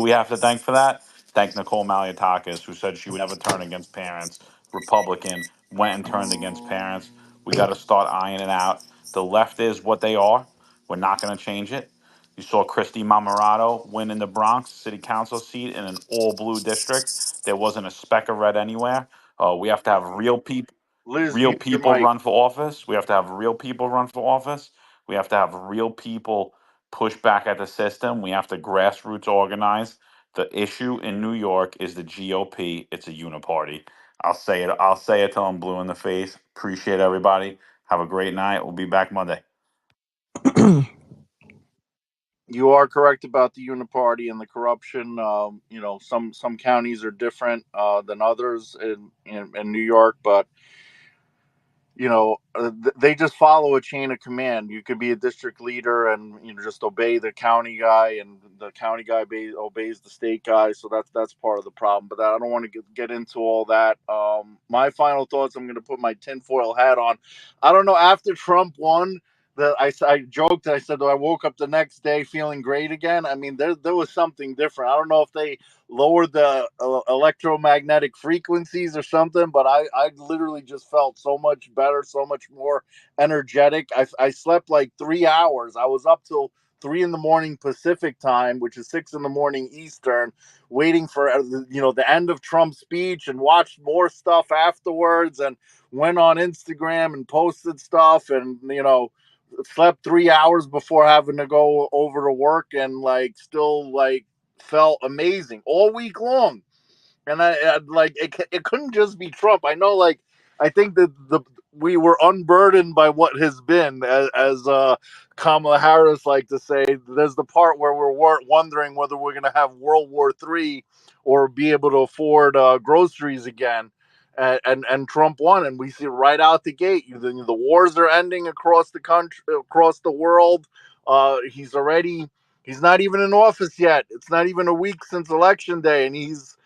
we have to thank for that? Thank Nicole Maliotakis, who said she would never turn against parents. Republican, went and turned against parents. We got to start ironing it out. The left is what they are. We're not going to change it. You saw Christy Mamarato win in the Bronx city council seat in an all blue district. There wasn't a speck of red anywhere. We have to have Liz, real mute your people mic. run for office. We have to have real people run for office. We have to have real people push back at the system. We have to grassroots organize. The issue in New York is the GOP. It's a uniparty. I'll say it. I'll say it till I'm blue in the face. Appreciate everybody. Have a great night. We'll be back Monday. You are correct about the uniparty and the corruption. Some counties are different than others in New York, but they just follow a chain of command. You could be a district leader and just obey the county guy, and the county guy obeys the state guy. So that's part of the problem. But I don't want to get into all that. My final thoughts. I'm going to put my tinfoil hat on. I don't know. After Trump won, I joked. I said I woke up the next day feeling great again. I mean, there was something different. I don't know if they lowered the electromagnetic frequencies or something, but I literally just felt so much better, so much more energetic. I slept like 3 hours. I was up till 3 in the morning Pacific time, which is 6 in the morning Eastern, waiting for the end of Trump's speech, and watched more stuff afterwards, and went on Instagram and posted stuff, and slept 3 hours before having to go over to work, and like still like felt amazing all week long. And I like it couldn't just be Trump. I know, like, I think that we were unburdened by what has been, as Kamala Harris like to say. There's the part where we're wondering whether we're going to have World War III or be able to afford groceries again. And Trump won, and we see right out the gate the wars are ending across the country, across the world. He's not even in office yet. It's not even a week since election day, and he's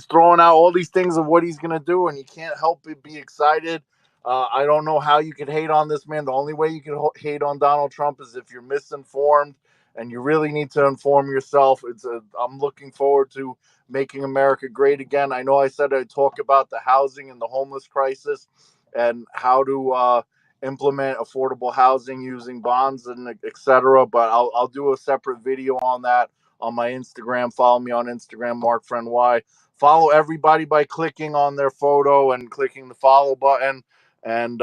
throwing out all these things of what he's going to do, and you can't help but be excited. I don't know how you could hate on this man. The only way you can hate on Donald Trump is if you're misinformed, and you really need to inform yourself. I'm looking forward to making America great again. I know I said I'd talk about the housing and the homeless crisis and how to implement affordable housing using bonds and etc. But I'll do a separate video on that on my Instagram. Follow me on Instagram, Mark Friend Y. Follow everybody by clicking on their photo and clicking the follow button. And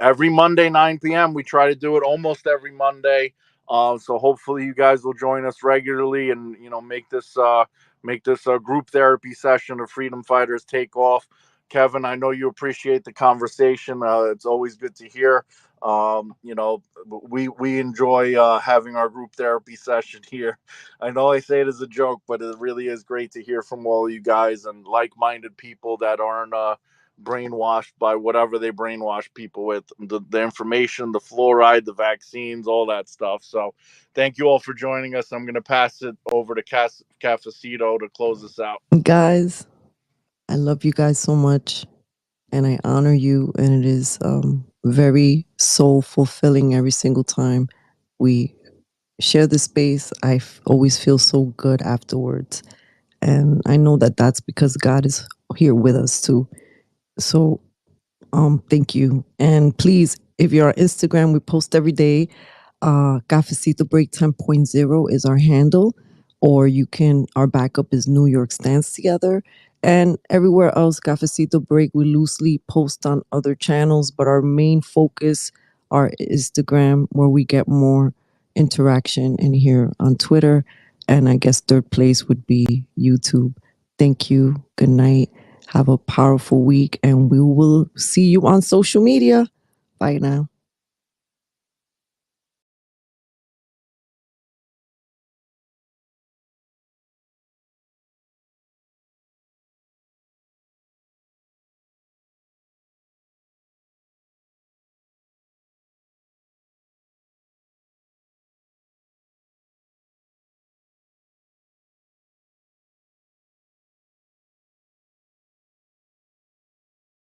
every Monday, 9 p.m. We try to do it almost every Monday. So hopefully you guys will join us regularly, and make this a group therapy session of freedom fighters take off. Kevin, I know you appreciate the conversation. It's always good to hear. We enjoy having our group therapy session here. I know I say it as a joke, but it really is great to hear from all you guys and like-minded people that aren't brainwashed by whatever they brainwash people with, the information, the fluoride, the vaccines, all that stuff. So thank you all for joining us. I'm going to pass it over to Cafecito to close this out. Guys, I love you guys so much, and I honor you, and it is very soul fulfilling every single time we share the space. I always feel so good afterwards, and I know that that's because God is here with us too. So thank you. And please, if you're on Instagram, we post every day. CafecitoBreak 10.0 is our handle, or our backup is New York Stands Together. And everywhere else, Cafecito Break, we loosely post on other channels, but our main focus, our Instagram, where we get more interaction, and here on Twitter. And I guess third place would be YouTube. Thank you. Good night. Have a powerful week, and we will see you on social media. Bye now.